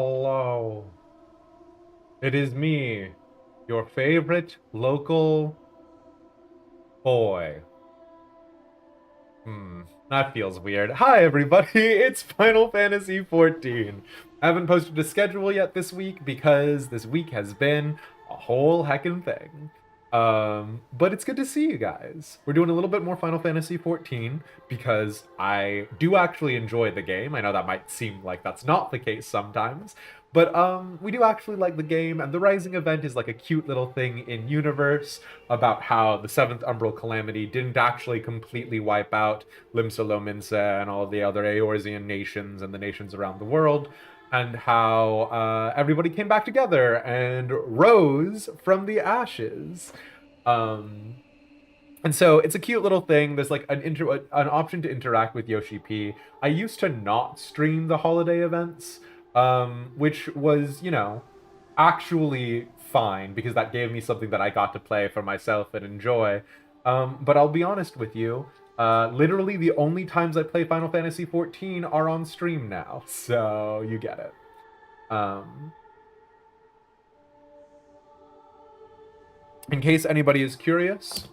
Hello. It is me, your favorite local boy. That feels weird. Hi, everybody. It's Final Fantasy XIV. I haven't posted a schedule yet this week because this week has been a whole heckin' thing. But it's good to see you guys. We're doing a little bit more Final Fantasy XIV because I do actually enjoy the game. I know that might seem like that's not the case sometimes, but we do actually like the game, and the Rising Event is like a cute little thing in universe about how the Seventh Umbral Calamity didn't actually completely wipe out Limsa and all of the other Eorzean nations and the nations around the world, and how everybody came back together and rose from the ashes. Um, and so it's a cute little thing. There's like an option to interact with Yoshi-P. I used to not stream the holiday events, which was, actually fine because that gave me something that I got to play for myself and enjoy. But I'll be honest with you, literally the only times I play Final Fantasy XIV are on stream now, so you get it. In case anybody is curious,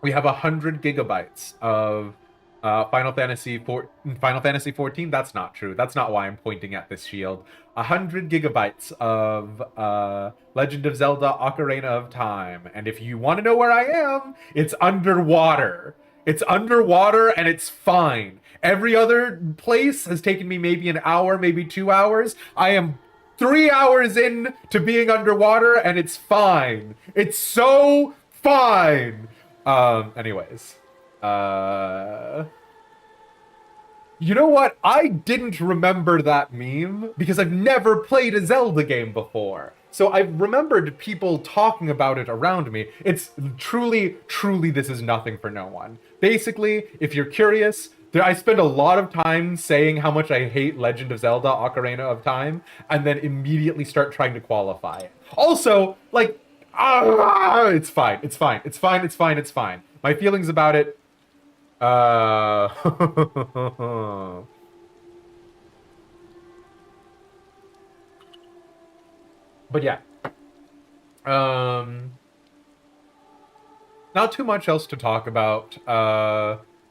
we have 100 GB of Final Fantasy 14. That's not true. That's not why I'm pointing at this shield. 100 GB of Legend of Zelda: Ocarina of Time. And if you want to know where I am, it's underwater. It's underwater and it's fine. Every other place has taken me maybe an hour, maybe 2 hours. I am 3 hours in to being underwater and it's fine. It's so fine. Anyways. You know what? I didn't remember that meme because I've never played a Zelda game before. So I remembered people talking about it around me. It's truly, truly, this is nothing for no one. Basically, if you're curious, I spend a lot of time saying how much I hate Legend of Zelda: Ocarina of Time, and then immediately start trying to qualify it. Also, like, it's fine, it's fine, it's fine, it's fine, it's fine. My feelings about it, but yeah. Not too much else to talk about.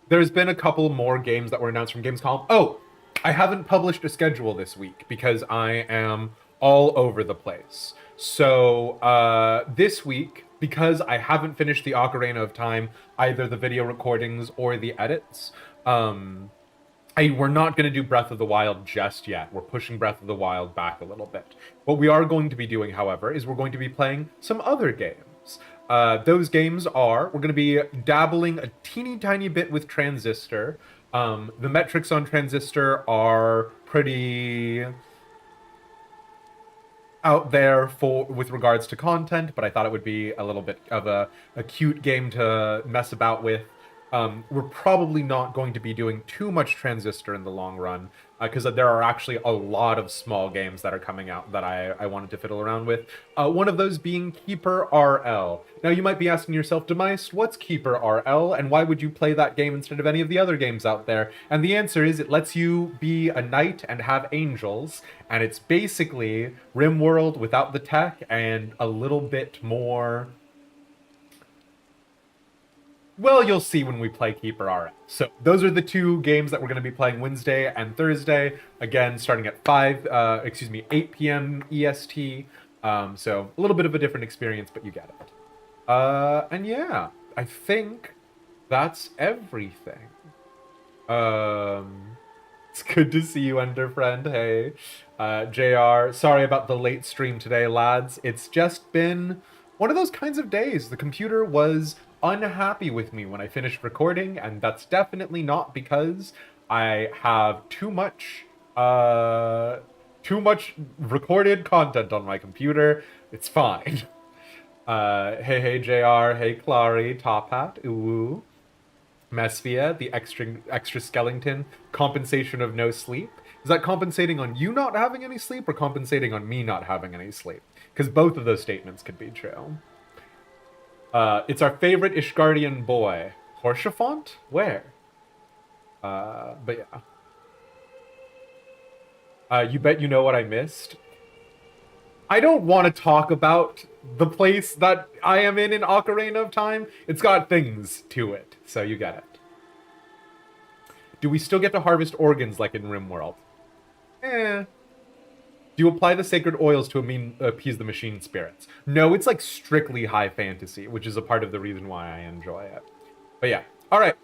There's been a couple more games that were announced from Gamescom. Oh, I haven't published a schedule this week because I am all over the place. So this week, because I haven't finished the Ocarina of Time, either the video recordings or the edits, we're not going to do Breath of the Wild just yet. We're pushing Breath of the Wild back a little bit. What we are going to be doing, however, is we're going to be playing some other games. Those games are, we're going to be dabbling a teeny tiny bit with Transistor. The metrics on Transistor are pretty out there with regards to content, but I thought it would be a little bit of a cute game to mess about with. We're probably not going to be doing too much Transistor in the long run, because there are actually a lot of small games that are coming out that I wanted to fiddle around with. One of those being Keeper RL. Now you might be asking yourself, Demeist, what's Keeper RL, and why would you play that game instead of any of the other games out there? And the answer is it lets you be a knight and have angels, and it's basically RimWorld without the tech and a little bit more... Well, you'll see when we play Keeper RL. So those are the two games that we're going to be playing Wednesday and Thursday. Again, starting at 8 p.m. EST. So a little bit of a different experience, but you get it. And yeah, I think that's everything. It's good to see you, Enderfriend. Hey, JR. Sorry about the late stream today, lads. It's just been one of those kinds of days. The computer was unhappy with me when I finished recording, and that's definitely not because I have too much recorded content on my computer. It's fine. Hey JR, hey Clary, Top Hat, ooh. Mesphia, the extra skeleton, compensation of no sleep. Is that compensating on you not having any sleep or compensating on me not having any sleep? Because both of those statements could be true. It's our favorite Ishgardian boy. Horshafont? Where? But yeah. You bet you know what I missed? I don't want to talk about the place that I am in Ocarina of Time. It's got things to it, so you get it. Do we still get to harvest organs like in RimWorld? Eh. Do you apply the sacred oils to appease the machine spirits? No, it's like strictly high fantasy, which is a part of the reason why I enjoy it. But yeah, all right.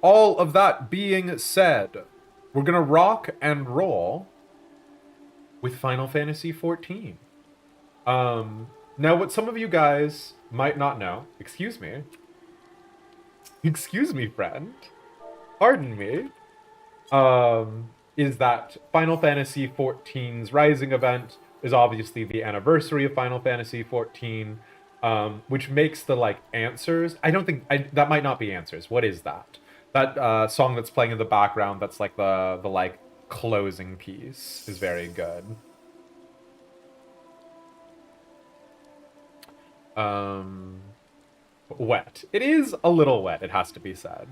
All of that being said, we're gonna rock and roll with Final Fantasy XIV. Now what some of you guys might not know, excuse me, friend, pardon me, is that Final Fantasy XIV's Rising Event is obviously the anniversary of Final Fantasy XIV, which makes the, like, answers... that might not be answers. What is that? That song that's playing in the background that's, like, the like, closing piece is very good. Wet. It is a little wet, it has to be said.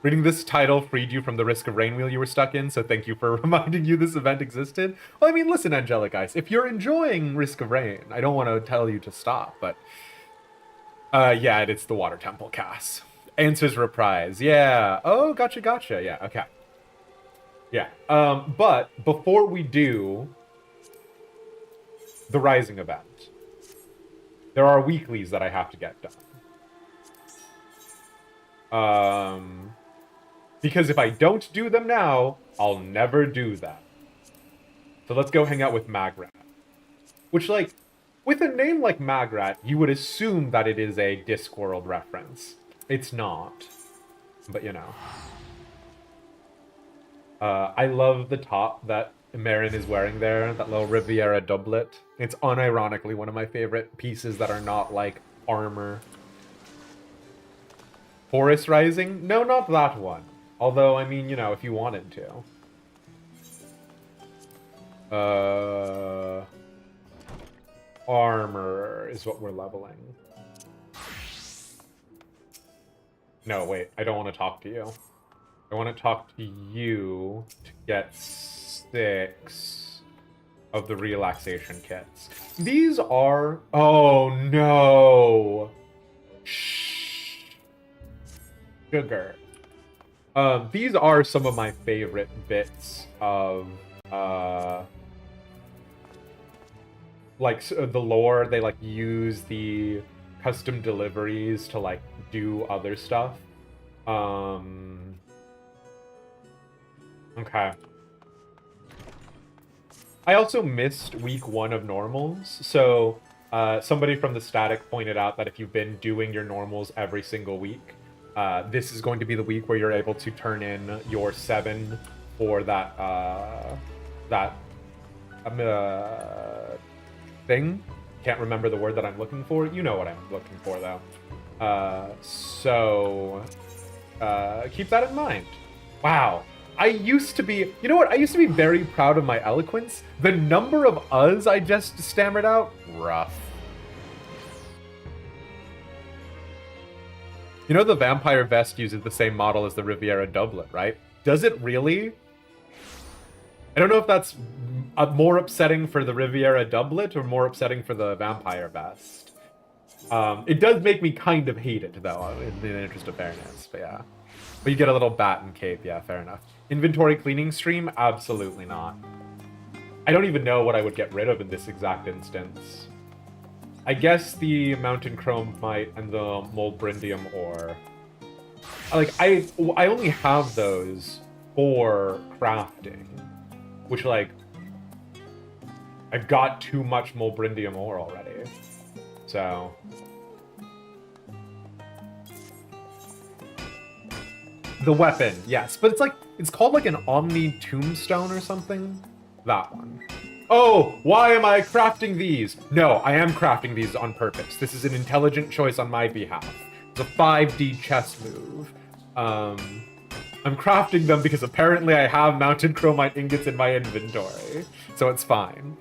Reading this title freed you from the risk of rain wheel you were stuck in, so thank you for reminding you this event existed. Well, I mean, listen, Angelic Ice, if you're enjoying Risk of Rain, I don't want to tell you to stop, but... yeah, it's the Water Temple Cass. Answers reprise. Yeah. Oh, gotcha. Yeah, okay. Yeah. But before we do the Rising Event, there are weeklies that I have to get done. Because if I don't do them now, I'll never do them. So let's go hang out with Magrat. Which, like, with a name like Magrat, you would assume that it is a Discworld reference. It's not. But, you know. I love the top that Marin is wearing there, that little Riviera doublet. It's unironically one of my favorite pieces that are not, like, armor. Forest Rising? No, not that one. Although, I mean, you know, if you wanted to. Armor is what we're leveling. No, wait, I don't want to talk to you. I want to talk to you to get 6 of the relaxation kits. These are... Oh, no! Sugar. These are some of my favorite bits of, like, the lore. They, like, use the custom deliveries to, like, do other stuff. Okay. I also missed week 1 of normals, so, somebody from the static pointed out that if you've been doing your normals every single week, this is going to be the week where you're able to turn in your 7 for that, thing. Can't remember the word that I'm looking for. You know what I'm looking for, though. Keep that in mind. Wow. I used to be... You know what? I used to be very proud of my eloquence. The number of uhs I just stammered out? Rough. You know the Vampire Vest uses the same model as the Riviera doublet, right? Does it really? I don't know if that's more upsetting for the Riviera doublet or more upsetting for the Vampire Vest. It does make me kind of hate it, though, in the interest of fairness, but yeah. But you get a little bat and cape, yeah, fair enough. Inventory cleaning stream? Absolutely not. I don't even know what I would get rid of in this exact instance. I guess the Mountain Chromite and the Molybdenum ore. Like, I only have those for crafting. Which, like, I've got too much Molybdenum ore already. So... The weapon, yes. But it's like, it's called like an Omni Tombstone or something? That one. Oh, why am I crafting these? No, I am crafting these on purpose. This is an intelligent choice on my behalf. It's a 5D chess move. I'm crafting them because apparently I have mountain chromite ingots in my inventory. So it's fine.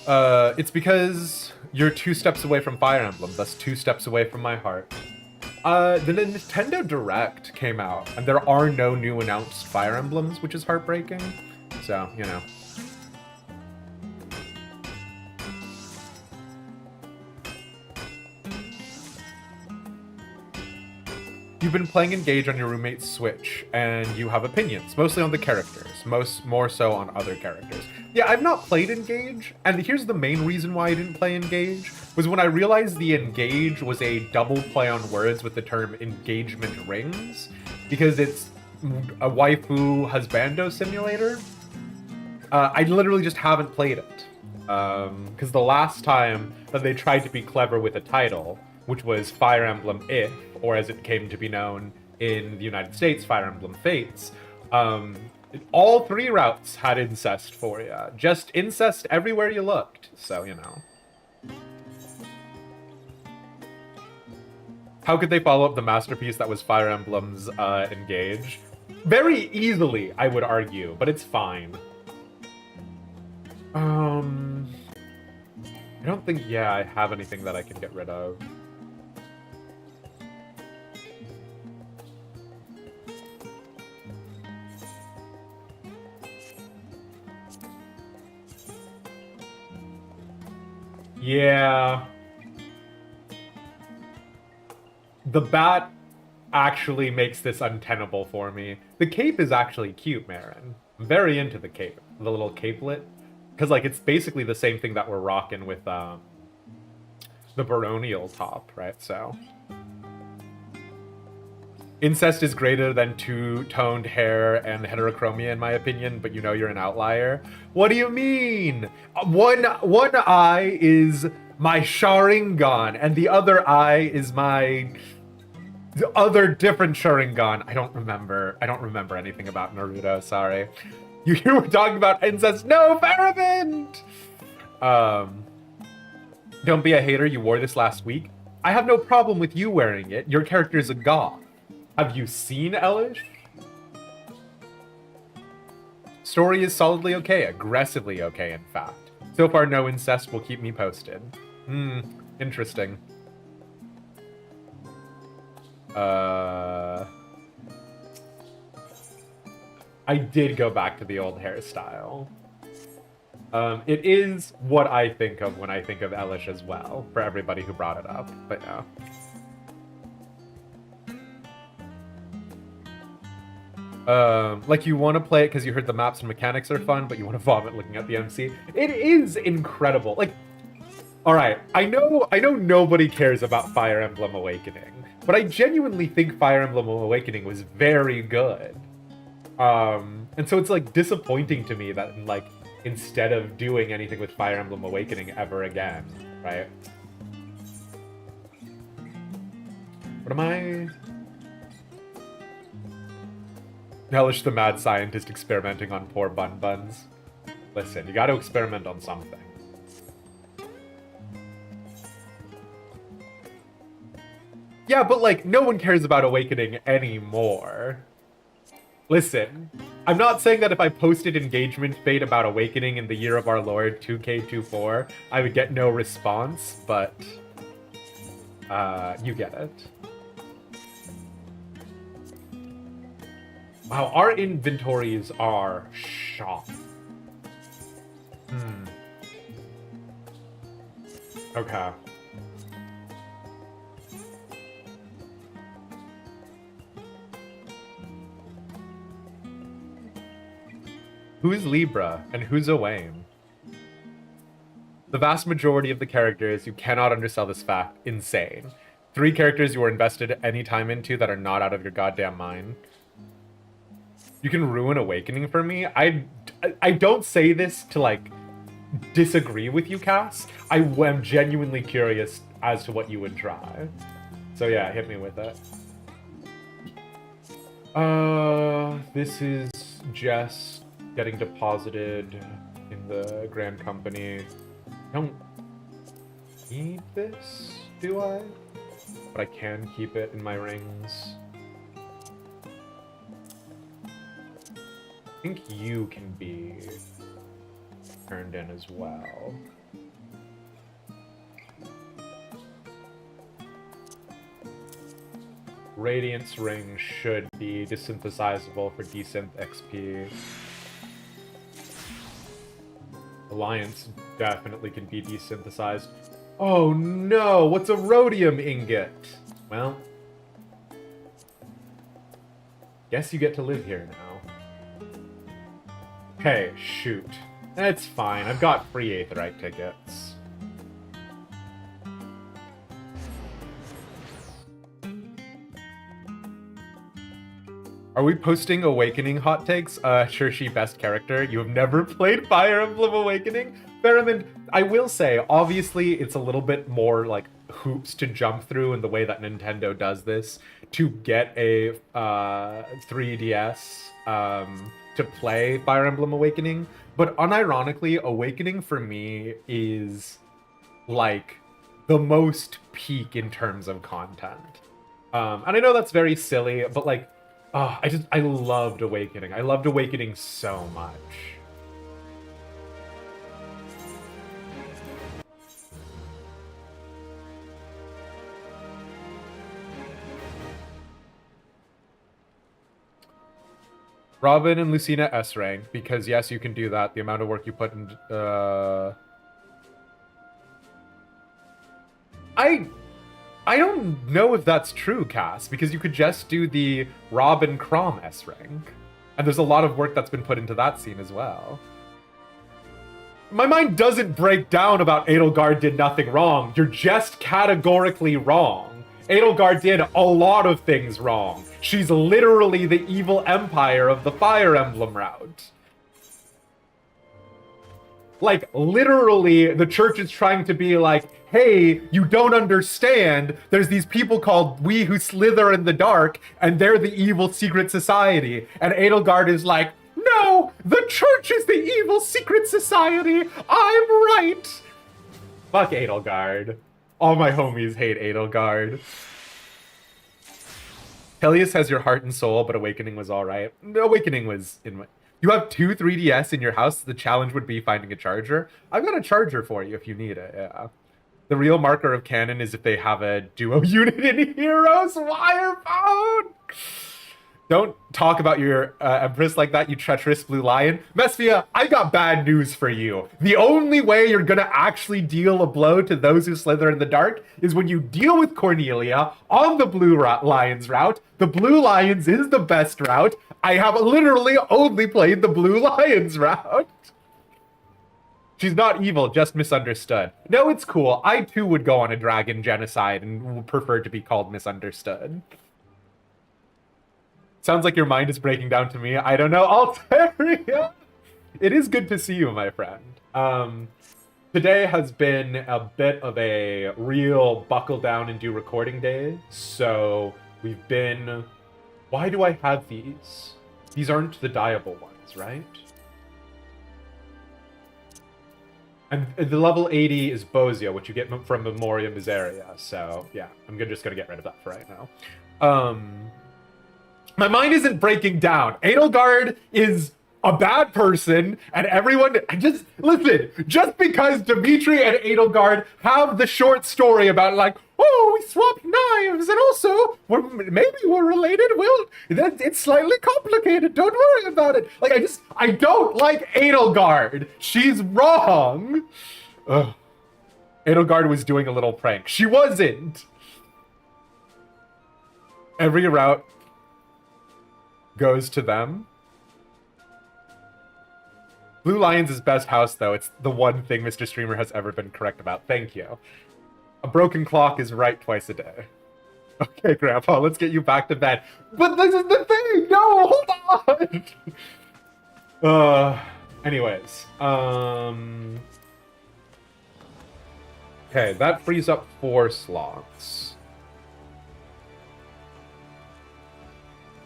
It's because you're 2 steps away from Fire Emblem, thus 2 steps away from my heart. The Nintendo Direct came out, and there are no new announced Fire Emblems, which is heartbreaking. So, you know. You've been playing Engage on your roommate's Switch, and you have opinions, mostly on the characters, more so on other characters. Yeah, I've not played Engage, and here's the main reason why I didn't play Engage, was when I realized the Engage was a double play on words with the term engagement rings, because it's a waifu husbando simulator. I literally just haven't played it. Because the last time that they tried to be clever with a title, which was Fire Emblem If, or as it came to be known in the United States, Fire Emblem Fates, all 3 routes had incest for you. Just incest everywhere you looked, so, you know. How could they follow up the masterpiece that was Fire Emblem's Engage? Very easily, I would argue, but it's fine. I don't think, yeah, I have anything that I can get rid of. Yeah. The bat actually makes this untenable for me. The cape is actually cute, Marin. I'm very into the cape. The little capelet. Because, like, it's basically the same thing that we're rocking with the baronial top, right? So. Incest is greater than two-toned hair and heterochromia, in my opinion, but you know you're an outlier. What do you mean? One eye is my Sharingan, and the other eye is my other different Sharingan. I don't remember anything about Naruto, sorry. You were talking about incest. No, Farabend! Don't be a hater, you wore this last week. I have no problem with you wearing it. Your character's a goth. Have you seen Elish? Story is solidly okay, aggressively okay, in fact. So far, no incest will keep me posted. Interesting. I did go back to the old hairstyle. It is what I think of when I think of Elish as well, for everybody who brought it up, but yeah. Like you want to play it because you heard the maps and mechanics are fun, but you want to vomit looking at the MC. It is incredible. Like, all right, I know nobody cares about Fire Emblem Awakening, but I genuinely think Fire Emblem Awakening was very good. And so it's like disappointing to me that like instead of doing anything with Fire Emblem Awakening ever again, right? What am I? Hellish the mad scientist experimenting on poor bun buns. Listen, you gotta experiment on something. Yeah, but like, no one cares about Awakening anymore. Listen, I'm not saying that if I posted engagement fate about Awakening in the year of our Lord 2K24, I would get no response, but you get it. Wow, our inventories are shot. Okay. Who's Libra and who's Owain? The vast majority of the characters, you cannot undersell this fact, insane. 3 characters you are invested any time into that are not out of your goddamn mind. You can ruin Awakening for me? I don't say this to, like, disagree with you, Cass. I am genuinely curious as to what you would try. So yeah, hit me with it. This is just getting deposited in the Grand Company. I don't need this, do I? But I can keep it in my rings. I think you can be turned in as well. Radiance Ring should be desynthesizable for desynth XP. Alliance definitely can be desynthesized. Oh no, what's a rhodium ingot? Well, guess you get to live here now. Okay, shoot. That's fine, I've got free Aetheryte tickets. Are we posting Awakening hot takes? Shershi, best character. You have never played Fire Emblem Awakening? Faramond, I will say, obviously, it's a little bit more, like, hoops to jump through in the way that Nintendo does this to get a 3DS to play Fire Emblem Awakening. But unironically, Awakening for me is, like, the most peak in terms of content. And I know that's very silly, but, like, oh, I loved Awakening. I loved Awakening so much. Robin and Lucina S rank, because yes, you can do that. The amount of work you put in, I don't know if that's true, Cass, because you could just do the Robin Crom S rank. And there's a lot of work that's been put into that scene as well. My mind doesn't break down about Edelgard did nothing wrong. You're just categorically wrong. Edelgard did a lot of things wrong. She's literally the evil empire of the Fire Emblem route. Like, literally, the church is trying to be like, hey, you don't understand. There's these people called We Who Slither in the Dark, and they're the evil secret society. And Edelgard is like, no, the church is the evil secret society. I'm right. Fuck Edelgard. All my homies hate Edelgard. Helios has your heart and soul, but Awakening was alright. Awakening was in my... You have 2 3DS in your house. The challenge would be finding a charger. I've got a charger for you if you need it, yeah. The real marker of canon is if they have a duo unit in Heroes wire phone. Don't talk about your Empress like that, you treacherous blue lion. Mesphia, I got bad news for you. The only way you're gonna actually deal a blow to those who slither in the dark is when you deal with Cornelia on the Blue Lions route. The Blue Lions is the best route. I have literally only played the Blue Lions route. She's not evil, just misunderstood. No, it's cool. I too would go on a dragon genocide and would prefer to be called misunderstood. Sounds like your mind is breaking down to me. I don't know, Altaria. It is good to see you, my friend. Today has been a bit of a real buckle down and do recording day. So we've been... Why do I have these? These aren't the dyeable ones, right? And the level 80 is Bozia, which you get from Memoria Miseria. So yeah, I'm just gonna get rid of that for right now. My mind isn't breaking down. Edelgard is a bad person, and everyone... Listen, just because Dimitri and Edelgard have the short story about, like, oh, we swapped knives, and also, maybe we're related, it's slightly complicated, don't worry about it. Like, I don't like Edelgard. She's wrong. Ugh. Edelgard was doing a little prank. She wasn't. Every route goes to them. Blue Lions' best house, though. It's the one thing Mr. Streamer has ever been correct about. Thank you. A broken clock is right twice a day. Okay, Grandpa, let's get you back to bed. But this is the thing! No, hold on! Anyways. Okay, that frees up 4 slots.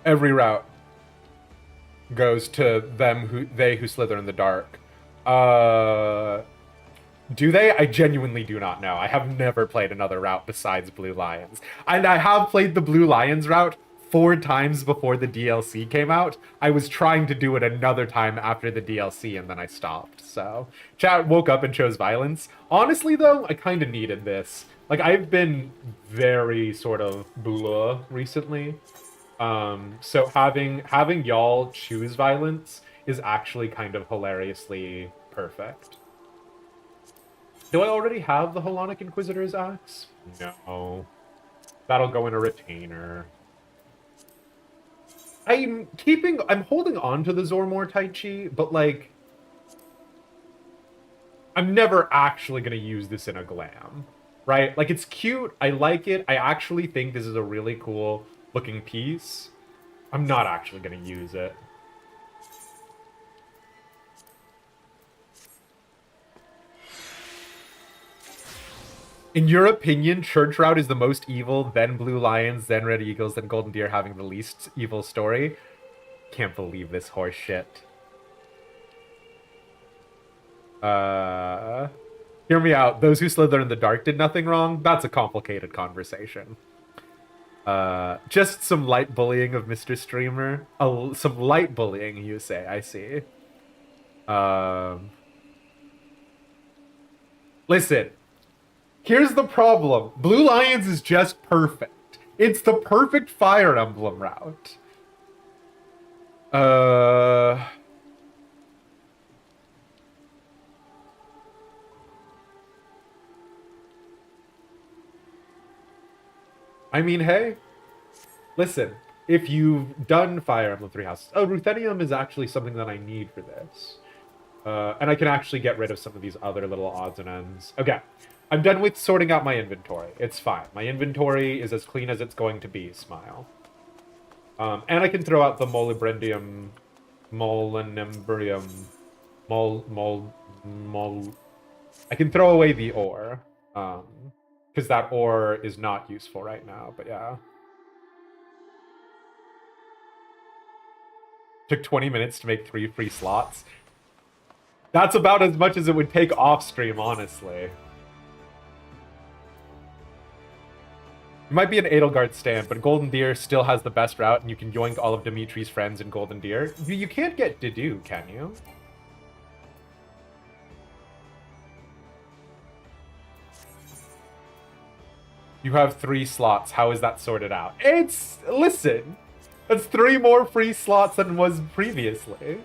Every route goes to they who slither in the dark. Do they? I genuinely do not know. I have never played another route besides Blue Lions. And I have played the Blue Lions route 4 times before the DLC came out. I was trying to do it another time after the DLC, and then I stopped. So, chat woke up and chose violence. Honestly, though, I kind of needed this. Like, I've been very sort of blah recently. So having y'all choose violence is actually kind of hilariously perfect. Do I already have the Hellenic Inquisitor's Axe? No. That'll go in a retainer. I'm holding on to the Zormor Taichi, but like, I'm never actually gonna use this in a glam, right? Like, it's cute, I like it, I actually think this is a really cool looking piece. I'm not actually gonna use it. In your opinion, Church Route is the most evil, then Blue Lions, then Red Eagles, then Golden Deer having the least evil story? Can't believe this horse shit. Hear me out. Those who slither in the dark did nothing wrong? That's a complicated conversation. Just some light bullying of Mr. Streamer. Some light bullying, you say. I see. Listen. Here's the problem. Blue Lions is just perfect. It's the perfect Fire Emblem route. I mean, hey. Listen, if you've done Fire Emblem Three Houses... Oh, Ruthenium is actually something that I need for this. And I can actually get rid of some of these other little odds and ends. Okay. I'm done with sorting out my inventory. It's fine. My inventory is as clean as it's going to be, smile. And I can throw out the molybdenum... I can throw away the ore. Because that ore is not useful right now, but yeah. Took 20 minutes to make 3 free slots. That's about as much as it would take off stream, honestly. You might be an Edelgard stan, but Golden Deer still has the best route, and you can yoink all of Dimitri's friends in Golden Deer. You can't get Dedue, can you? You have 3 slots. How is that sorted out? Listen, that's 3 more free slots than was previously.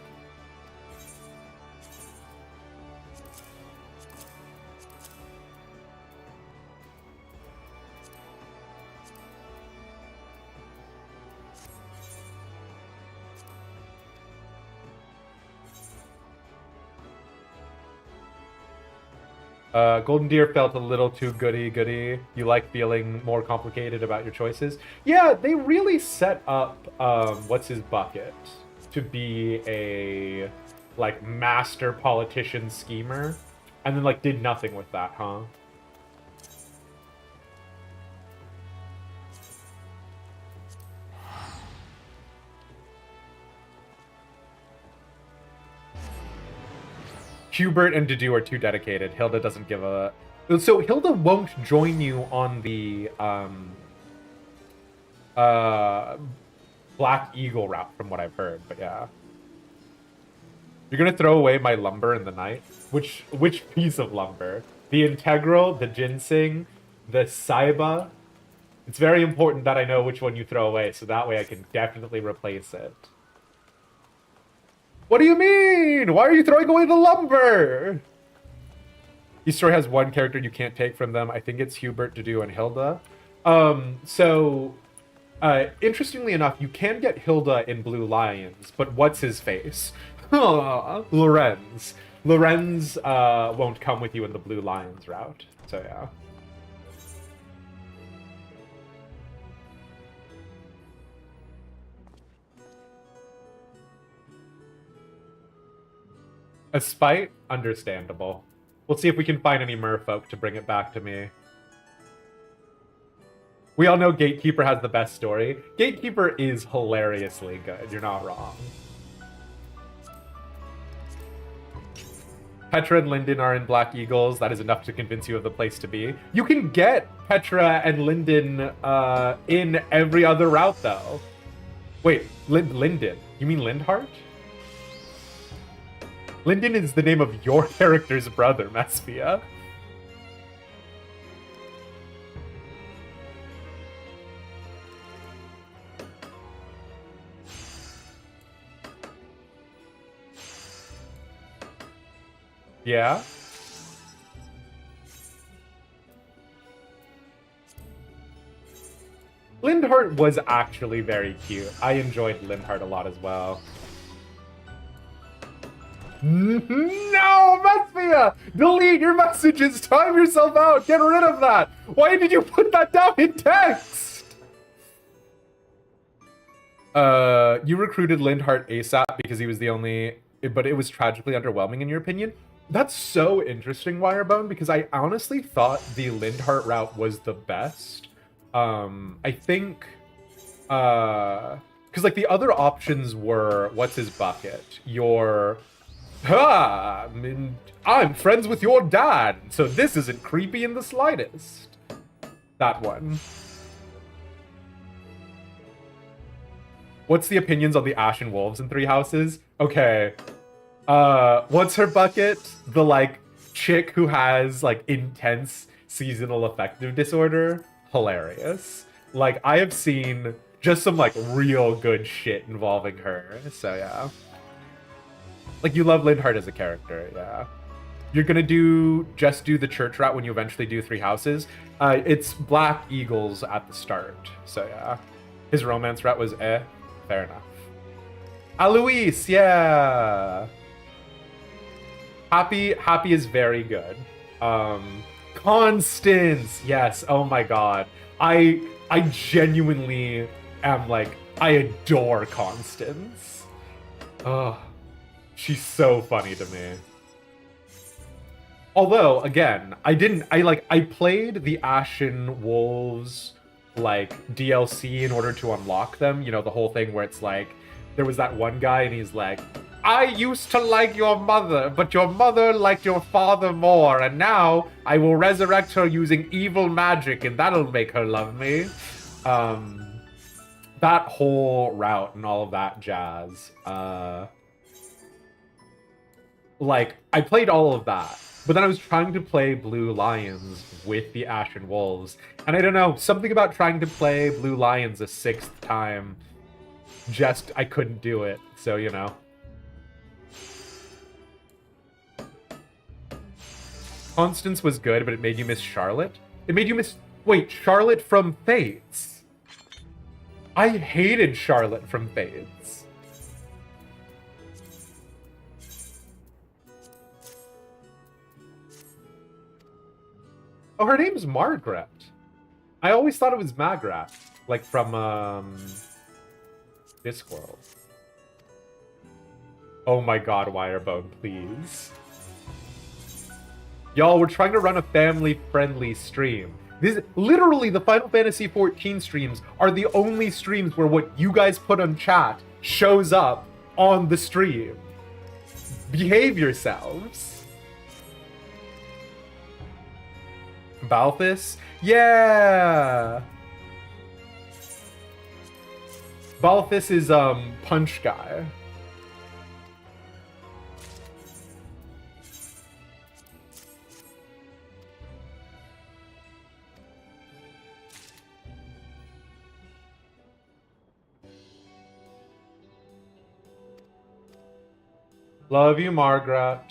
Golden Deer felt a little too goody-goody. You like feeling more complicated about your choices? Yeah, they really set up, what's his bucket to be a, like, master politician schemer, and then, like, did nothing with that, huh? Hubert and Dedue are too dedicated. Hilda doesn't give a... So Hilda won't join you on the Black Eagle route, from what I've heard, but yeah. You're gonna throw away my lumber in the night? Which piece of lumber? The integral, the ginseng, the saiba? It's very important that I know which one you throw away, so that way I can definitely replace it. What do you mean? Why are you throwing away the lumber? Each story has 1 character you can't take from them. I think it's Hubert, Dedue, and Hilda. Interestingly enough, you can get Hilda in Blue Lions, but what's his face? Lorenz. Lorenz won't come with you in the Blue Lions route, so yeah. A spite? Understandable. We'll see if we can find any merfolk to bring it back to me. We all know Gatekeeper has the best story. Gatekeeper is hilariously good. You're not wrong. Petra and Linden are in Black Eagles. That is enough to convince you of the place to be. You can get Petra and Linden in every other route, though. Wait, Linden. You mean Lindhart? Linden is the name of your character's brother, Mespia. Yeah? Lindhart was actually very cute. I enjoyed Lindhart a lot as well. No, Mespia! Delete your messages! Time yourself out! Get rid of that! Why did you put that down in text? You recruited Lindhart ASAP because he was the only... But it was tragically underwhelming in your opinion? That's so interesting, Wirebone, because I honestly thought the Lindhart route was the best. I think... Because, like, the other options were... What's his bucket? Your... I'm friends with your dad, so this isn't creepy in the slightest. That one. What's the opinions on the Ashen Wolves in Three Houses? Okay. What's her bucket? The, like, chick who has, like, intense seasonal affective disorder? Hilarious. Like, I have seen just some, like, real good shit involving her, so yeah. Like, you love Lindhart as a character, yeah. You're gonna just do the church route when you eventually do Three Houses. It's Black Eagles at the start, so yeah. His romance route was fair enough. Alois, yeah! Happy is very good. Constance, yes, oh my god. I genuinely am like, I adore Constance. Oh. She's so funny to me. Although, again, I played the Ashen Wolves, like, DLC in order to unlock them. You know, the whole thing where it's like, there was that one guy and he's like, I used to like your mother, but your mother liked your father more, and now I will resurrect her using evil magic, and that'll make her love me. That whole route and all of that jazz. Like, I played all of that, but then I was trying to play Blue Lions with the Ashen Wolves, and I don't know, something about trying to play Blue Lions a 6th time, just, I couldn't do it, so, you know. Constance was good, but it made you miss Charlotte? It made you miss... Wait, Charlotte from Fates? I hated Charlotte from Fates. Oh, her name's Margaret. I always thought it was Magrat. Like from, Discworld. Oh my god, Wirebone, please. Y'all, we're trying to run a family-friendly stream. Literally, the Final Fantasy XIV streams are the only streams where what you guys put on chat shows up on the stream. Behave yourselves. Balthus? Yeah! Balthus is, Punch Guy. Love you, Margaret.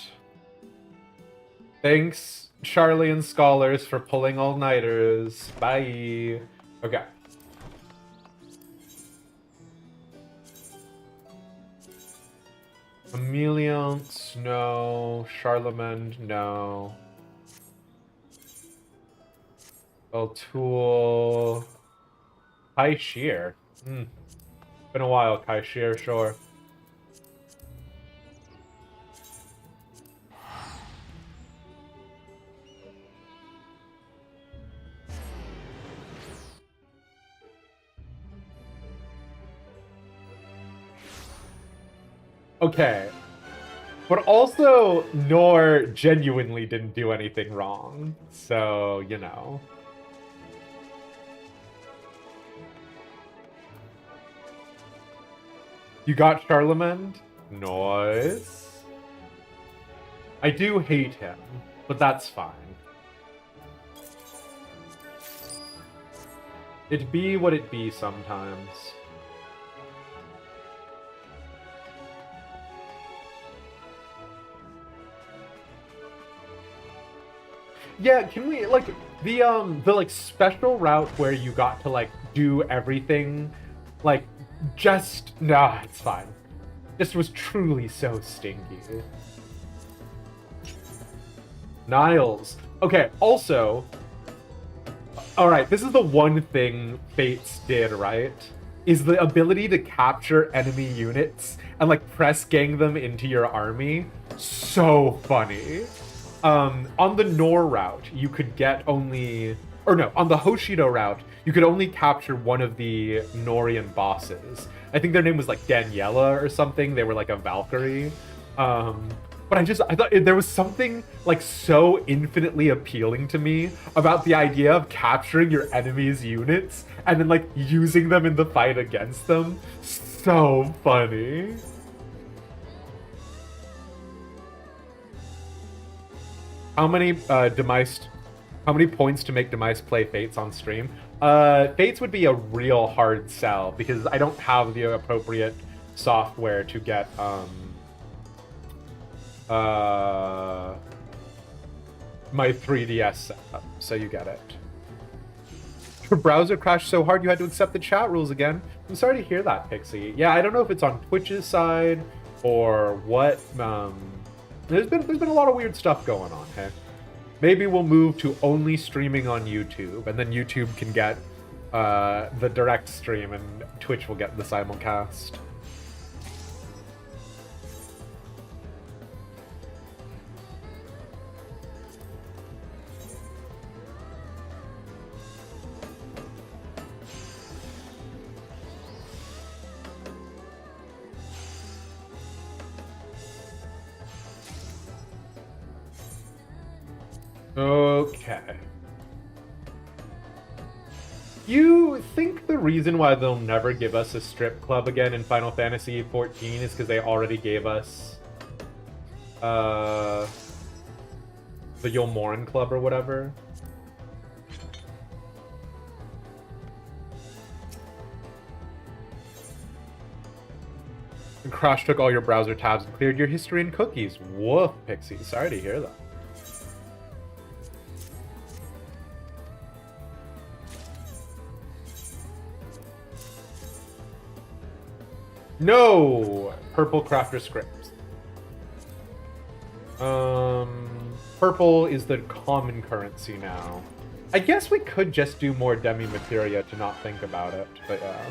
Thanks, Charlie and Scholars, for pulling all-nighters. Bye. Okay. Emeliant, no. Charlemagne, no. O'Toole. Kai Shear. Been a while, Kai Shear, sure. Okay. But also, Nor genuinely didn't do anything wrong. So, you know. You got Charlemagne? Nice. I do hate him, but that's fine. It be what it be sometimes. Yeah, can we like the like special route where you got to like do everything, like just nah, it's fine. This was truly so stinky. Niles. Okay, also, alright, this is the one thing Fates did, right? Is the ability to capture enemy units and like press gang them into your army. So funny. On the Nor route, you could get only, or no, on the Hoshido route, you could only capture one of the Norian bosses. I think their name was like Daniela or something. They were like a Valkyrie. But I thought there was something like so infinitely appealing to me about the idea of capturing your enemy's units and then like using them in the fight against them. So funny. How many how many points to make Demise play Fates on stream? Fates would be a real hard sell because I don't have the appropriate software to get my 3DS set up, so you get it. Your browser crashed so hard you had to accept the chat rules again. I'm sorry to hear that, Pixie. Yeah, I don't know if it's on Twitch's side or what. There's been a lot of weird stuff going on, hey? Maybe we'll move to only streaming on YouTube, and then YouTube can get the direct stream, and Twitch will get the simulcast. Okay. You think the reason why they'll never give us a strip club again in Final Fantasy XIV is because they already gave us the Yulmoren Club or whatever? And Crash took all your browser tabs and cleared your history and cookies. Woof, Pixie. Sorry to hear that. No! Purple crafter scripts. Purple is the common currency now. I guess we could just do more demi-materia to not think about it, but yeah.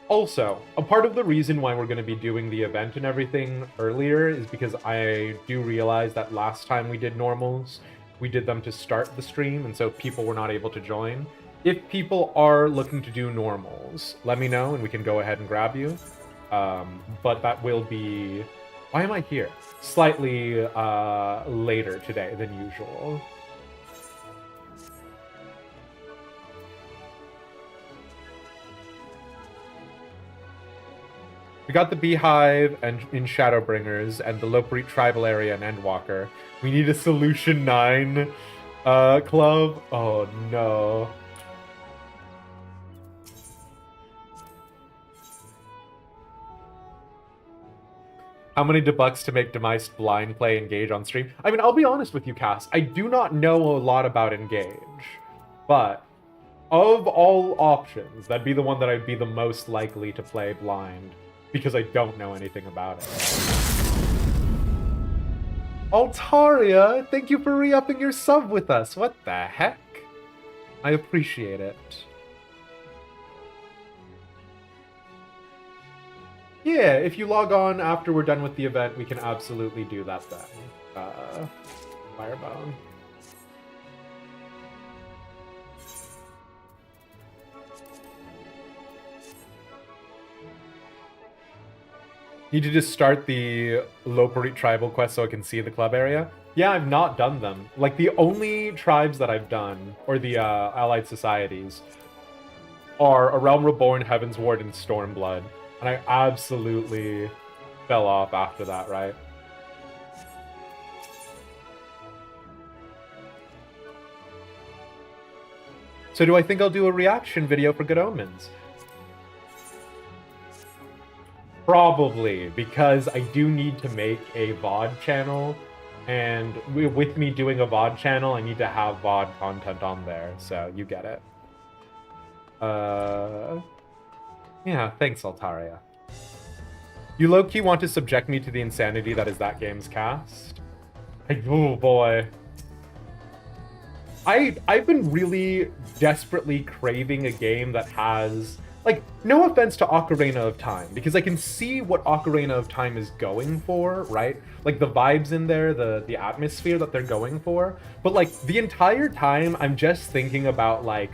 Also, a part of the reason why we're going to be doing the event and everything earlier is because I do realize that last time we did normals, we did them to start the stream, and so people were not able to join. If people are looking to do normals, let me know and we can go ahead and grab you. But that will be... Why am I here? Slightly later today than usual. We got the Beehive and in Shadowbringers and the Loperit Tribal Area and Endwalker. We need a Solution 9 club. Oh no. How many debucks to make Demise blind play Engage on stream? I mean, I'll be honest with you, Cass. I do not know a lot about Engage. But of all options, that'd be the one that I'd be the most likely to play blind. Because I don't know anything about it. Altaria, thank you for re-upping your sub with us. What the heck? I appreciate it. Yeah, if you log on after we're done with the event, we can absolutely do that then. Firebone. Need to just start the Loperit tribal quest so I can see the club area? Yeah, I've not done them. Like, the only tribes that I've done, or the allied societies, are A Realm Reborn, Heaven's Ward, and Stormblood. And I absolutely fell off after that, right? So do I think I'll do a reaction video for Good Omens? Probably, because I do need to make a VOD channel, and with me doing a VOD channel, I need to have VOD content on there, so you get it. Yeah, thanks, Altaria. You low-key want to subject me to the insanity that is that game's cast? Oh boy. I've been really desperately craving a game that has, like, no offense to Ocarina of Time, because I can see what Ocarina of Time is going for, right? Like, the vibes in there, the atmosphere that they're going for. But, like, the entire time, I'm just thinking about, like,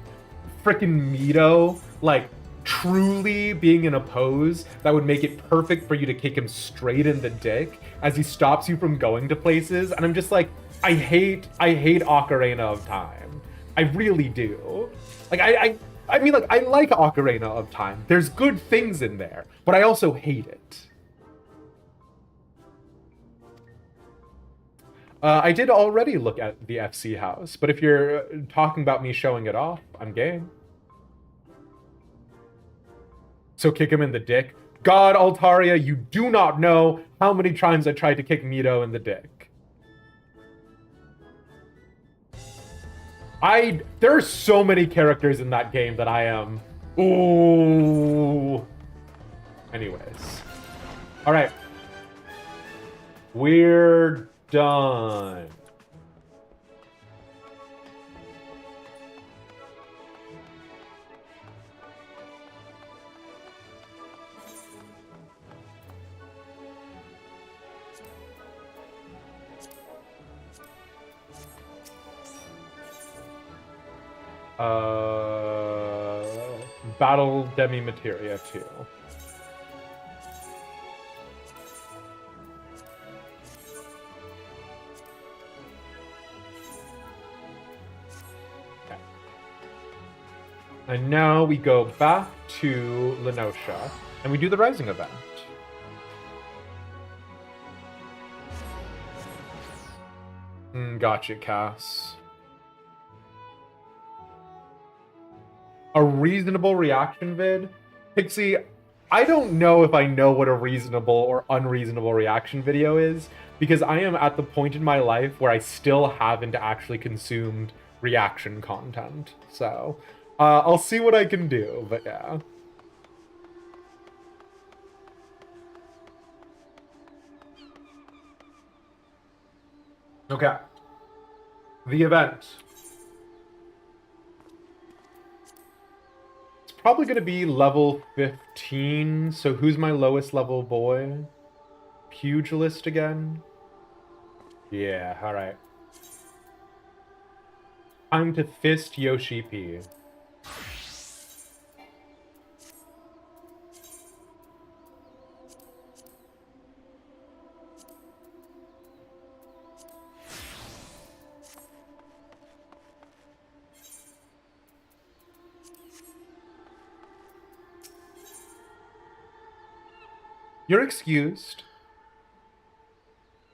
frickin' Mito, like, truly being in a pose that would make it perfect for you to kick him straight in the dick as he stops you from going to places. And I'm just like, I hate Ocarina of Time. I really do. Like, I mean, like, I like Ocarina of Time. There's good things in there, but I also hate it. I did already look at the FC house, but if you're talking about me showing it off, I'm game. So kick him in the dick. God, Altaria, you do not know how many times I tried to kick Mito in the dick. There are so many characters in that game that I am... Ooh. Anyways. Alright. We're done. Battle Demi-Materia 2. Okay. And now we go back to Lenosha, and we do the Rising Event. Gotcha, Cass. A reasonable reaction vid? Pixie, I don't know if I know what a reasonable or unreasonable reaction video is, because I am at the point in my life where I still haven't actually consumed reaction content. So, I'll see what I can do, but yeah. Okay. The event. Probably going to be level 15, so who's my lowest level boy? Pugilist again? Yeah, alright. Time to fist Yoshi-P. You're excused.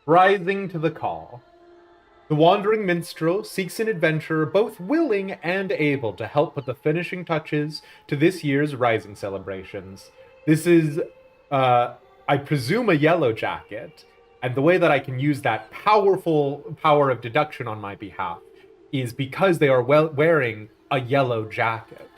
Rising to the call. The Wandering Minstrel seeks an adventurer both willing and able to help put the finishing touches to this year's Rising celebrations. This is, I presume, a yellow jacket, and the way that I can use that powerful power of deduction on my behalf is because they are wearing a yellow jacket.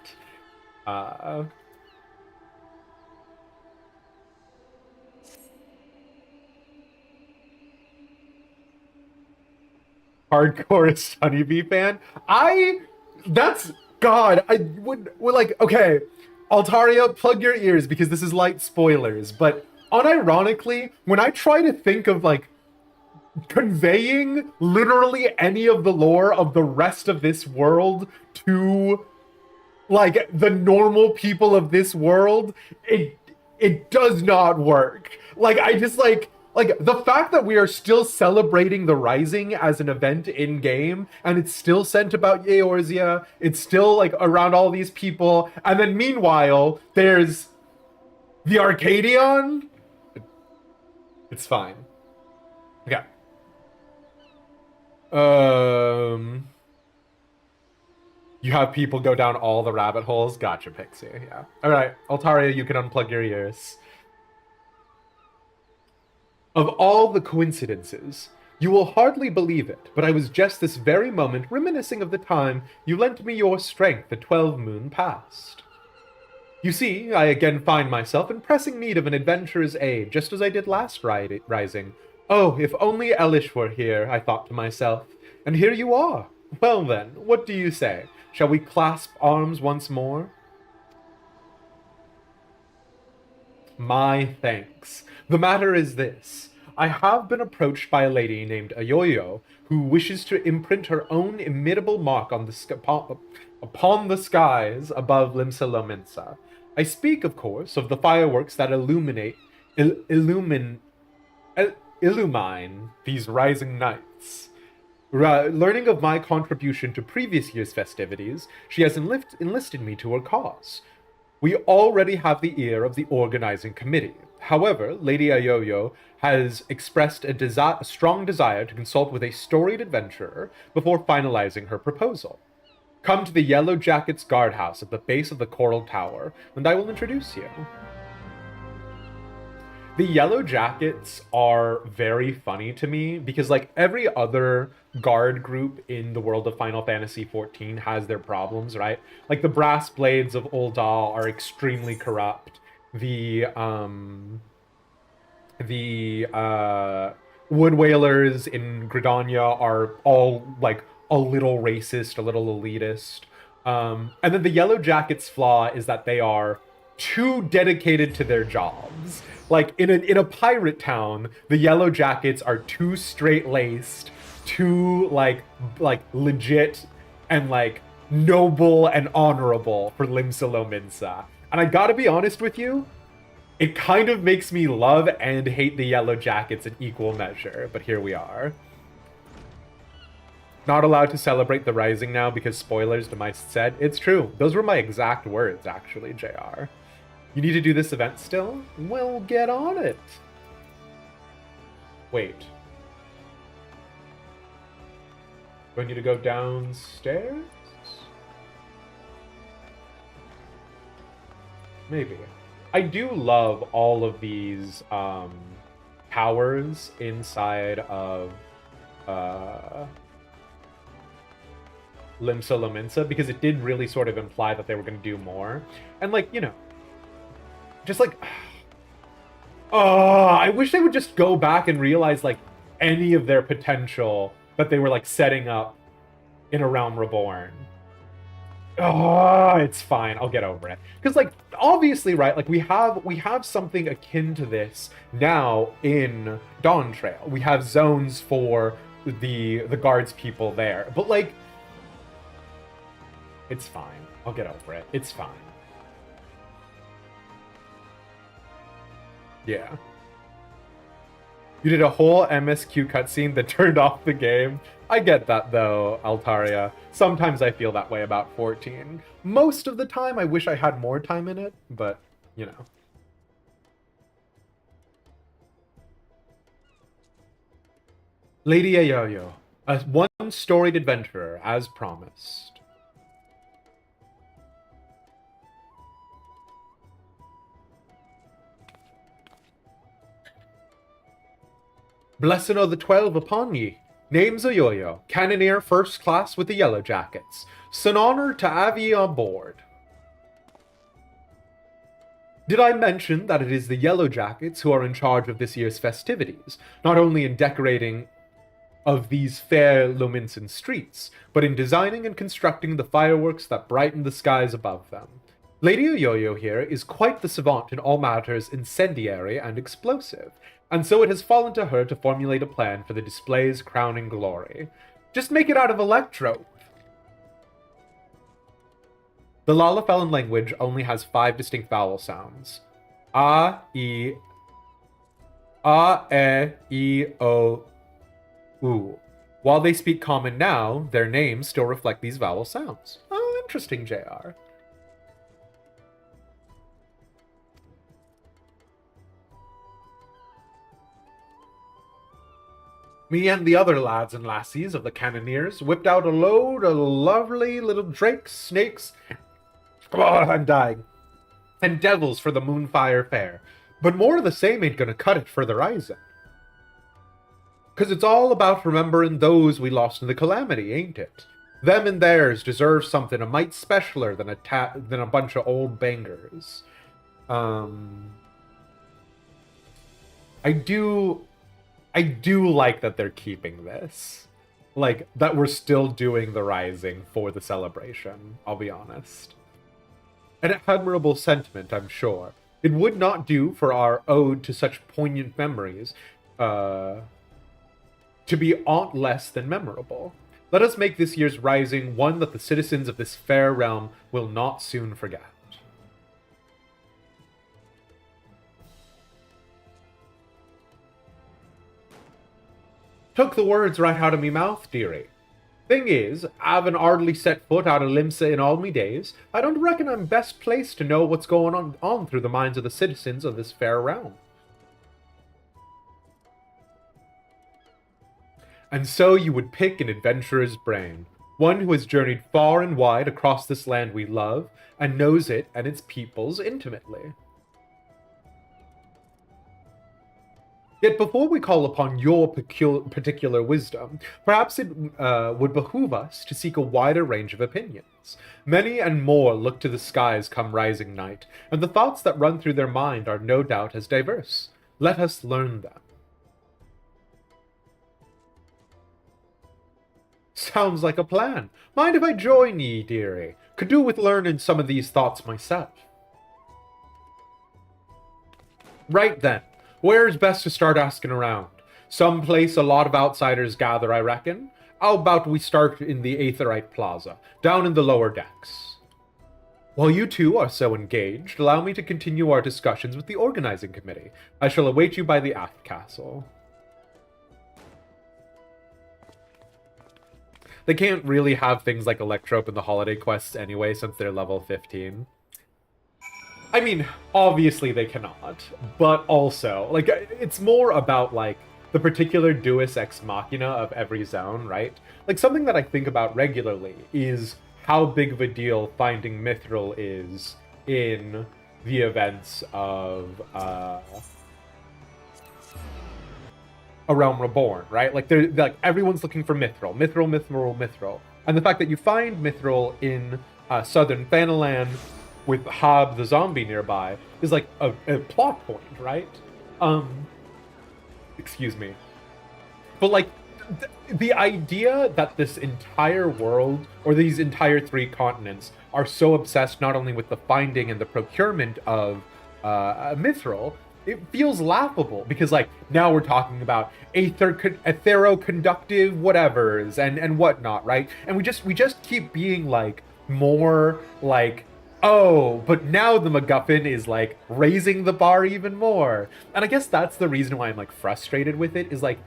Hardcore Honeybee fan. God, I would like, okay, Altaria, plug your ears because this is light spoilers, but unironically, when I try to think of like conveying literally any of the lore of the rest of this world to like the normal people of this world, it does not work. Like, I just like, Like, the fact that we are still celebrating the Rising as an event in game, and it's still sent about Eorzea, it's still like around all these people, and then meanwhile, there's the Arcadion. It's fine. Okay. You have people go down all the rabbit holes. Gotcha, Pixie. Yeah. All right, Altaria, you can unplug your ears. Of all the coincidences, you will hardly believe it, but I was just this very moment reminiscing of the time you lent me your strength the 12 moon past. You see, I again find myself in pressing need of an adventurer's aid, just as I did last rising. Oh, if only Elish were here, I thought to myself. And here you are. Well then, what do you say? Shall we clasp arms once more? My thanks. The matter is this. I have been approached by a lady named Ayoyo, who wishes to imprint her own immutable mark on upon the skies above Limsa Lominsa. I speak, of course, of the fireworks that illumine these rising nights. Learning of my contribution to previous year's festivities, she has enlisted me to her cause. We already have the ear of the organizing committee. However, Lady Ayoyo has expressed a strong desire to consult with a storied adventurer before finalizing her proposal. Come to the Yellow Jackets guardhouse at the base of the Coral Tower, and I will introduce you. The Yellow Jackets are very funny to me because, like, every other guard group in the world of Final Fantasy XIV has their problems, right? Like, the Brass Blades of Ul'dah are extremely corrupt. The Wood Whalers in Gridania are all, like, a little racist, a little elitist. And then the Yellow Jackets' flaw is that they are too dedicated to their jobs. Like, in a pirate town, the Yellow Jackets are too straight-laced, too, like legit, and, like, noble and honorable for Limsa Lominsa. And I gotta be honest with you, it kind of makes me love and hate the Yellow Jackets in equal measure, but here we are. Not allowed to celebrate the Rising now because spoilers, Demise said. It's true. Those were my exact words, actually, JR. You need to do this event still? Well, get on it. Wait. Do I need to go downstairs? Maybe. I do love all of these towers inside of Limsa Lominsa, because it did really sort of imply that they were going to do more. And, like, you know, just like, oh, I wish they would just go back and realize, like, any of their potential that they were, like, setting up in A Realm Reborn. Oh, it's fine. I'll get over it. Because, like, obviously, right, like, we have something akin to this now in Dawntrail. We have zones for the guards people there. But, like, it's fine. I'll get over it. It's fine. Yeah. You did a whole MSQ cutscene that turned off the game. I get that, though, Altaria. Sometimes I feel that way about 14. Most of the time, I wish I had more time in it, but, you know. Lady Ayoyo, a one-storied adventurer, as promised. Blessed are the 12 upon ye. Name's Ayoyo, cannoneer first class with the Yellow Jackets. 'S an honor to have ye on board. Did I mention that it is the Yellow Jackets who are in charge of this year's festivities, not only in decorating of these fair Lominsan streets, but in designing and constructing the fireworks that brighten the skies above them? Lady Ayoyo here is quite the savant in all matters incendiary and explosive, and so it has fallen to her to formulate a plan for the display's crowning glory. Just make it out of electrode. The Lalafellan language only has 5 distinct vowel sounds. A, E, A, E, O, U. While they speak common now, their names still reflect these vowel sounds. Oh, interesting, JR. Me and the other lads and lassies of the cannoneers whipped out a load of lovely little drakes, snakes, oh, I'm dying, and devils for the Moonfire Fair. But more of the same ain't gonna cut it for the Rising. 'Cause it's all about remembering those we lost in the calamity, ain't it? Them and theirs deserve something a mite specialer than a bunch of old bangers. I do like that they're keeping this. Like, that we're still doing the Rising for the celebration, I'll be honest. An admirable sentiment, I'm sure. It would not do for our ode to such poignant memories, to be aught less than memorable. Let us make this year's Rising one that the citizens of this fair realm will not soon forget. Took the words right out of me mouth, dearie. Thing is, I've hardly set foot out of Limsa in all me days. I don't reckon I'm best placed to know what's going on through the minds of the citizens of this fair realm. And so you would pick an adventurer's brain, one who has journeyed far and wide across this land we love, and knows it and its peoples intimately. Yet before we call upon your particular wisdom, perhaps it would behoove us to seek a wider range of opinions. Many and more look to the skies come rising night, and the thoughts that run through their mind are no doubt as diverse. Let us learn them. Sounds like a plan. Mind if I join ye, dearie? Could do with learning some of these thoughts myself. Right then. Where's best to start asking around? Some place a lot of outsiders gather, I reckon. How about we start in the Aetherite Plaza, down in the lower decks? While you two are so engaged, allow me to continue our discussions with the organizing committee. I shall await you by the aft castle. They can't really have things like Electrope and the holiday quests anyway, since they're level 15. I mean, obviously they cannot, but also, like, it's more about, like, the particular deus ex machina of every zone, right? Like, something that I think about regularly is how big of a deal finding Mithril is in the events of A Realm Reborn, right? Like, everyone's looking for Mithril. Mithril. And the fact that you find Mithril in Southern Thanalan with Hob the zombie nearby is like a plot point, right? Excuse me. But like, the idea that this entire world, or these entire 3 continents, are so obsessed not only with the finding and the procurement of Mithril, it feels laughable, because like, now we're talking about etheroconductive whatevers and whatnot, right? And we just keep being like, more like, oh, but now the MacGuffin is like raising the bar even more. And I guess that's the reason why I'm like frustrated with it, is like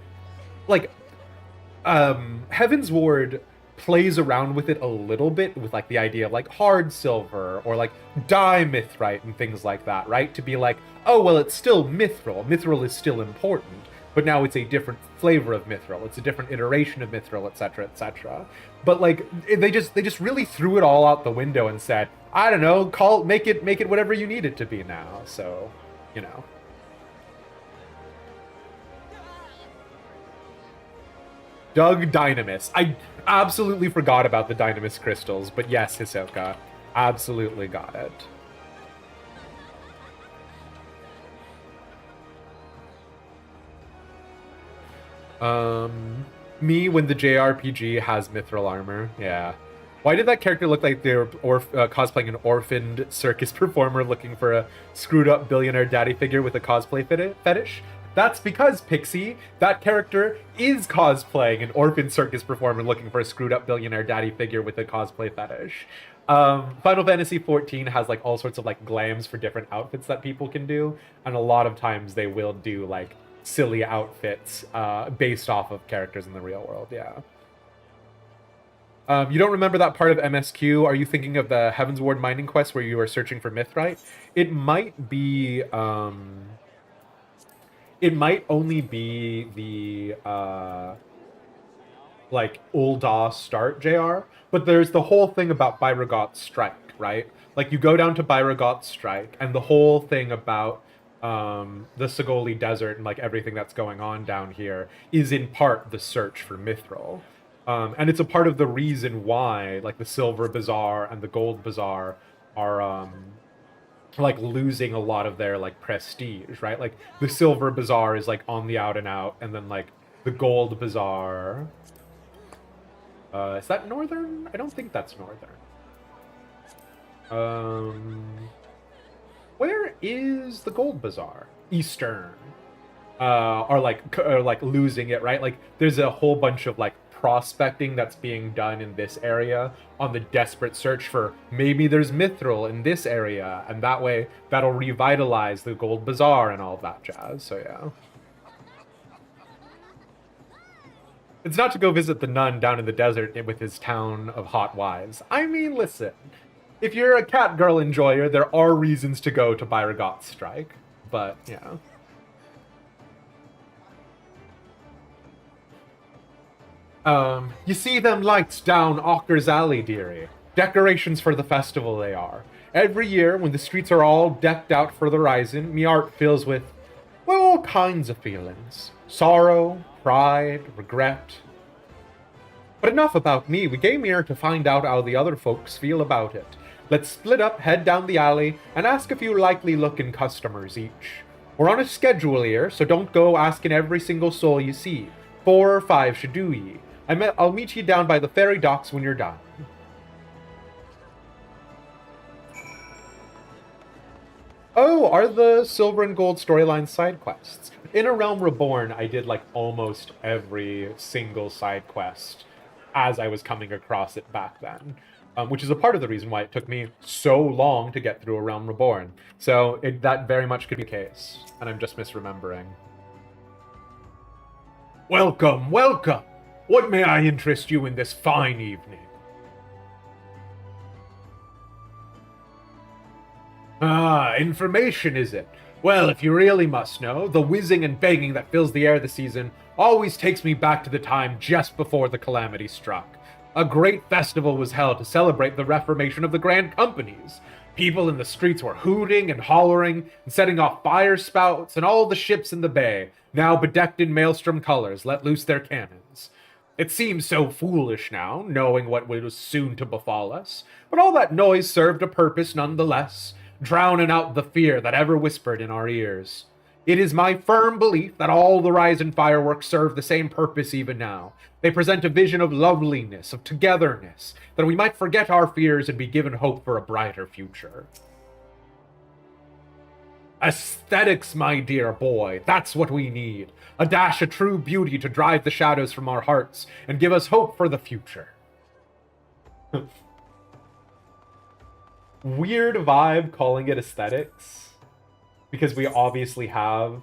Heaven's Ward plays around with it a little bit with like the idea of like hard silver or like dimithrite and things like that, right? To be like, oh, well, it's still Mithril. Mithril is still important, but now it's a different flavor of Mithril. It's a different iteration of Mithril, etc., etc. But like, they just really threw it all out the window and said, I don't know, make it whatever you need it to be now. So, you know. Doug Dynamis. I absolutely forgot about the Dynamis crystals, but yes, Hisoka, absolutely got it. Me when the JRPG has Mithril armor. Yeah. Why did that character look like they were cosplaying an orphaned circus performer looking for a screwed up billionaire daddy figure with a cosplay fetish? That's because, Pixie, that character is cosplaying an orphan circus performer looking for a screwed up billionaire daddy figure with a cosplay fetish. Final Fantasy XIV has like all sorts of like glams for different outfits that people can do, and a lot of times they will do like silly outfits based off of characters in the real world. Yeah. You don't remember that part of MSQ? Are you thinking of the Heavensward mining quest where you are searching for Mithrite? It might be. It might only be the like Ul'dah start JR, but there's the whole thing about Byrogot's strike, right? Like you go down to Byrogot's strike, and the whole thing about the Sagoli Desert and like everything that's going on down here is in part the search for Mithril. And it's a part of the reason why like the Silver Bazaar and the Gold Bazaar are like losing a lot of their like prestige, right? Like the Silver Bazaar is like on the out and out, and then like the Gold Bazaar. Is that northern? I don't think that's northern. Where is the Gold Bazaar? Eastern. Are like losing it, right? Like there's a whole bunch of like prospecting that's being done in this area on the desperate search for maybe there's mithril in this area, and that way that'll revitalize the Gold Bazaar and all of that jazz. So yeah. It's not to go visit the nun down in the desert with his town of hot wives. I mean, listen, if you're a cat girl enjoyer, there are reasons to go to Byrogot's strike, but yeah. You see them lights down Ocker's Alley, dearie. Decorations for the festival they are. Every year, when the streets are all decked out for the Rising, me heart fills with, well, all kinds of feelings. Sorrow, pride, regret. But enough about me. We came here to find out how the other folks feel about it. Let's split up, head down the alley, and ask a few likely-looking customers each. We're on a schedule here, so don't go asking every single soul you see. 4 or 5 should do ye. I'll meet you down by the ferry docks when you're done. Oh, are the Silver and Gold storyline side quests? In A Realm Reborn, I did like almost every single side quest as I was coming across it back then, which is a part of the reason why it took me so long to get through A Realm Reborn. So that very much could be the case, and I'm just misremembering. Welcome, welcome! What may I interest you in this fine evening? Ah, information, is it? Well, if you really must know, the whizzing and banging that fills the air this season always takes me back to the time just before the calamity struck. A great festival was held to celebrate the reformation of the Grand Companies. People in the streets were hooting and hollering and setting off fire spouts, and all the ships in the bay, now bedecked in maelstrom colors, let loose their cannons. It seems so foolish now, knowing what was soon to befall us, but all that noise served a purpose nonetheless, drowning out the fear that ever whispered in our ears. It is my firm belief that all the Rising fireworks serve the same purpose even now. They present a vision of loveliness, of togetherness, that we might forget our fears and be given hope for a brighter future. Aesthetics, my dear boy, that's what we need. A dash of true beauty to drive the shadows from our hearts and give us hope for the future. Weird vibe calling it aesthetics, because we obviously have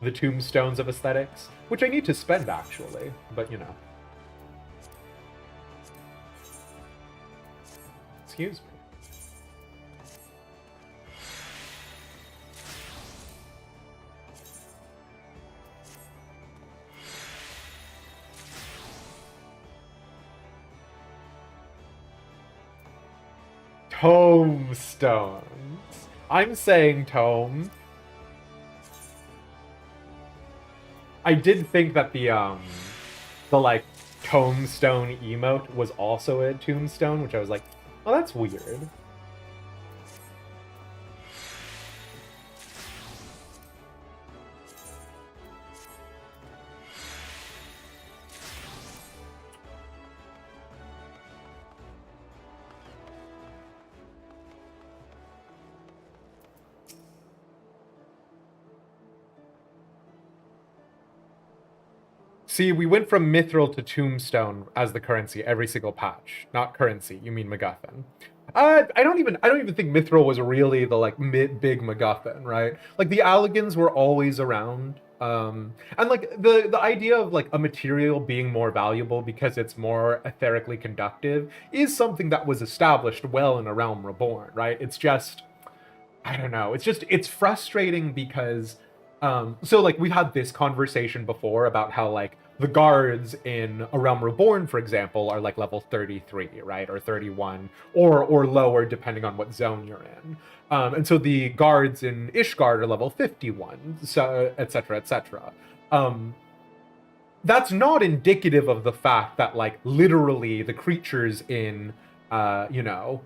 the tombstones of aesthetics, which I need to spend actually, but you know. Excuse me. Tombstones. I'm saying tome. I did think that the like tombstone emote was also a tombstone, which I was like, oh, that's weird. See, we went from mithril to tombstone as the currency every single patch. Not currency, you mean MacGuffin. I don't even think mithril was really the like big MacGuffin, right? Like the Alligans were always around, And like the idea of like a material being more valuable because it's more etherically conductive is something that was established well in A Realm Reborn, right? It's just, I don't know. It's frustrating because so like we've had this conversation before about how like the guards in A Realm Reborn, for example, are like level 33, right? Or 31 or lower depending on what zone you're in. And so the guards in Ishgard are level 51, so etc. etc. Um that's not indicative of the fact that like literally the creatures in you know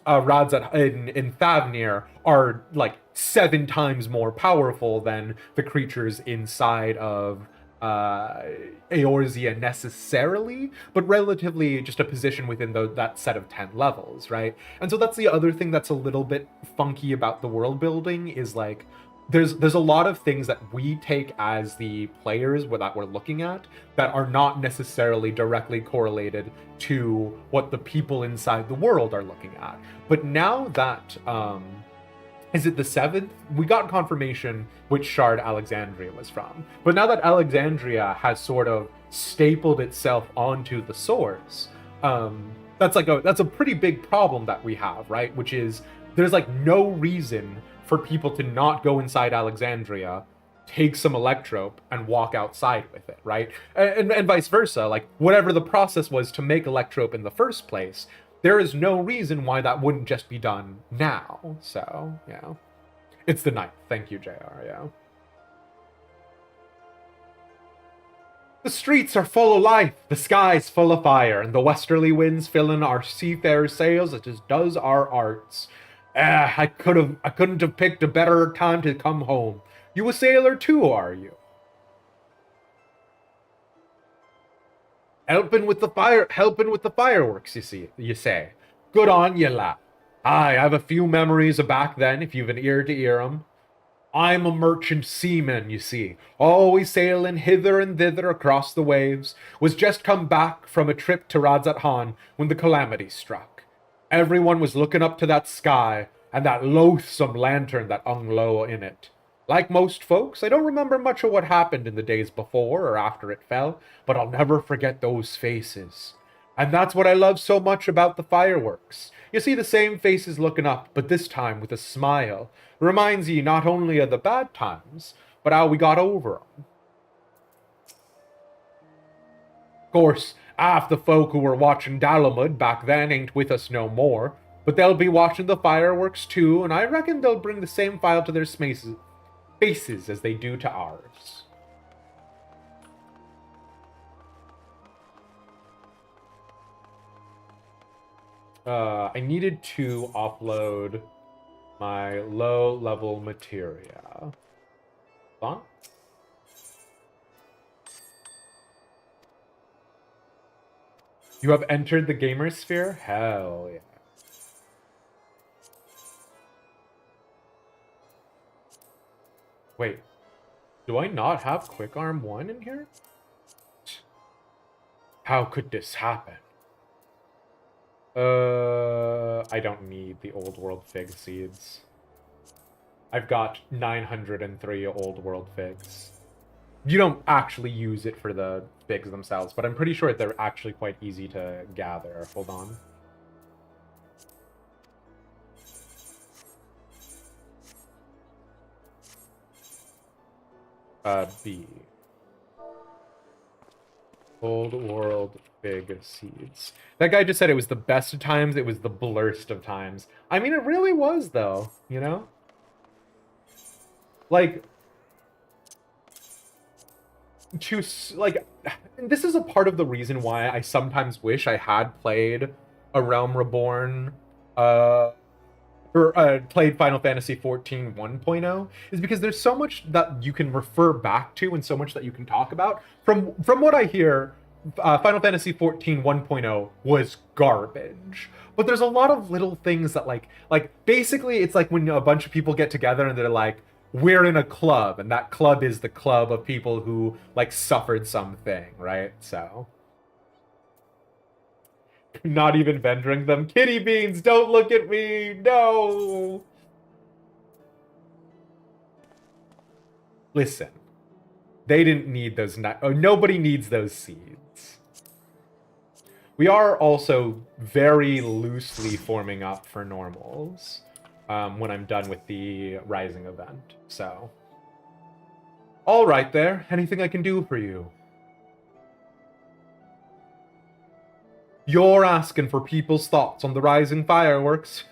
Radzat in Thavnir are like 7 times more powerful than the creatures inside of uh, Eorzea necessarily, but relatively just a position within that set of 10 levels, right? And so that's the other thing that's a little bit funky about the world building is like there's a lot of things that we take as the players that we're looking at that are not necessarily directly correlated to what the people inside the world are looking at. But now that is it the 7th? We got confirmation which shard Alexandria was from. But now that Alexandria has sort of stapled itself onto the source, that's a pretty big problem that we have, right? Which is there's like no reason for people to not go inside Alexandria, take some electrope, and walk outside with it, right? And vice versa. Like whatever the process was to make electrope in the first place, there is no reason why that wouldn't just be done now. So, yeah. It's the 9th. Thank you, JR, yeah. The streets are full of life, the sky's full of fire, and the westerly winds fill in our seafarers' sails as it does our arts. I couldn't have picked a better time to come home. You a sailor too, are you? Helping with the fireworks, you say. Good on you, lad. Aye, I've a few memories of back then, if you've an ear to hear 'em. I'm a merchant seaman, you see, always sailing hither and thither across the waves, was just come back from a trip to Radzat Han when the calamity struck. Everyone was looking up to that sky, and that loathsome lantern that hung low in it. Like most folks, I don't remember much of what happened in the days before or after it fell, but I'll never forget those faces. And that's what I love so much about the fireworks. You see the same faces looking up, but this time with a smile. Reminds ye not only of the bad times, but how we got over 'em. Of course, half the folk who were watching Dalamud back then ain't with us no more, but they'll be watching the fireworks too, and I reckon they'll bring the same file to their faces as they do to ours. I needed to offload my low-level materia. Hold on. You have entered the gamer sphere? Hell yeah. Wait, do I not have Quick Arm 1 in here? How could this happen? I don't need the Old World Fig seeds. I've got 903 Old World Figs. You don't actually use it for the figs themselves, but I'm pretty sure they're actually quite easy to gather. Hold on. B. Old World Fig Seeds. That guy just said it was the best of times, it was the blurst of times. I mean, it really was, though, you know? Like, this is a part of the reason why I sometimes wish I had played A Realm Reborn, played Final Fantasy XIV 1.0, is because there's so much that you can refer back to and so much that you can talk about. From what I hear, Final Fantasy XIV 1.0 was garbage. But there's a lot of little things that like basically it's like when a bunch of people get together and they're like, we're in a club, and that club is the club of people who like suffered something, right? So not even venturing them. Kitty beans, don't look at me. No. Listen, They didn't need those. Nobody needs those seeds. We are also very loosely forming up for normals when I'm done with the Rising event. So, all right there. Anything I can do for you? You're asking for people's thoughts on the Rising fireworks.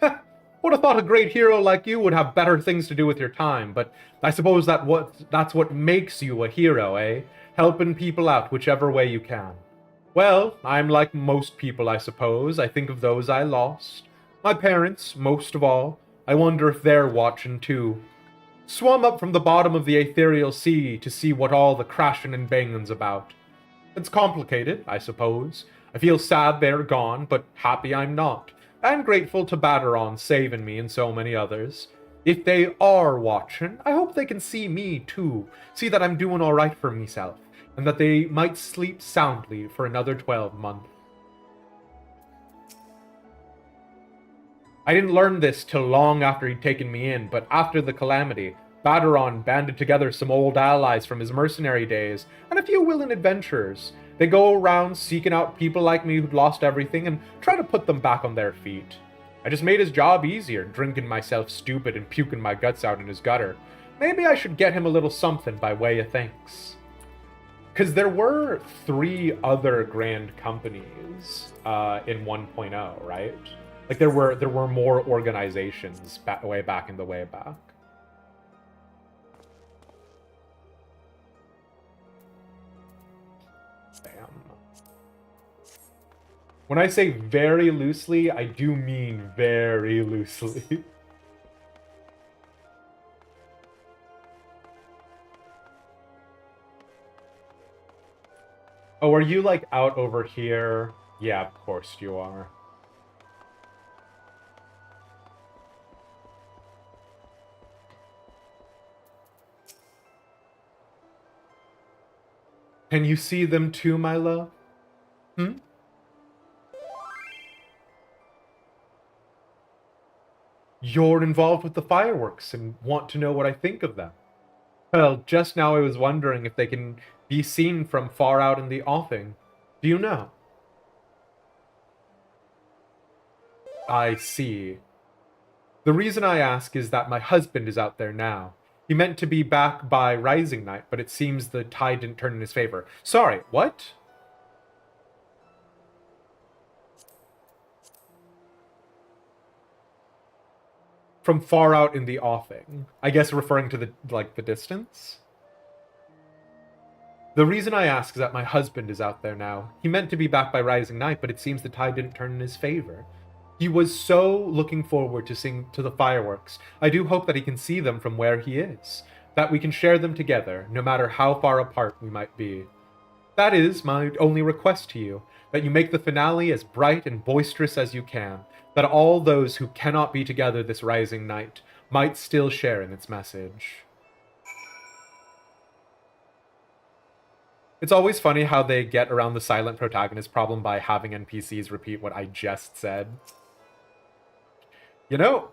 Would have thought a great hero like you would have better things to do with your time, but I suppose that's what makes you a hero, eh? Helping people out whichever way you can. Well, I'm like most people, I suppose. I think of those I lost. My parents, most of all. I wonder if they're watching too. Swum up from the bottom of the ethereal sea to see what all the crashing and banging's about. It's complicated, I suppose. I feel sad they're gone, but happy I'm not. And grateful to Batteron saving me and so many others. If they are watching, I hope they can see me too. See that I'm doing alright for myself. And that they might sleep soundly for another 12 months. I didn't learn this till long after he'd taken me in, but after the calamity, Batteron banded together some old allies from his mercenary days, and a few willing adventurers. They go around seeking out people like me who'd lost everything and try to put them back on their feet. I just made his job easier, drinking myself stupid and puking my guts out in his gutter. Maybe I should get him a little something by way of thanks. Because there were 3 other grand companies in 1.0, right? Like there were more organizations way back in the way back. Bam. When I say very loosely, I do mean very loosely. Oh, are you like out over here? Yeah, of course you are. Can you see them too, my love? Hmm? You're involved with the fireworks and want to know what I think of them. Well, just now I was wondering if they can be seen from far out in the offing. Do you know? I see. The reason I ask is that my husband is out there now. He meant to be back by Rising Night, but it seems the tide didn't turn in his favor. Sorry, what? From far out in the offing. I guess referring to the distance? The reason I ask is that my husband is out there now. He meant to be back by Rising Night, but it seems the tide didn't turn in his favor. He was so looking forward to seeing to the fireworks. I do hope that he can see them from where he is. That we can share them together, no matter how far apart we might be. That is my only request to you, that you make the finale as bright and boisterous as you can, that all those who cannot be together this rising night might still share in its message. It's always funny how they get around the silent protagonist problem by having NPCs repeat what I just said. You know,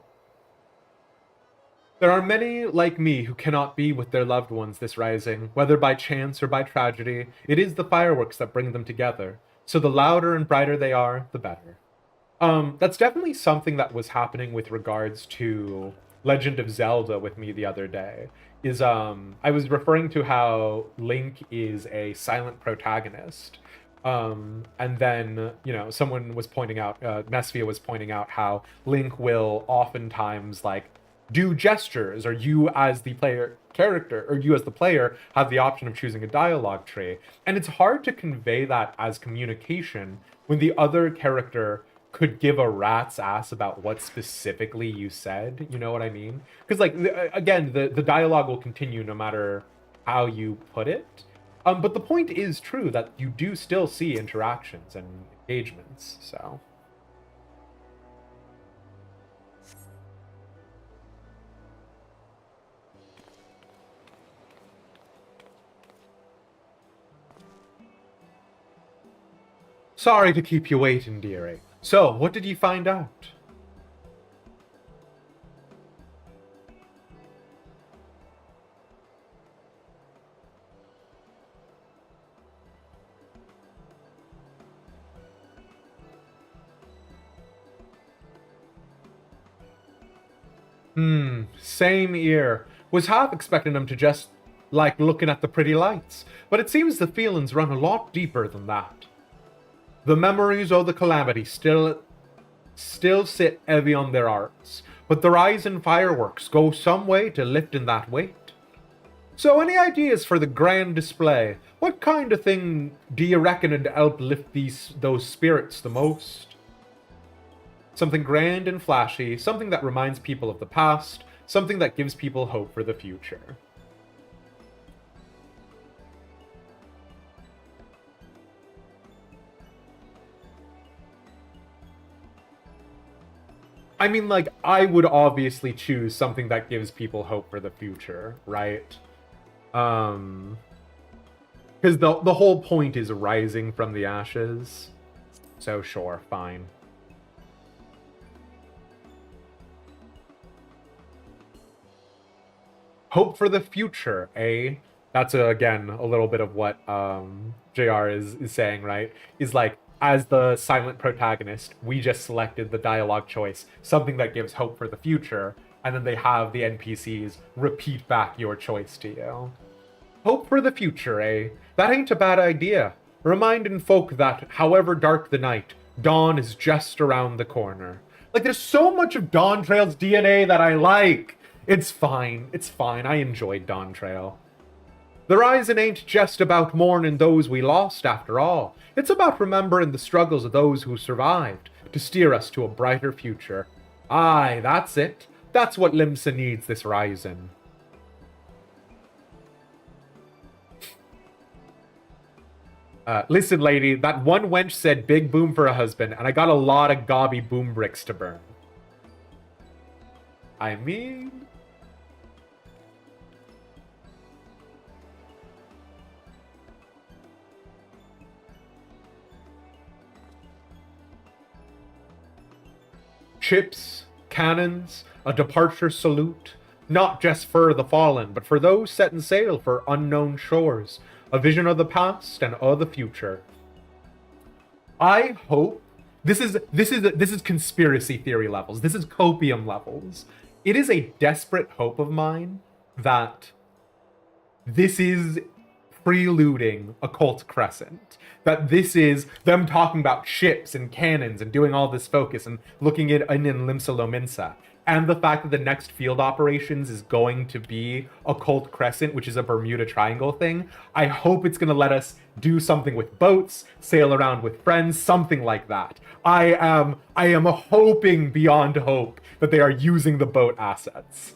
there are many like me who cannot be with their loved ones this rising, whether by chance or by tragedy. It is the fireworks that bring them together, so the louder and brighter they are, the better. That's definitely something that was happening with regards to Legend of Zelda with me the other day. I was referring to how Link is a silent protagonist. And then, someone was pointing out, Mesphia was pointing out how Link will oftentimes, do gestures, or you as the player have the option of choosing a dialogue tree. And it's hard to convey that as communication when the other character could give a rat's ass about what specifically you said. You know what I mean? Because, again, the dialogue will continue no matter how you put it. But the point is true that you do still see interactions and engagements, so... Sorry to keep you waiting, dearie. So, what did you find out? Same here. Was half expecting them to just like looking at the pretty lights, but it seems the feelings run a lot deeper than that. The memories of the calamity still sit heavy on their hearts, but the rising fireworks go some way to lifting that weight. So, any ideas for the grand display? What kind of thing do you reckon would help lift those spirits the most? Something grand and flashy, something that reminds people of the past, something that gives people hope for the future. I mean, like, I would obviously choose something that gives people hope for the future, right? Because the whole point is rising from the ashes. So sure, fine. Hope for the future, eh? That's again a little bit of what JR is saying, right? Is like, as the silent protagonist, we just selected the dialogue choice, something that gives hope for the future, and then they have the NPCs repeat back your choice to you. Hope for the future, eh? That ain't a bad idea. Reminding folk that, however dark the night, dawn is just around the corner. Like, there's so much of Dawntrail's DNA that I like. It's fine. It's fine. I enjoyed Dawntrail. The Rising ain't just about mourning those we lost, after all. It's about remembering the struggles of those who survived, to steer us to a brighter future. Aye, that's it. That's what Limsa needs this Rising. Listen, lady, that one wench said big boom for a husband, and I got a lot of gobby boom bricks to burn. I mean... Ships, cannons, a departure salute, not just for the fallen, but for those setting sail for unknown shores, a vision of the past and of the future. I hope this is conspiracy theory levels. This is copium levels. It is a desperate hope of mine that this is preluding Occult Crescent. That this is them talking about ships and cannons and doing all this focus and looking in Limsa Lominsa. And the fact that the next field operations is going to be Occult Crescent, which is a Bermuda Triangle thing. I hope it's going to let us do something with boats, sail around with friends, something like that. I am hoping beyond hope that they are using the boat assets.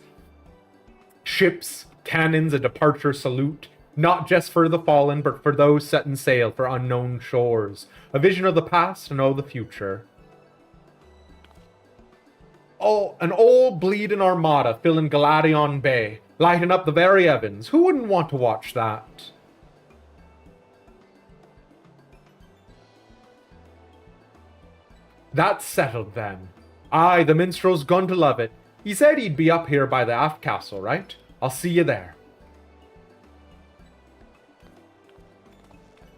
Ships, cannons, a departure salute, not just for the fallen, but for those setting sail for unknown shores. A vision of the past and of the future. Oh, an old bleeding armada filling Galadion Bay, lighting up the very heavens. Who wouldn't want to watch that? That's settled then. Aye, the minstrel's gone to love it. He said he'd be up here by the aft castle, right? I'll see you there.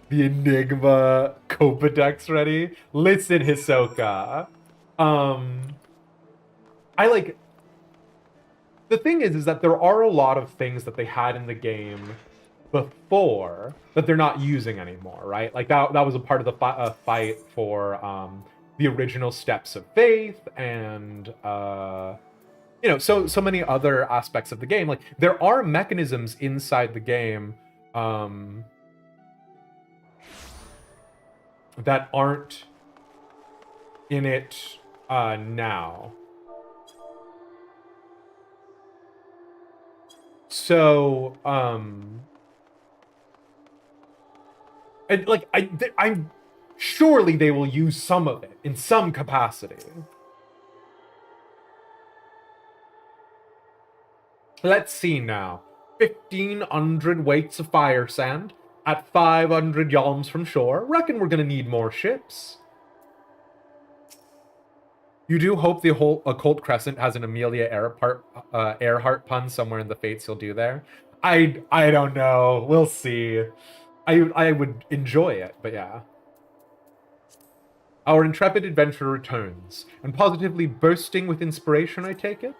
The Enigma Copa-Dex ready? Listen, Hisoka. I like... The thing is that there are a lot of things that they had in the game before that they're not using anymore, right? Like, that was a part of the fight for the original Steps of Faith and, you know, so many other aspects of the game. Like, there are mechanisms inside the game that aren't in it now. So, and like I'm surely they will use some of it in some capacity. Let's see now. 1,500 weights of fire sand at 500 yalms from shore. Reckon we're gonna need more ships. You do hope the whole Occult Crescent has an Amelia Earhart pun somewhere in the fates you'll do there. I don't know. We'll see. I would enjoy it, but yeah. Our intrepid adventurer returns, and positively bursting with inspiration, I take it?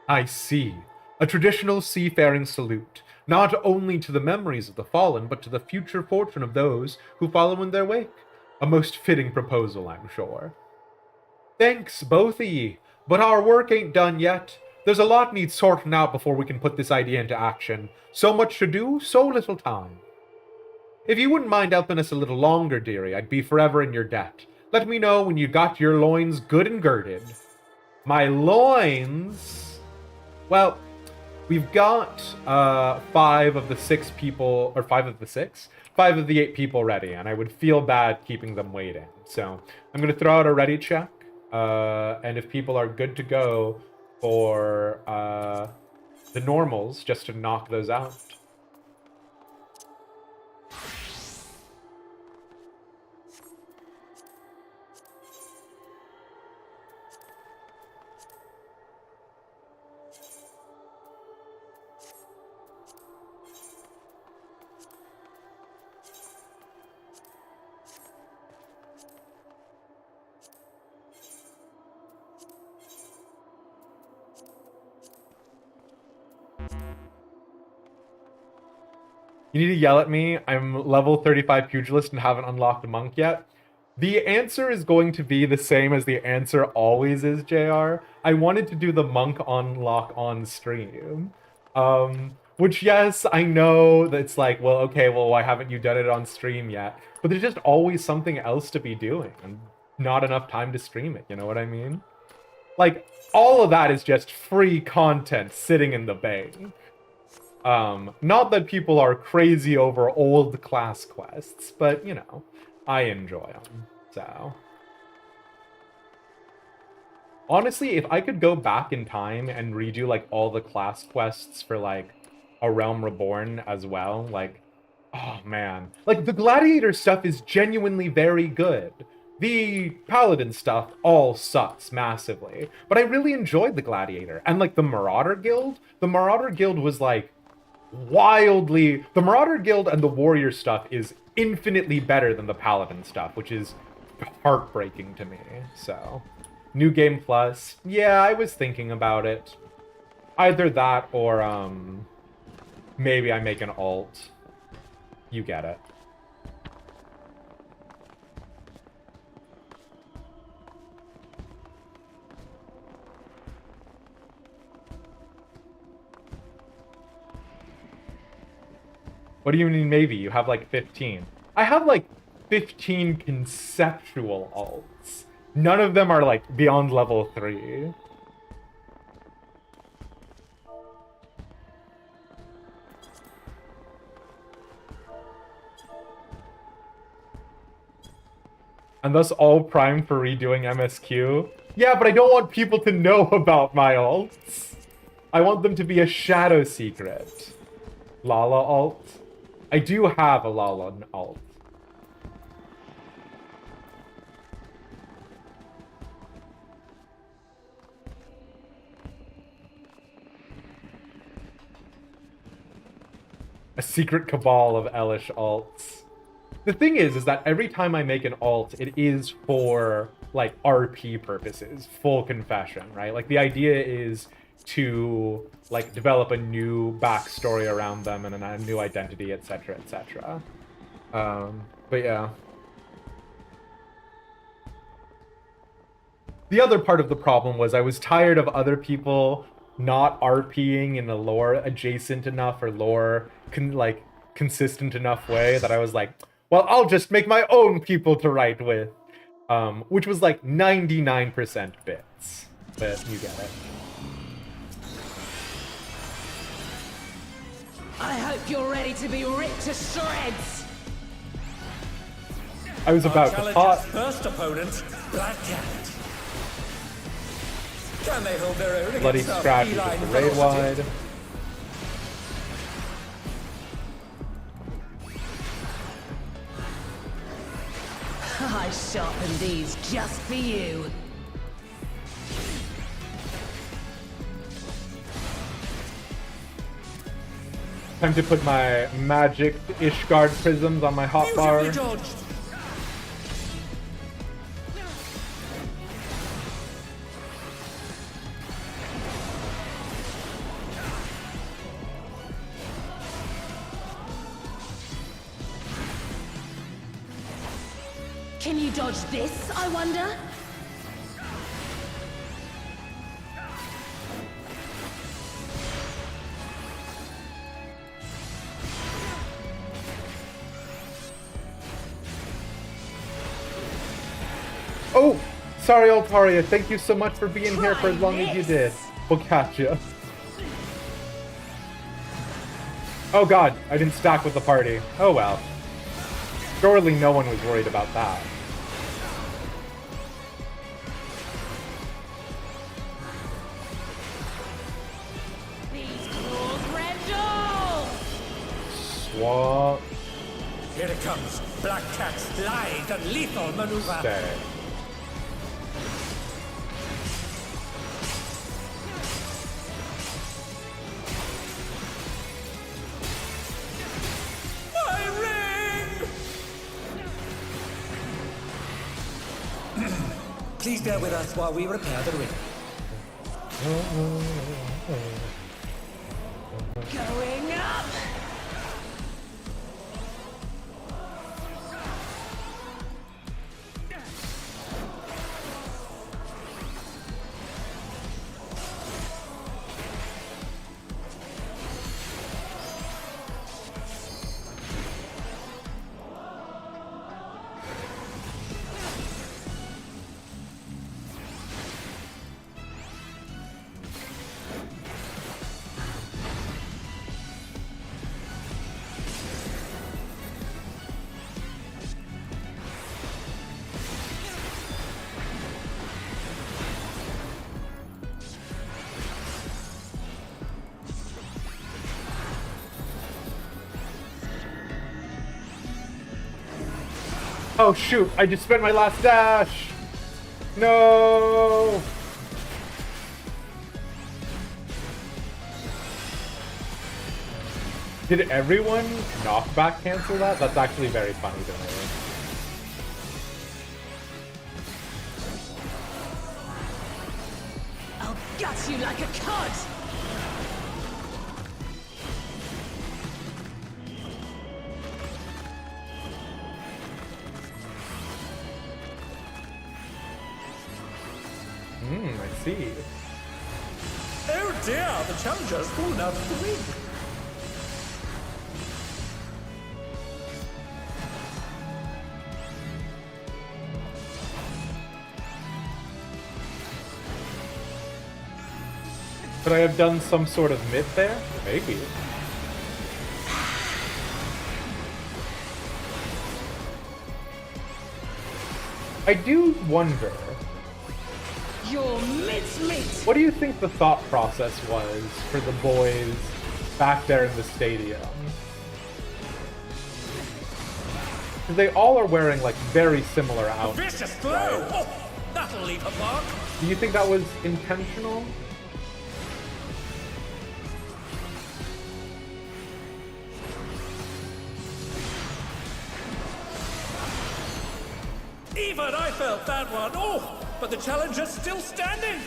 I see. A traditional seafaring salute, not only to the memories of the fallen, but to the future fortune of those who follow in their wake. A most fitting proposal, I'm sure. Thanks, both of ye, but our work ain't done yet. There's a lot needs sorting out before we can put this idea into action. So much to do, so little time. If you wouldn't mind helping us a little longer, dearie, I'd be forever in your debt. Let me know when you got your loins good and girded. My loins? Well, we've got 5 of the 6 people, or 5 of the 6? 5 of the 8 people ready, and I would feel bad keeping them waiting. So I'm going to throw out a ready check, and if people are good to go for the normals, just to knock those out. You need to yell at me. I'm level 35 pugilist and haven't unlocked a monk yet. The answer is going to be the same as the answer always is, JR. I wanted to do the monk unlock on stream. Which, yes, I know that it's like, well, okay, well, why haven't you done it on stream yet? But there's just always something else to be doing and not enough time to stream it, you know what I mean? Like, all of that is just free content sitting in the bank. Not that people are crazy over old class quests, but, you know, I enjoy them, so. Honestly, if I could go back in time and redo, like, all the class quests for, like, A Realm Reborn as well, like, oh, man. Like, the Gladiator stuff is genuinely very good. The Paladin stuff all sucks massively, but I really enjoyed the Gladiator. And, like, the Marauder Guild was, like, wildly... The Marauder Guild and the Warrior stuff is infinitely better than the Paladin stuff, which is heartbreaking to me, so... New Game Plus. Yeah, I was thinking about it. Either that or, maybe I make an alt. You get it. What do you mean maybe? You have like 15. I have like 15 conceptual alts. None of them are like beyond level 3. And thus all primed for redoing MSQ. Yeah, but I don't want people to know about my alts. I want them to be a shadow secret. Lala alt. I do have a Lala alt. A secret cabal of Elish alts. The thing is that every time I make an alt, it is for, like, RP purposes. Full confession, right? Like, the idea is to, like, develop a new backstory around them and a new identity, etc., etc. But yeah. The other part of the problem was I was tired of other people not RPing in a lore adjacent enough or lore consistent enough way that I was like, well, I'll just make my own people to write with. Which was like 99% bits. But you get it. I hope you're ready to be ripped to shreds. I was about to pop. First opponent, Black Cat. Can they hold their own Bloody against scratch is feline just raid velocity? wide. I sharpened these just for you. Time to put my magic Ishgard prisms on my hotbar. Beautifully dodged. dodge this, I wonder? Oh! Sorry, Altaria. Thank you so much for being here for as long as you did. We'll catch you. Oh god, I didn't stack with the party. Oh well. Surely no one was worried about that. These claws, Grendel! Swap. Here it comes. Black Cat's lithe and lethal maneuver. Stay. My ring! Please bear with us while we repair the ring. Going up! Oh shoot, I just spent my last dash! No! Did everyone knockback cancel that? That's actually very funny to me. I'll gut you like a cod! I see. Oh dear, the challenger's fallen out of the ring. Could I have done some sort of myth there? Maybe. I do wonder, Your mincemeat! what do you think the thought process was for the boys back there in the stadium? Because they all are wearing, like, very similar outfits. Vicious blow! Right? Oh, that'll leave a mark. Do you think that was intentional? Even I felt that one. Oh, but the challenger's still standing.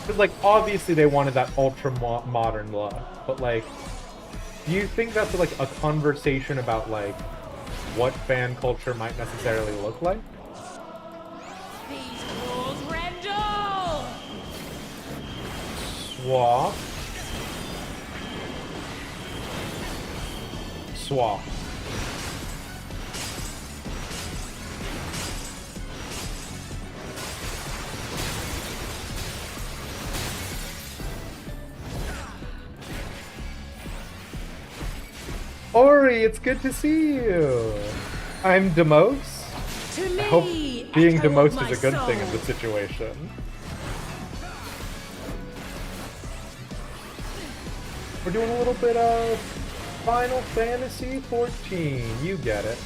Because, like, obviously they wanted that ultra-modern look, but, like, do you think that's, like, a conversation about, like, what fan culture might necessarily look like? These claws, Grendel! Swap. Swap. Ori, it's good to see you. I'm Demos. To me, I hope being echo of Demos my is a good soul. thing in this situation. We're doing a little bit of Final Fantasy 14. You get it.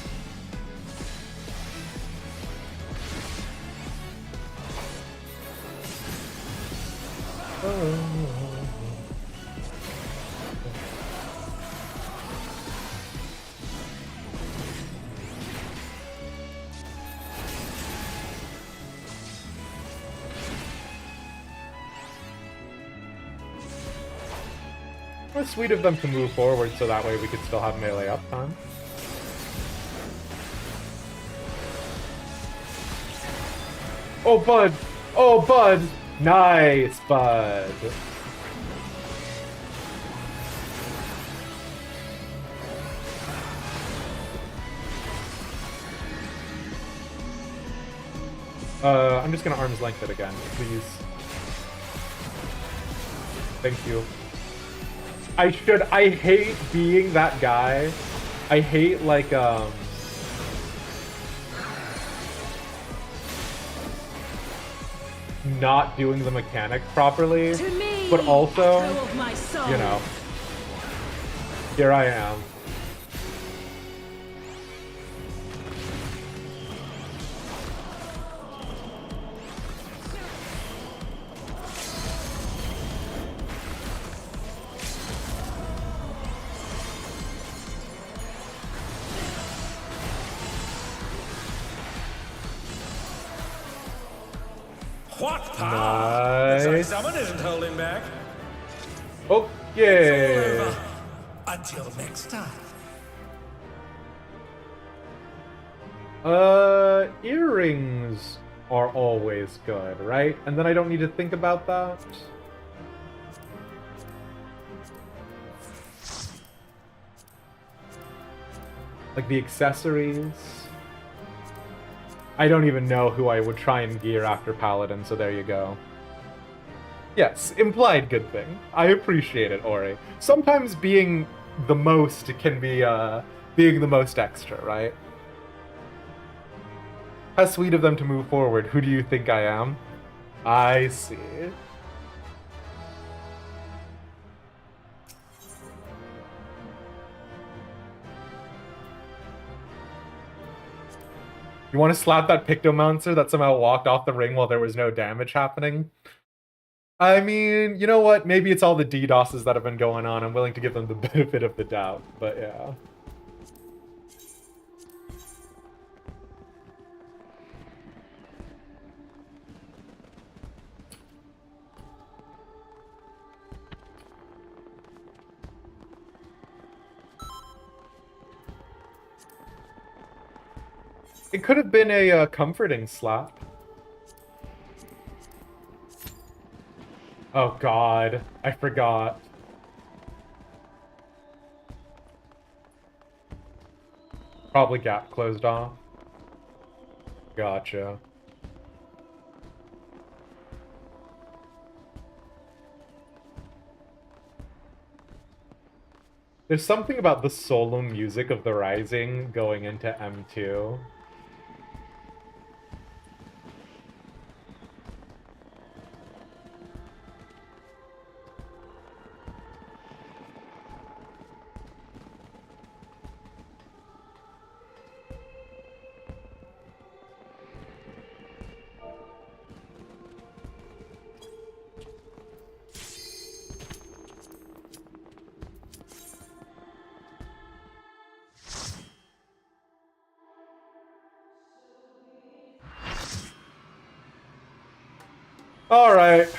It's sweet of them to move forward so that way we could still have melee uptime. Oh, Bud! Oh, Bud! Nice, Bud! I'm just gonna arm's length it again, please. Thank you. I hate being that guy. I hate, like, not doing the mechanic properly, but also, you know, here I am. What power? Nice. Someone isn't holding back. Okay. It's all over. Until next time. Earrings are always good, right? And then I don't need to think about that. Like the accessories. I don't even know who I would try and gear after Paladin, so there you go. Yes, implied good thing. I appreciate it, Ori. Sometimes being the most can be, being the most extra, right? How sweet of them to move forward. Who do you think I am? I see. You want to slap that Pictomancer that somehow walked off the ring while there was no damage happening? I mean, you know what? Maybe it's all the DDoSes that have been going on. I'm willing to give them the benefit of the doubt, but yeah. It could have been a comforting slap. Oh god, I forgot. Probably gap closed off. Gotcha. There's something about the solo music of the Rising going into M2. Alright.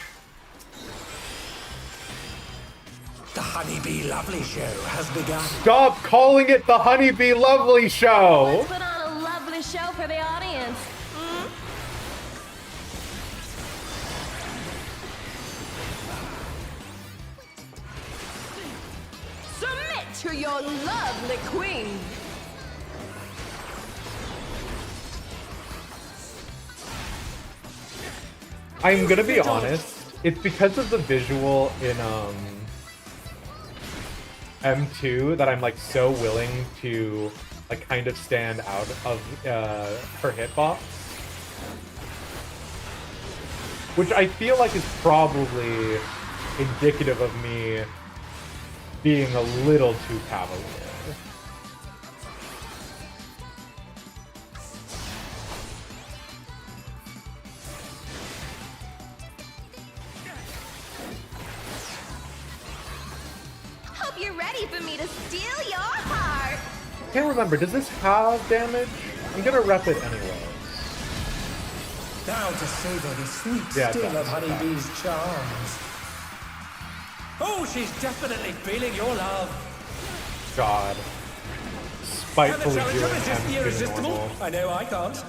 The Honeybee Lovely Show has begun. Stop calling it the Honeybee Lovely Show! Let's put on a lovely show for the audience. Submit to your lovely queen. I'm gonna be honest, it's because of the visual in M2 that I'm like so willing to like kind of stand out of her hitbox. Which I feel like is probably indicative of me being a little too cavalier. You're ready for me to steal your heart. I can't remember, does this have damage? I'm gonna rep it anyway. Now to savor the sweet Yeah, sting it of does. Honeybee's charms. Oh, she's definitely feeling your love. God. Can the Spitefully challenger doing resist the anything irresistible? normal. I know I can't.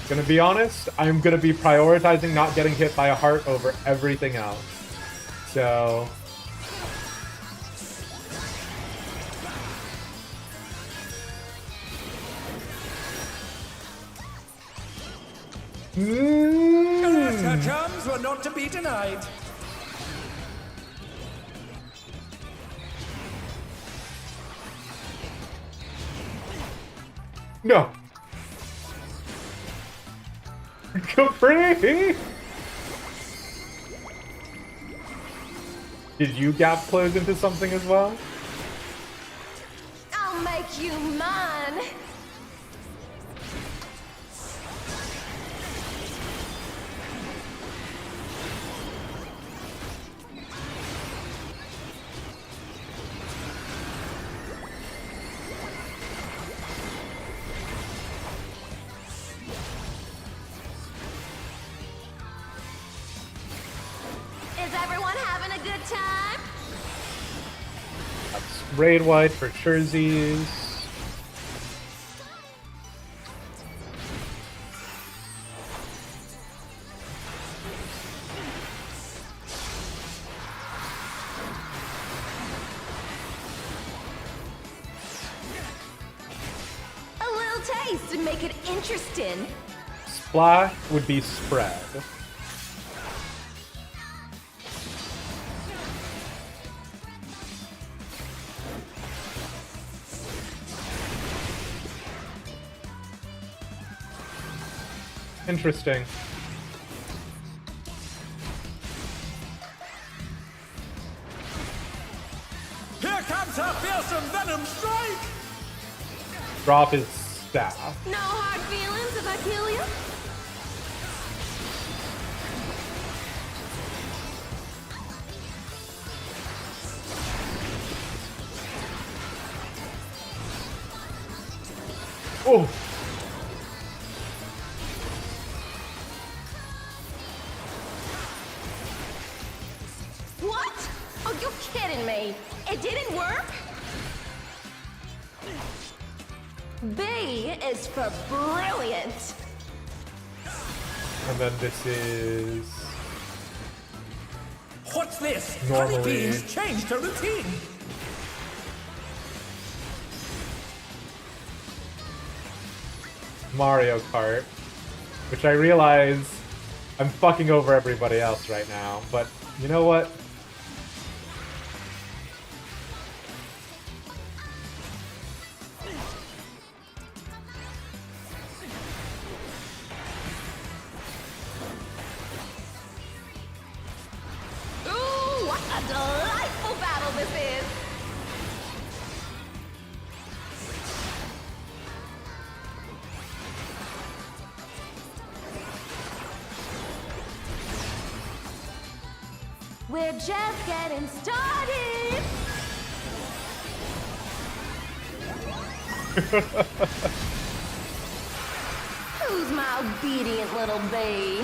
Gonna be honest, I'm gonna be prioritizing not getting hit by a heart over everything else. So... Her charms were not to be denied. No! Capri! Did you gap close into something as well? I'll make you mine. Is everyone having a good time? That's raid wide for jerseys. A little taste to make it interesting. Splash would be spread. Interesting. Here comes her fearsome venom strike! Drop his staff. No hard feelings if I kill you? Oh! What? Oh, you kidding me? It didn't work? B is for brilliant. And then this is... What's this? Normally- Honeybee's changed her routine. Mario Kart, which I realize I'm fucking over everybody else right now, but you know what? Ooh, what a delightful battle this is. We're just getting started. Who's my obedient little bee?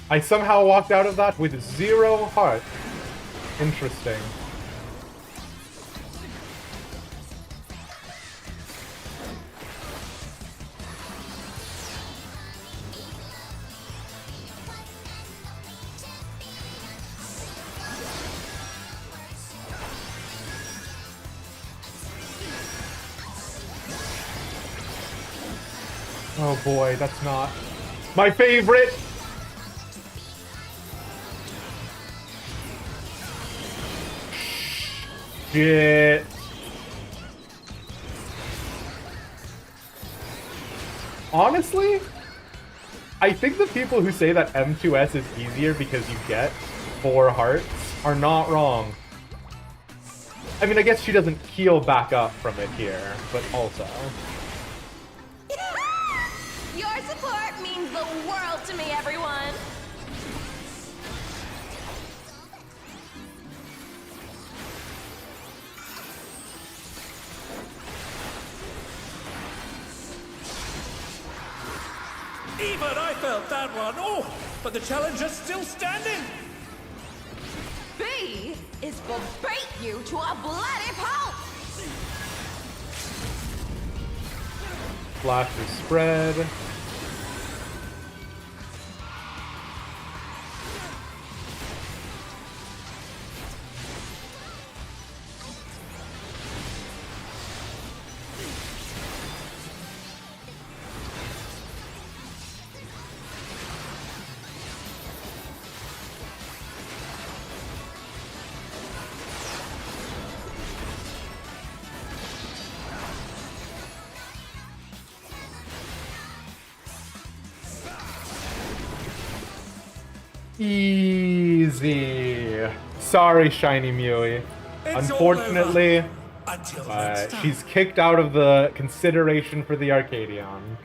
I somehow walked out of that with 0 heart. Interesting. Oh boy, that's not my favorite! Shit. Honestly, I think the people who say that M2S is easier because you get 4 hearts are not wrong. I mean, I guess she doesn't heal back up from it here, but also. Your support means the world to me, everyone. Even I felt that one. Oh, but the challenger's still standing. B is for bait you to a bloody pulp. Flash is spread. Easy. Sorry, Shiny Mewy. Unfortunately, she's kicked out of the consideration for the Arcadion.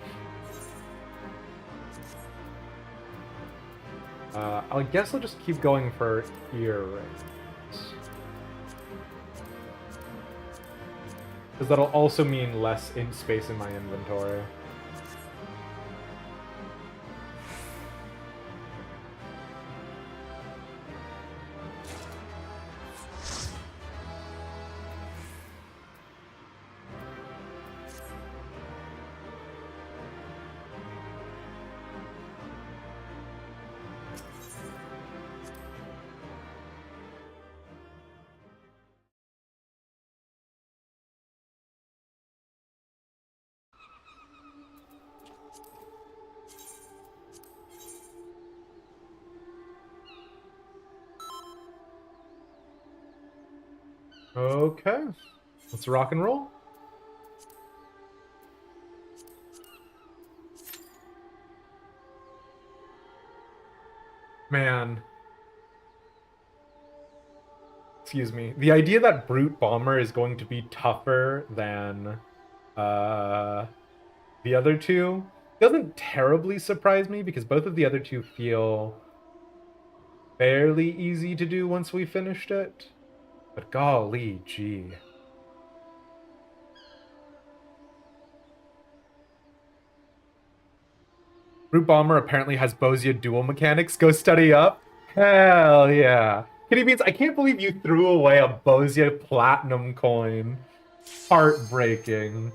I guess I'll just keep going for earrings. Because that'll also mean less space in my inventory. Okay, let's rock and roll. Man. Excuse me. The idea that Brute Bomber is going to be tougher than the other two doesn't terribly surprise me because both of the other two feel fairly easy to do once we finished it. But golly gee. Brute Bomber apparently has Bozia dual mechanics. Go study up. Hell yeah. Kitty Beans, I can't believe you threw away a Bozia Platinum coin. Heartbreaking.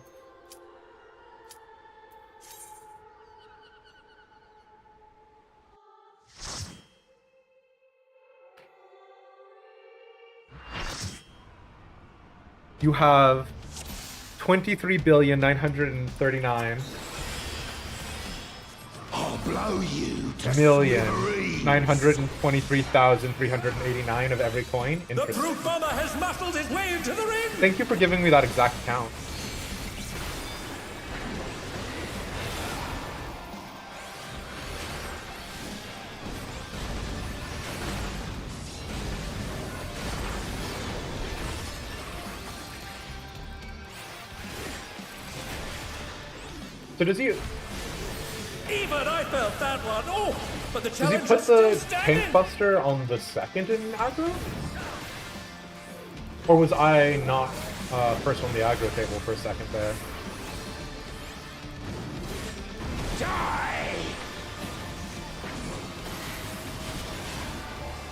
You have 23,939,923,389 of every coin. The Brute Bomber has muscled his way into the ring. Thank you for giving me that exact count. So does he? Even I felt that one. Oh, but the Does he challenger's put still the standing. Tank Buster on the second in aggro? Or was I not first on the aggro table for a second there? Die!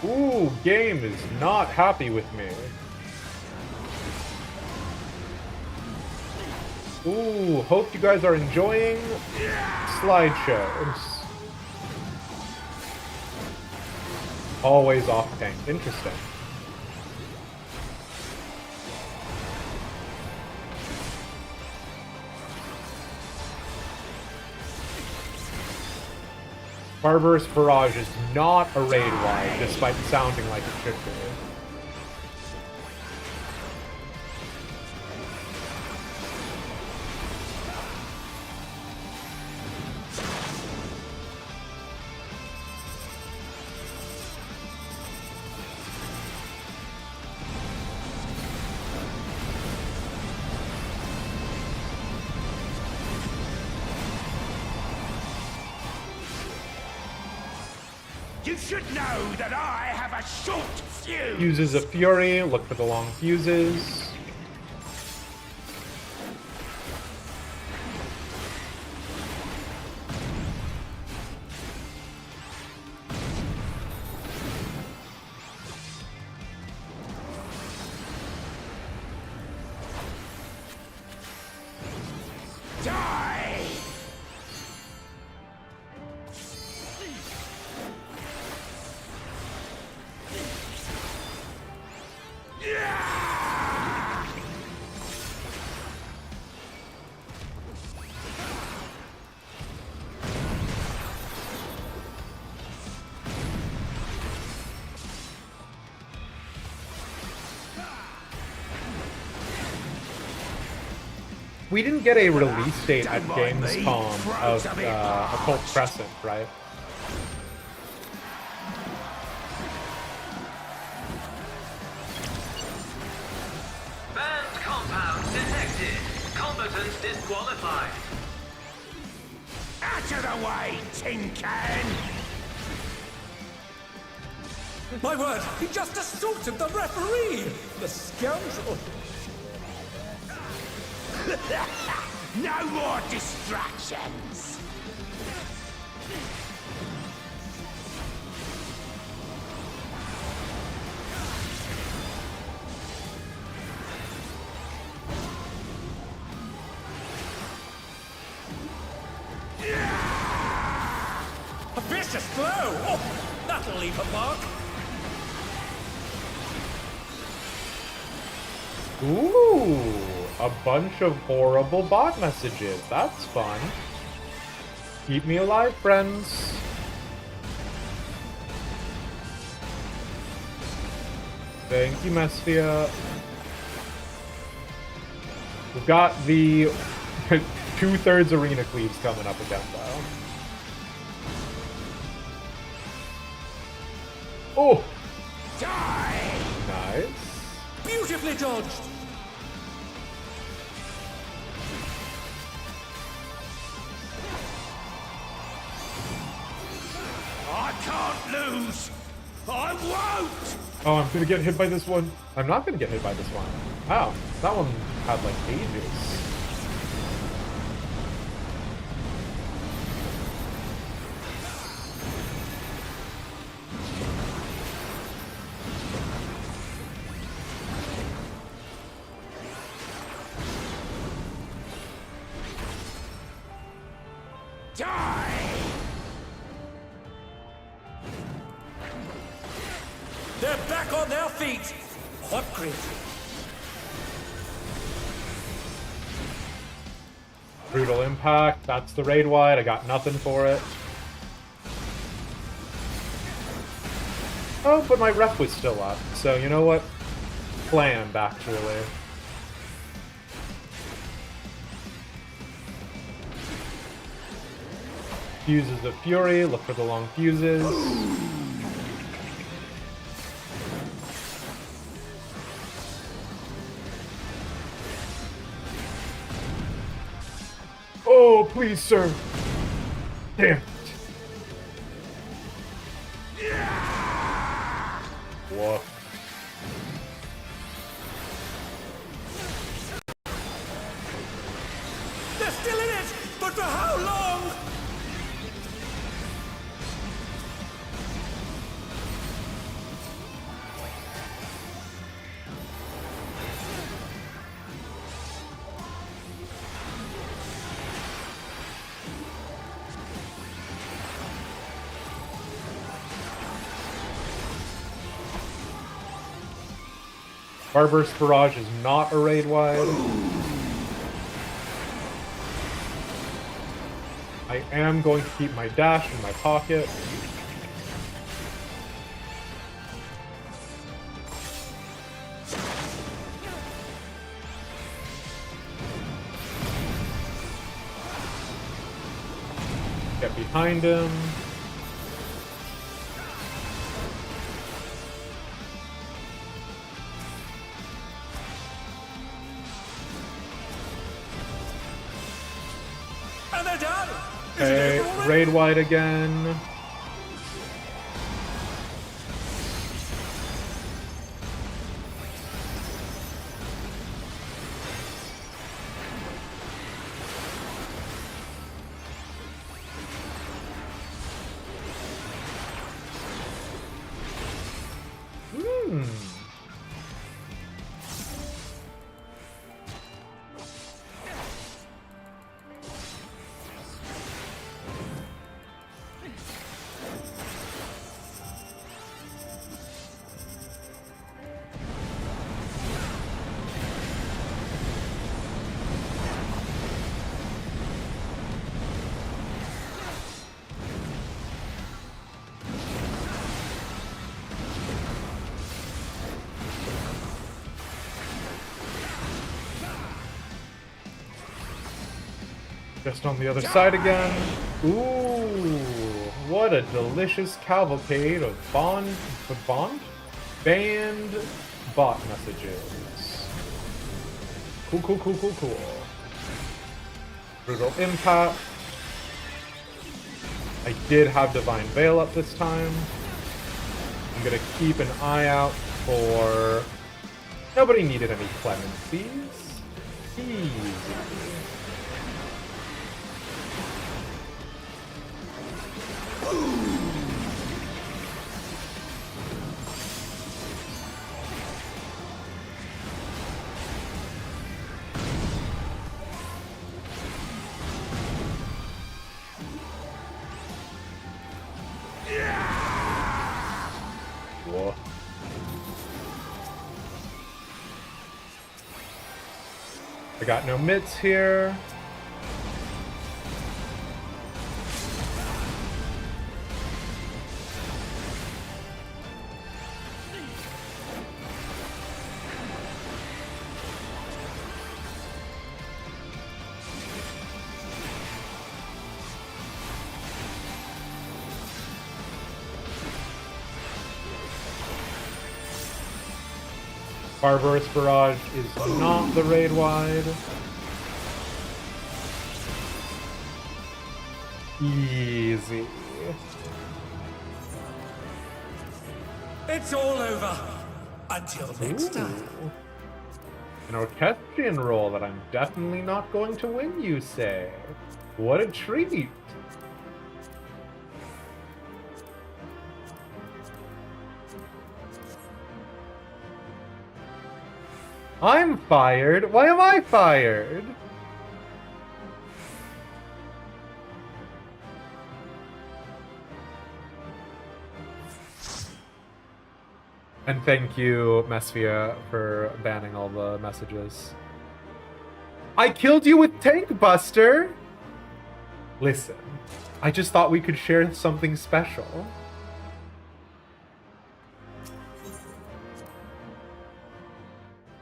Ooh, game is not happy with me. Ooh, hope you guys are enjoying slideshows. Always off tank. Interesting. Barbarous Barrage is not a raid wide, despite sounding like it should be. should know that I have a short fuse. Fuses of Fury, look for the long fuses. Die! We didn't get a release date at Gamescom of Occult Crescent, right? Banned compound detected. Combatants disqualified. Out of the way, tin can! My word, he just assaulted the referee! The scoundrel! No more distractions! A vicious blow! Oh, that'll leave a mark! Ooh, a bunch of horrible bot messages. That's fun. Keep me alive, friends. Thank you, Mestia. We've got the 2/3 arena cleaves coming up again, though. Oh! Die! Nice. Beautifully dodged! I can't lose! I won't! Oh, I'm gonna get hit by this one. I'm not gonna get hit by this one. Wow, that one had like ages. Die! They're back on their feet! What grit! Brutal impact. That's the raid wide. I got nothing for it. Oh, but my rep was still up. So you know what? Planned, actually. Fuses of Fury. Look for the long fuses. Oh, please, sir. Damn it. What? They're still in it! But for how long? Barbarous Barrage is not a raid wide. I am going to keep my dash in my pocket. Get behind him. And they're done! Okay, raid wide again. Just on the other side again. Ooh, what a delicious cavalcade of banned bot messages. Cool. Brutal Impact. I did have Divine Veil up this time. I'm gonna keep an eye out for... Nobody needed any clemencies. Easy. Whoa. I got no mitts here. Barbarous Barrage is not the raid wide. Easy. It's all over. Until next time. Ooh. An orchestrion roll that I'm definitely not going to win, you say? What a treat! I'm fired? Why am I fired? And thank you, Mesphia, for banning all the messages. I killed you with Tank Buster! Listen, I just thought we could share something special.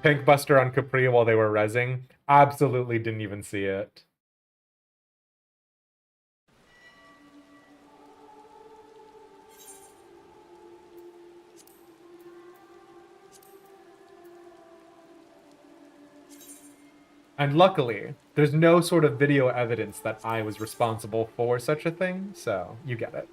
Tank Buster on Capri while they were rezzing. Absolutely didn't even see it. And luckily, there's no sort of video evidence that I was responsible for such a thing, so you get it.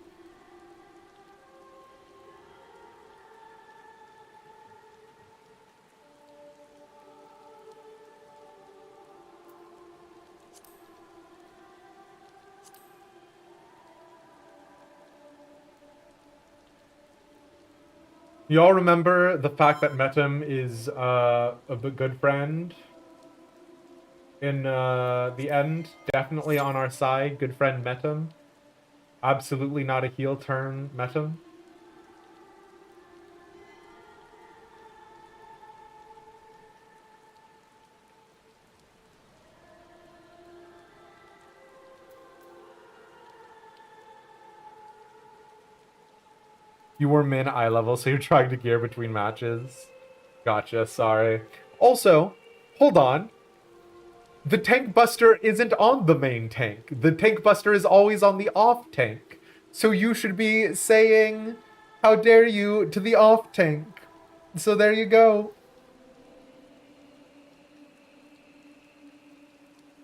Y'all remember the fact that Metum is a good friend? In the end, definitely on our side, good friend Metum. Absolutely not a heel turn Metum. You were min eye level, so you're trying to gear between matches. Gotcha, sorry. Also, hold on. The Tank Buster isn't on the main tank. The Tank Buster is always on the off tank. So you should be saying, how dare you, to the off tank. So there you go.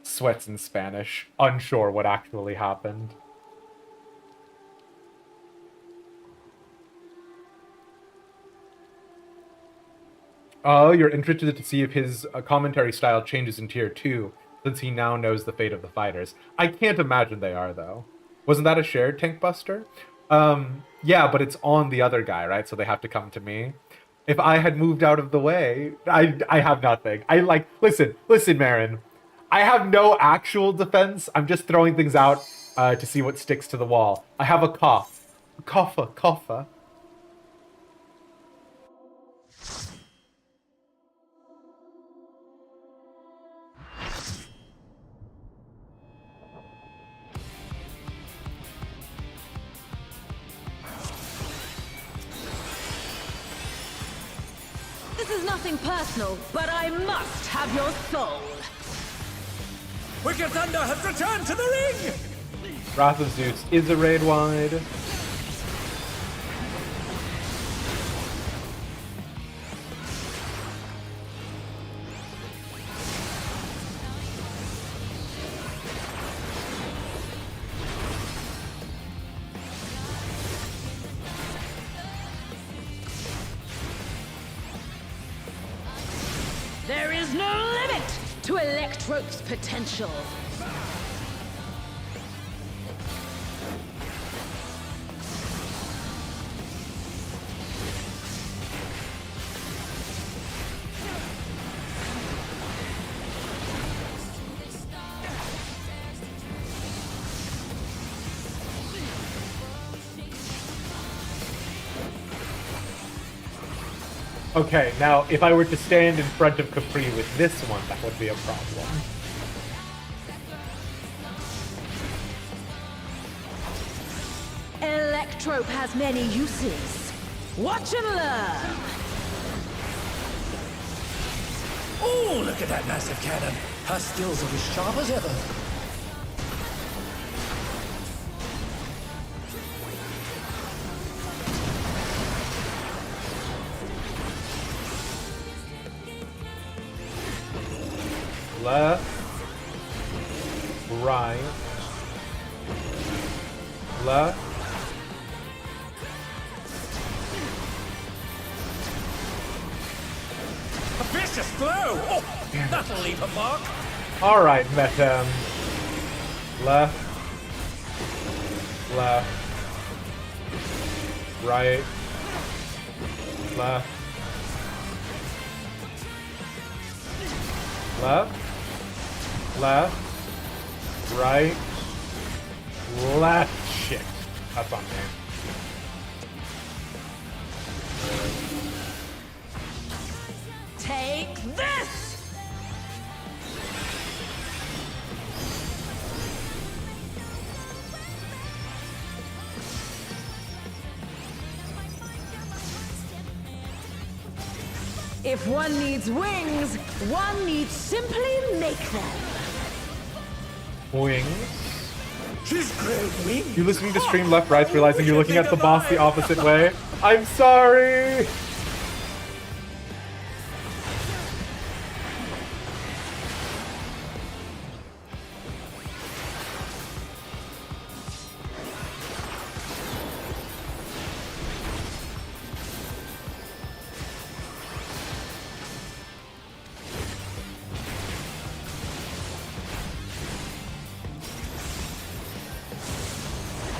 Sweats in Spanish. Unsure what actually happened. Oh, you're interested to see if his commentary style changes in Tier 2, since he now knows the fate of the fighters. I can't imagine they are, though. Wasn't that a shared Tank Buster? Yeah, but it's on the other guy, right? So they have to come to me. If I had moved out of the way, I have nothing. Listen, Marin. I have no actual defense. I'm just throwing things out to see what sticks to the wall. I have a cough. Cough. This is nothing personal, but I must have your soul. Wicked Thunder has returned to the ring! Wrath of Zeus is a raid wide. There is no limit to Electrope's potential. Okay, now if I were to stand in front of Capri with this one, that would be a problem. Electrope has many uses. Watch and learn. Oh, look at that massive cannon. Her skills are as sharp as ever. Left, right, left. A vicious blow! Oh, that'll leave a mark. All right, Metem. Left, left, right, left, left. Left, right, left. Shit, that's on me. Take this! If one needs wings, one needs simply make them. Wings. She's great wings. You listening to stream left, right, realizing you're looking at the boss the opposite way? I'm sorry!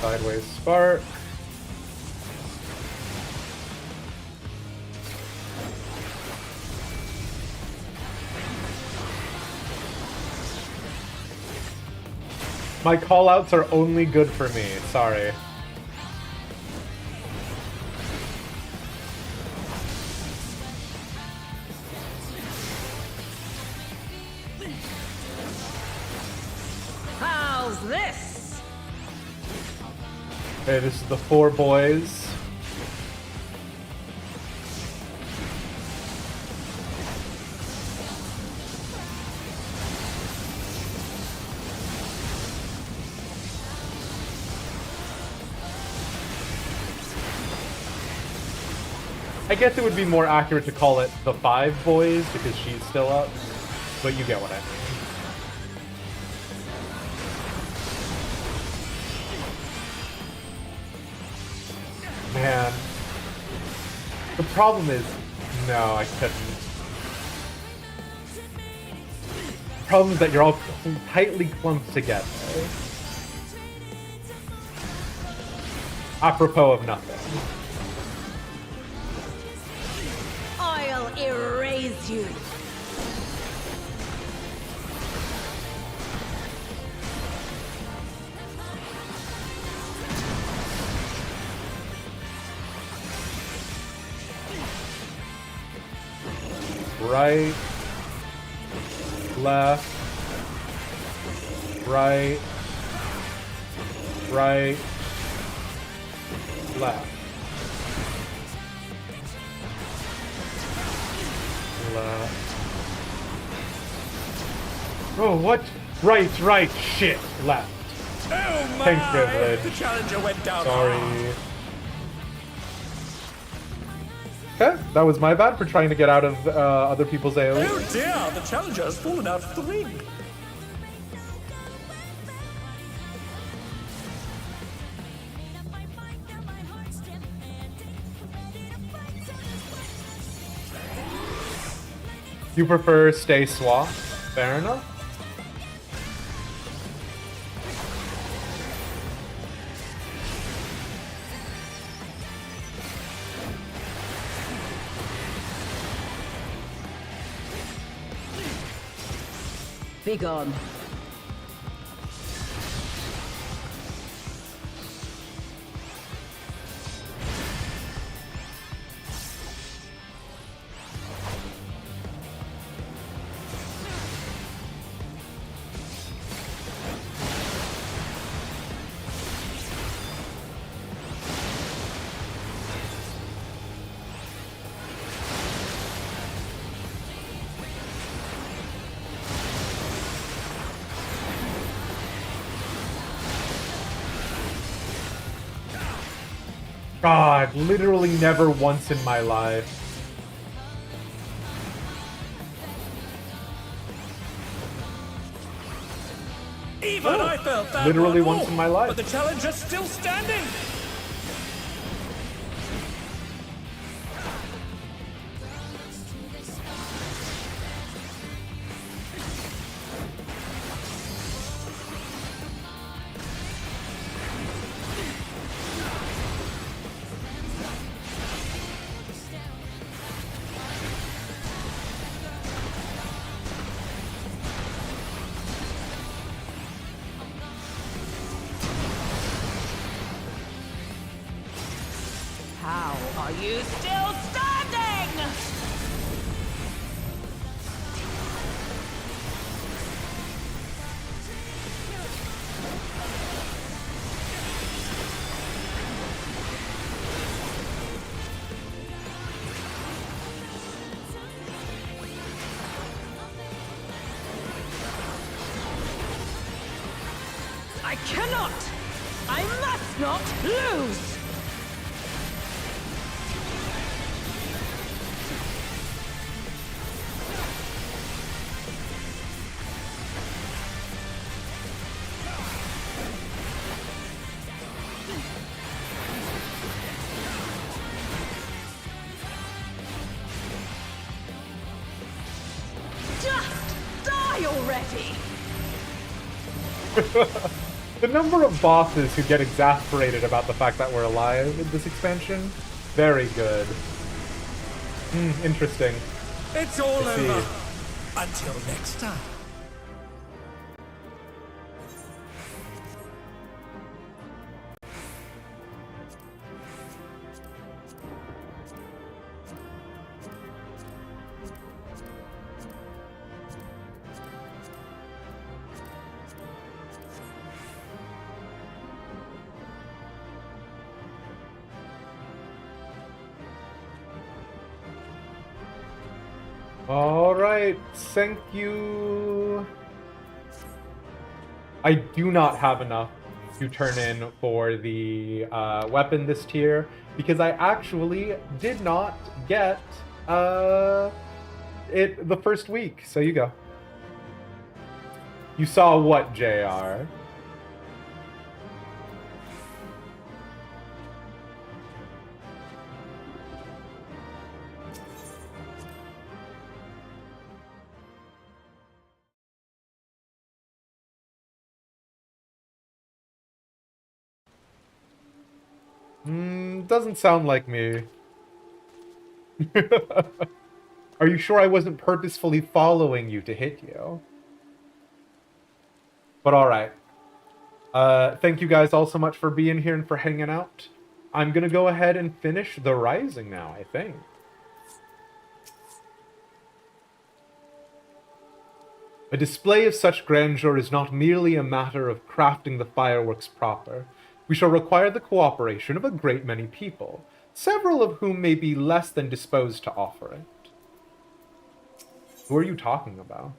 Sideways spark. My callouts are only good for me, sorry. How's this? Okay, this is the 4 boys. I guess it would be more accurate to call it the 5 boys because she's still up, but you get what I mean. Man. The problem is... No, I couldn't. The problem is that you're all tightly clumped together. Apropos of nothing. I'll erase you. Right, left, right, right, left, left. Oh, what? Right, shit, left. Oh my! Tank privilege. The challenger went down. Sorry. Okay, that was my bad for trying to get out of other people's AoE. Oh dear, the challenger has fallen out of the ring. You prefer stay swap? Fair enough. Be gone. God, literally never once in my life. Even I felt that Literally one. once in my life. But the challenger's still standing. How are you still standing? I cannot! I must not lose! Just die already! The number of bosses who get exasperated about the fact that we're alive in this expansion, very good. Interesting. It's all I see. over. Until next time. Alright, thank you. I do not have enough to turn in for the weapon this tier because I actually did not get it the first week. So you go. You saw what, JR? Doesn't sound like me. Are you sure I wasn't purposefully following you to hit you? But alright. Thank you guys all so much for being here and for hanging out. I'm gonna go ahead and finish the Rising now, I think. A display of such grandeur is not merely a matter of crafting the fireworks proper. We shall require the cooperation of a great many people, several of whom may be less than disposed to offer it. Who are you talking about?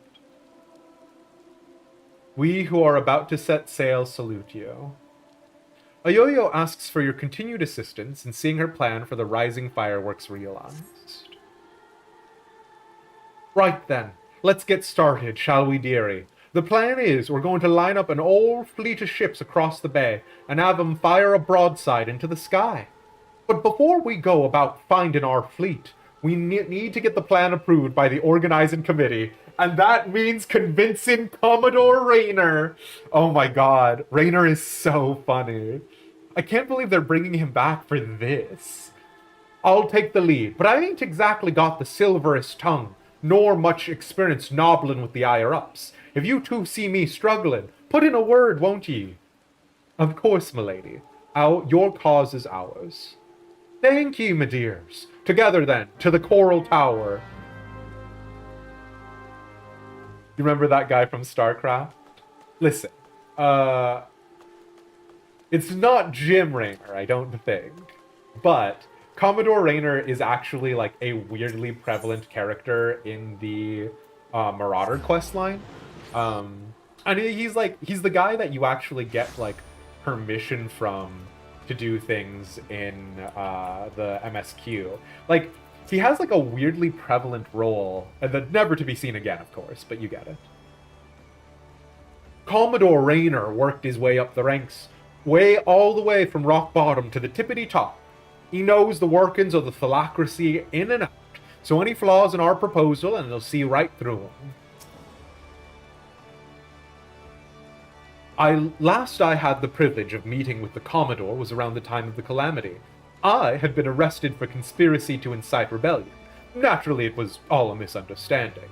We who are about to set sail salute you. Ayoyo asks for your continued assistance in seeing her plan for the rising fireworks realized. Right then, let's get started, shall we, dearie? The plan is we're going to line up an old fleet of ships across the bay and have them fire a broadside into the sky. But before we go about finding our fleet, we need to get the plan approved by the organizing committee, and that means convincing Commodore Raynor. Oh my god, Raynor is so funny. I can't believe they're bringing him back for this. I'll take the lead, but I ain't exactly got the silverest tongue, nor much experience nobbling with the higher-ups. If you two see me struggling, put in a word, won't ye? Of course, milady. Your cause is ours. Thank ye, my dears. Together, then, to the Coral Tower. You remember that guy from StarCraft? Listen, it's not Jim Raynor, I don't think. But Commodore Raynor is actually, like, a weirdly prevalent character in the Marauder questline. And he's the guy that you actually get, like, permission from to do things in the MSQ. Like, he has, like, a weirdly prevalent role, and then never to be seen again, of course, but you get it. Commodore Raynor worked his way up the ranks, all the way from rock bottom to the tippity top. He knows the workings of the phylacracy in and out, so any flaws in our proposal, and they'll see right through them. Last I had the privilege of meeting with the Commodore was around the time of the Calamity. I had been arrested for conspiracy to incite rebellion. Naturally, it was all a misunderstanding.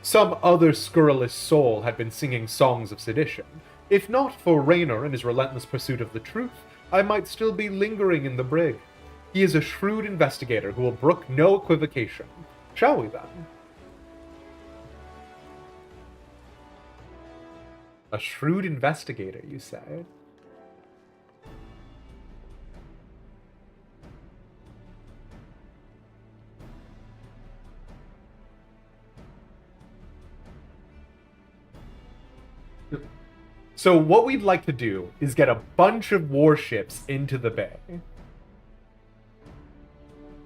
Some other scurrilous soul had been singing songs of sedition. If not for Raynor and his relentless pursuit of the truth, I might still be lingering in the brig. He is a shrewd investigator who will brook no equivocation. Shall we, then? A shrewd investigator, you said? So what we'd like to do is get a bunch of warships into the bay.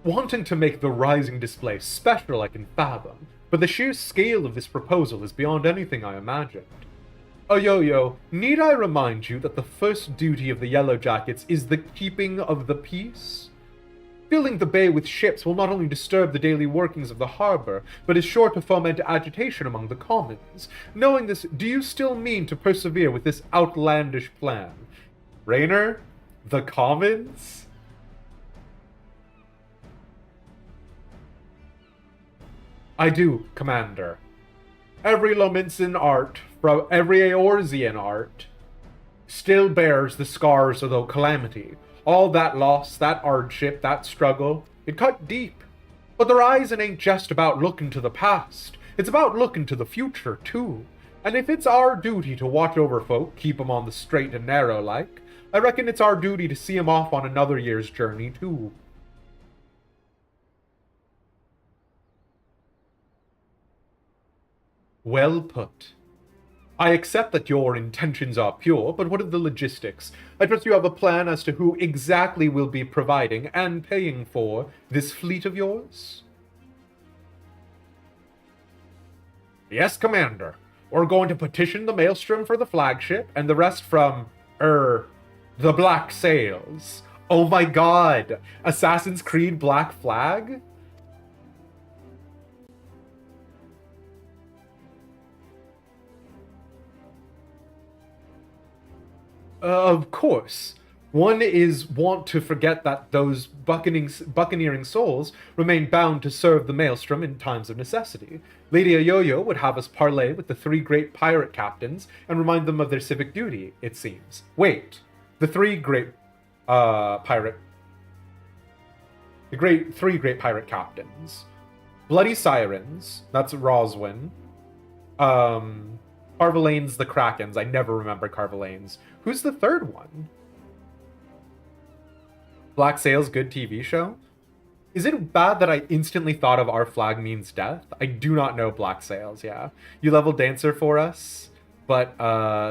Wanting to make the Rising display special, I can fathom, but the sheer scale of this proposal is beyond anything I imagined. Yo, need I remind you that the first duty of the Yellow Jackets is the keeping of the peace? Filling the bay with ships will not only disturb the daily workings of the harbor, but is sure to foment agitation among the commons. Knowing this, do you still mean to persevere with this outlandish plan? Raynor? The commons? I do, Commander. Every Lominsan art, from every Eorzean art, still bears the scars of the calamity. All that loss, that hardship, that struggle, it cut deep. But the Rising ain't just about looking to the past. It's about looking to the future, too. And if it's our duty to watch over folk, keep 'em on the straight and narrow like, I reckon it's our duty to see 'em off on another year's journey, too. Well put. I accept that your intentions are pure, but what of the logistics? I trust you have a plan as to who exactly will be providing and paying for this fleet of yours? Yes, Commander. We're going to petition the Maelstrom for the flagship, and the rest from, the Black Sails. Oh my god! Assassin's Creed Black Flag? Of course. One is wont to forget that those buccaneering souls remain bound to serve the Maelstrom in times of necessity. Lady Ayoyo would have us parley with the three great pirate captains and remind them of their civic duty, it seems. Wait, the three great pirate captains. Bloody Sirens, that's Roswin. Carvelane's the Krakens, I never remember Carvelane's. Who's the third one? Black Sails, good TV show? Is it bad that I instantly thought of Our Flag Means Death? I do not know Black Sails, yeah. You level Dancer for us? but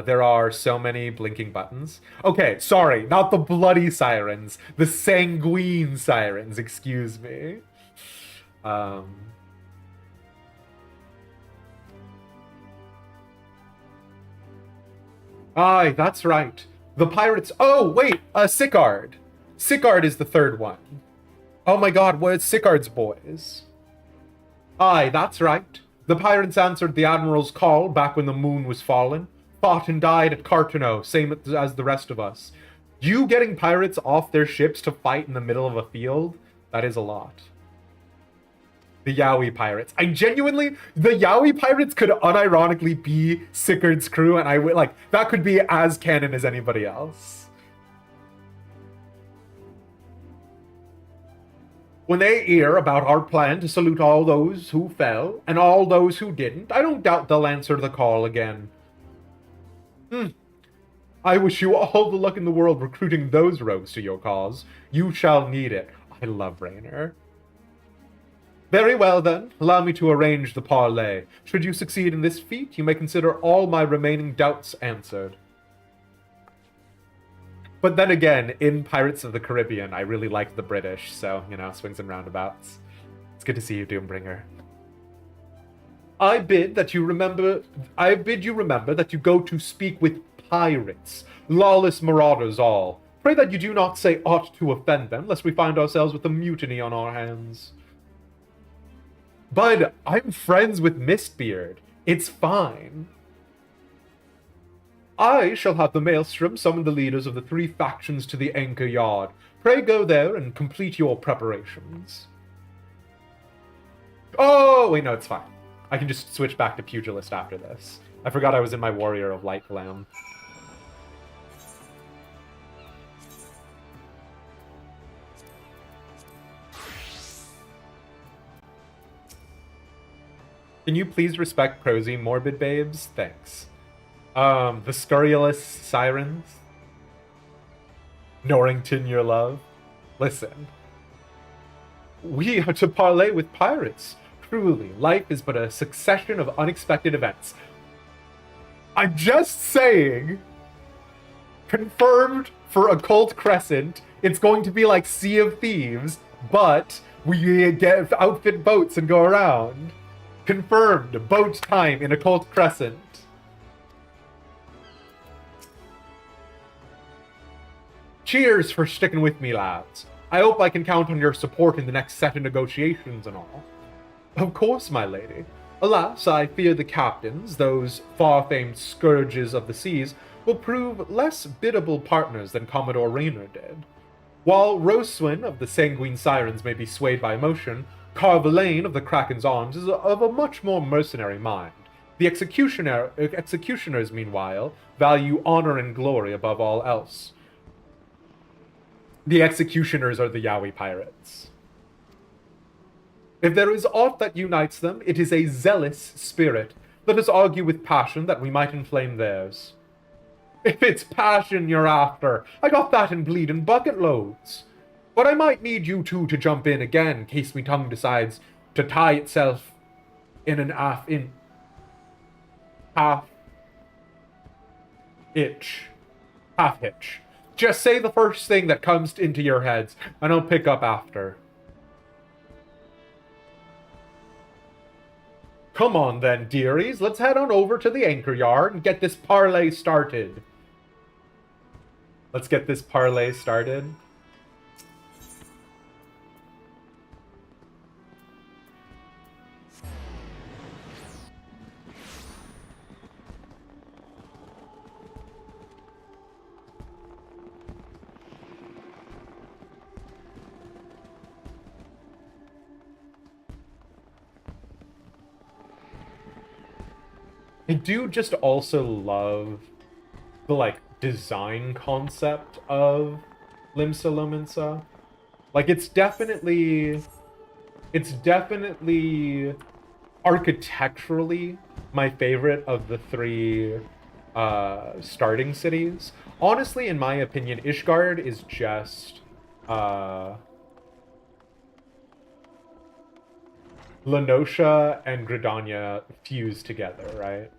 there are so many blinking buttons. Okay, sorry, not the bloody sirens, the sanguine sirens, excuse me. Aye, that's right. The pirates. Oh, wait, Sickard. Sickard is the third one. Oh my god, what is Sickard's boys? Aye, that's right. The pirates answered the Admiral's call back when the moon was fallen, fought and died at Cartano, same as the rest of us. You getting pirates off their ships to fight in the middle of a field? That is a lot. The Yowie pirates. I genuinely, the Yowie pirates could unironically be Sickard's crew, and I would, like, that could be as canon as anybody else. When they hear about our plan to salute all those who fell, and all those who didn't, I don't doubt they'll answer the call again. I wish you all the luck in the world recruiting those rogues to your cause. You shall need it. I love Raynor. Very well, then. Allow me to arrange the parley. Should you succeed in this feat, you may consider all my remaining doubts answered. But then again, in Pirates of the Caribbean, I really like the British, so, you know, swings and roundabouts. It's good to see you, Doombringer. I bid you remember that you go to speak with pirates, lawless marauders all. Pray that you do not say aught to offend them, lest we find ourselves with a mutiny on our hands. Bud, I'm friends with Mistbeard. It's fine. I shall have the Maelstrom summon the leaders of the 3 factions to the anchor yard. Pray go there and complete your preparations. Oh, wait, no, it's fine. I can just switch back to Pugilist after this. I forgot I was in my Warrior of Light glam. Can you please respect prosy, morbid babes? Thanks. The scurrilous sirens. Norrington, your love. Listen. We are to parley with pirates. Truly, life is but a succession of unexpected events. I'm just saying. Confirmed for Occult Crescent. It's going to be like Sea of Thieves, but we get outfit boats and go around. Confirmed. Boat time in Occult Crescent. Cheers for sticking with me, lads. I hope I can count on your support in the next set of negotiations and all. Of course, my lady. Alas, I fear the captains, those far-famed scourges of the seas, will prove less biddable partners than Commodore Raynor did. While Roswin of the Sanguine Sirens may be swayed by emotion, Carvalane of the Kraken's Arms is of a much more mercenary mind. The executioners, meanwhile, value honor and glory above all else. The executioners are the Yowie pirates. If there is aught that unites them, it is a zealous spirit. Let us argue with passion that we might inflame theirs. If it's passion you're after, I got that in bleeding bucket loads. But I might need you two to jump in again, in case me tongue decides to tie itself in an half hitch. Just say the first thing that comes into your heads, and I'll pick up after. Come on then, dearies, let's head on over to the anchor yard and get this parley started. Let's get this parley started. I do just also love the, like, design concept of Limsa Lominsa. Like, it's definitely architecturally my favorite of the 3 starting cities. Honestly, in my opinion, Ishgard is just Lenosha and Gridania fused together, right?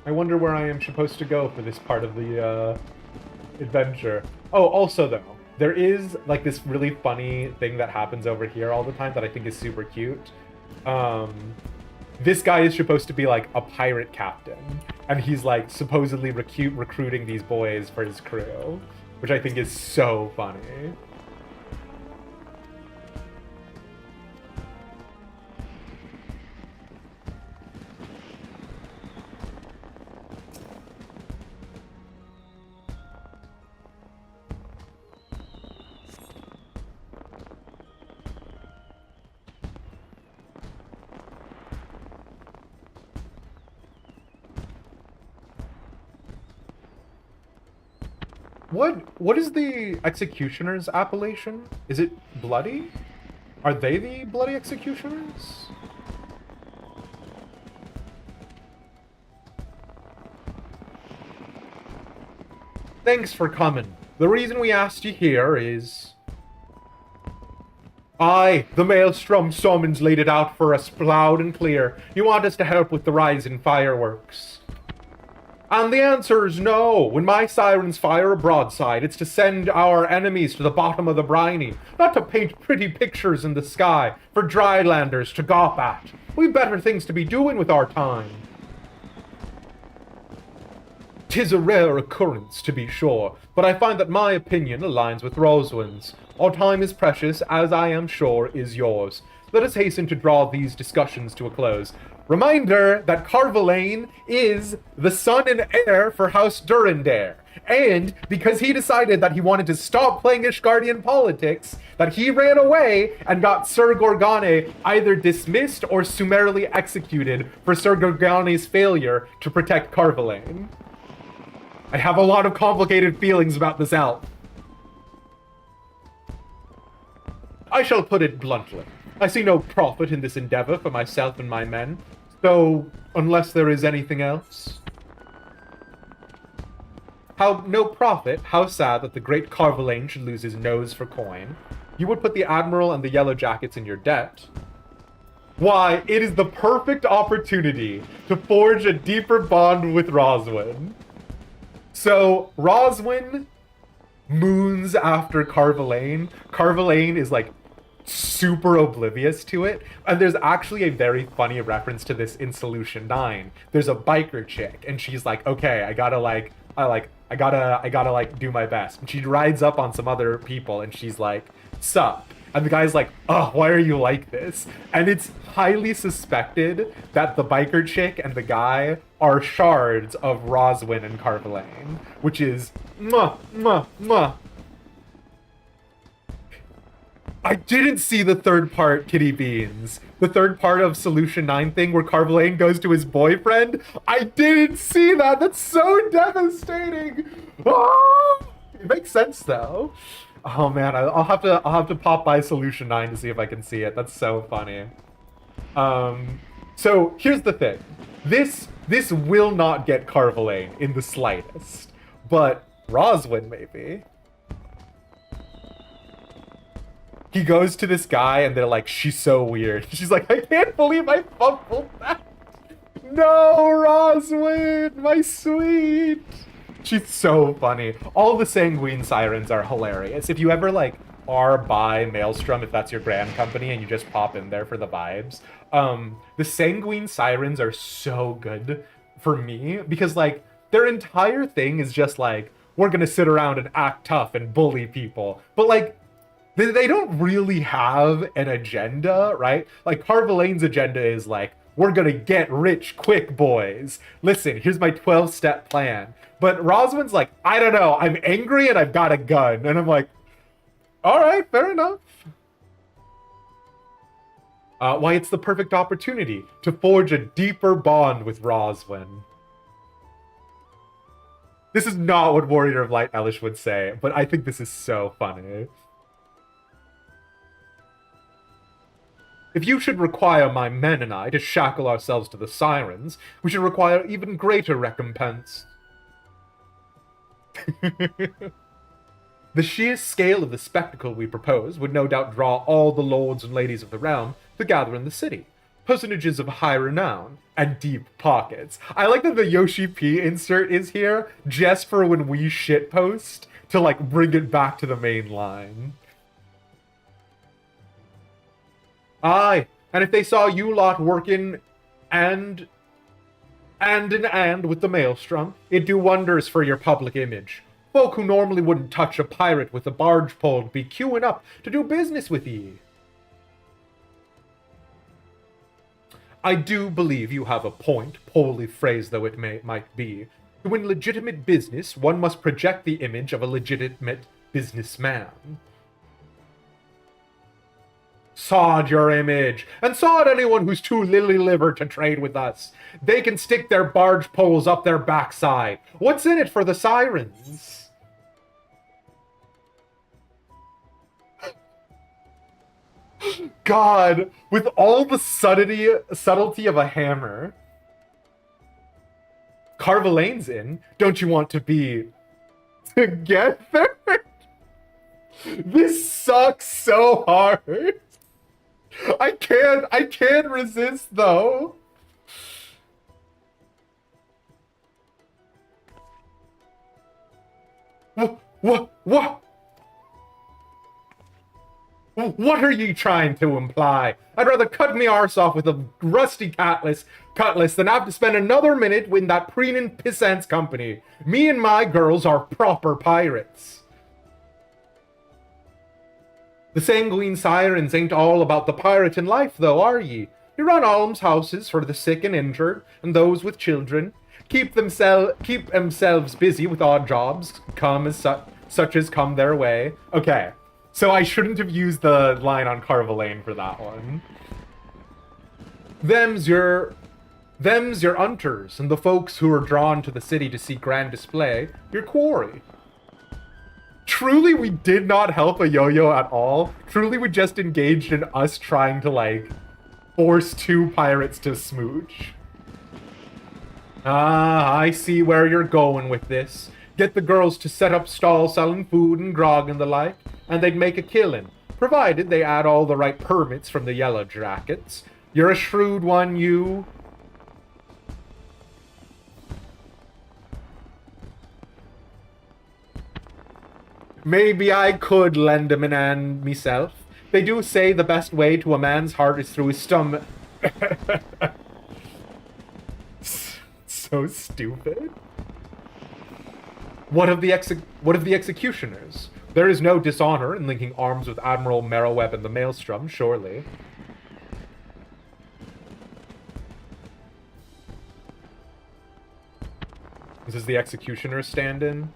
I wonder where I am supposed to go for this part of the adventure. Oh, also though, there is like this really funny thing that happens over here all the time that I think is super cute. This guy is supposed to be like a pirate captain, and he's like supposedly recruiting these boys for his crew, which I think is so funny. What is the executioner's appellation? Is it bloody? Are they the bloody executioners? Thanks for coming. The reason we asked you here is... Aye, the Maelstrom summons laid it out for us loud and clear. You want us to help with the Rising fireworks. And the answer is no. When my sirens fire a broadside, it's to send our enemies to the bottom of the briny, not to paint pretty pictures in the sky for drylanders to gawp at. We've better things to be doing with our time. 'Tis a rare occurrence, to be sure, but I find that my opinion aligns with Roswin's. Our time is precious, as I am sure is yours. Let us hasten to draw these discussions to a close. Reminder that Carvalane is the son and heir for House Durandare. And because he decided that he wanted to stop playing Ishgardian politics, that he ran away and got Sir Gorgane either dismissed or summarily executed for Sir Gorgane's failure to protect Carvalane. I have a lot of complicated feelings about this elf. I shall put it bluntly. I see no profit in this endeavor for myself and my men. So, unless there is anything else... No profit? How sad that the great Carvalane should lose his nose for coin. You would put the Admiral and the Yellow Jackets in your debt. Why, it is the perfect opportunity to forge a deeper bond with Roswin. So, Roswin moons after Carvalane. Carvalane is like super oblivious to it, and there's actually a very funny reference to this in Solution 9. There's a biker chick, and she's like, okay, I gotta do my best. And she rides up on some other people, and she's like, sup? And the guy's like, oh, why are you like this? And it's highly suspected that the biker chick and the guy are shards of Roswin and Carvalane, which is mwah, mwah, mwah. I didn't see the third part, Kitty Beans. The third part of Solution 9 thing where Carvalane goes to his boyfriend. I didn't see that. That's so devastating. Ah! It makes sense though. Oh man, I'll have to pop by Solution 9 to see if I can see it. That's so funny. So here's the thing. This will not get Carvalane in the slightest, but Roswin maybe. He goes to this guy and they're like, she's so weird. She's like, I can't believe I fumbled that. No, Roswin, my sweet. She's so funny. All the Sanguine Sirens are hilarious. If you ever like are by Maelstrom, if that's your brand company and you just pop in there for the vibes, the Sanguine Sirens are so good for me because like their entire thing is just like, we're gonna sit around and act tough and bully people. But like, they don't really have an agenda, right? Like, Carvalane's agenda is like, we're gonna get rich quick, boys. Listen, here's my 12-step plan. But Roswin's like, I don't know, I'm angry and I've got a gun. And I'm like, all right, fair enough. Why, it's the perfect opportunity to forge a deeper bond with Roswin. This is not what Warrior of Light Elish would say, but I think this is so funny. If you should require my men and I to shackle ourselves to the sirens, we should require even greater recompense. The sheer scale of the spectacle we propose would no doubt draw all the lords and ladies of the realm to gather in the city. personages of high renown, and deep pockets. I like that the Yoshi-P insert is here just for when we shitpost to, like, bring it back to the main line. Aye, and if they saw you lot working and with the maelstrom, it'd do wonders for your public image. Folk who normally wouldn't touch a pirate with a barge pole be queuing up to do business with ye. I do believe you have a point, poorly phrased though it might be. To win legitimate business, one must project the image of a legitimate businessman. Sod your image, and sod anyone who's too lily-livered to trade with us. They can stick their barge poles up their backside. What's in it for the sirens? God, with all the subtlety of a hammer. Carvelane's in. Don't you want to be together? This sucks so hard. I can't resist though. What? What are you trying to imply? I'd rather cut me arse off with a rusty cutlass than have to spend another minute in that preening pissant's company. Me and my girls are proper pirates. The sanguine sirens ain't all about the pirating life, though, are ye? You run almshouses for the sick and injured, and those with children. Keep themselves busy with odd jobs, come as such as come their way. Okay, so I shouldn't have used the line on Carvelane for that one. Them's your hunters, and the folks who are drawn to the city to see grand display, your quarry. Truly, we did not help a yo-yo at all. Truly, we just engaged in us trying to, like, force two pirates to smooch. Ah, I see where you're going with this. Get the girls to set up stalls selling food and grog and the like, and they'd make a killing, provided they add all the right permits from the Yellow Jackets. You're a shrewd one, you. Maybe I could lend him an hand myself. They do say the best way to a man's heart is through his stomach. So stupid. What of the executioners? There is no dishonor in linking arms with Admiral Merroweb and the Maelstrom, surely. This is the executioner's stand-in.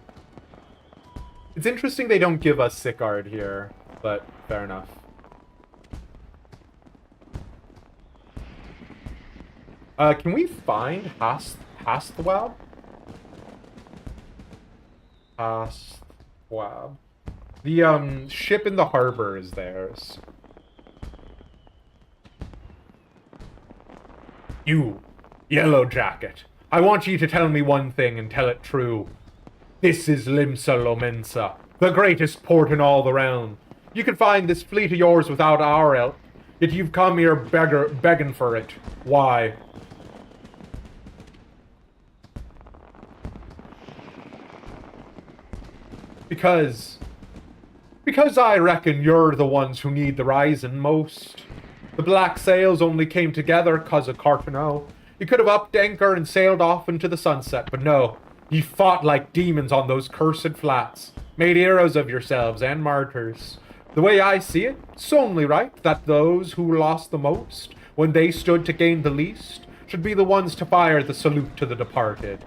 It's interesting they don't give us Sickard here, but fair enough. Can we find Hasthwab? Hasthwab. The, ship in the harbor is theirs. You, Yellow Jacket. I want you to tell me one thing and tell it true. This is Limsa Lomensa, the greatest port in all the realm. You can find this fleet of yours without our help, yet you've come here begging for it. Why? Because I reckon you're the ones who need the rising most. The black sails only came together 'cause of Cartoneau. You could have upped anchor and sailed off into the sunset, but no. You fought like demons on those cursed flats, made heroes of yourselves and martyrs. The way I see it, it's only right that those who lost the most, when they stood to gain the least, should be the ones to fire the salute to the departed.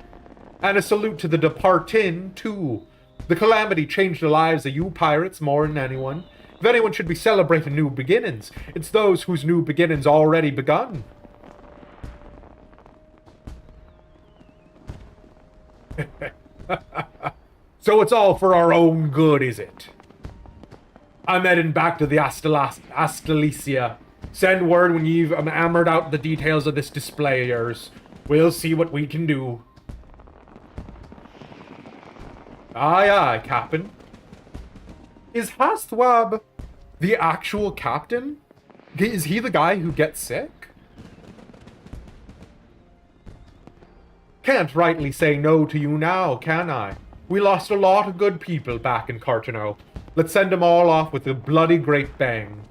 And a salute to the departing, too. The calamity changed the lives of you pirates more than anyone. If anyone should be celebrating new beginnings, it's those whose new beginnings already begun. So it's all for our own good, is it? I'm heading back to the Astalicia. Send word when you've hammered out the details of this display of yours. We'll see what we can do. Aye, aye, Captain. Is Hasthwab the actual captain? Is he the guy who gets sick? Can't rightly say no to you now, can I? We lost a lot of good people back in Cartano. Let's send them all off with a bloody great bang.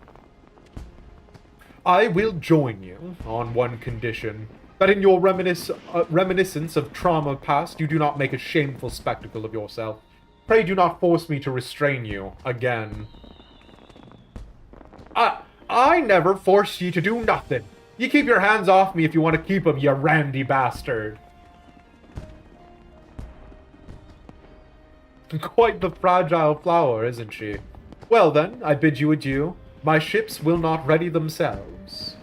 I will join you on one condition, that in your reminiscence of trauma past, you do not make a shameful spectacle of yourself. Pray do not force me to restrain you again. I never forced ye to do nothing. You keep your hands off me if you want to keep them, you randy bastard. Quite the fragile flower, isn't she? Well then, I bid you adieu. My ships will not ready themselves.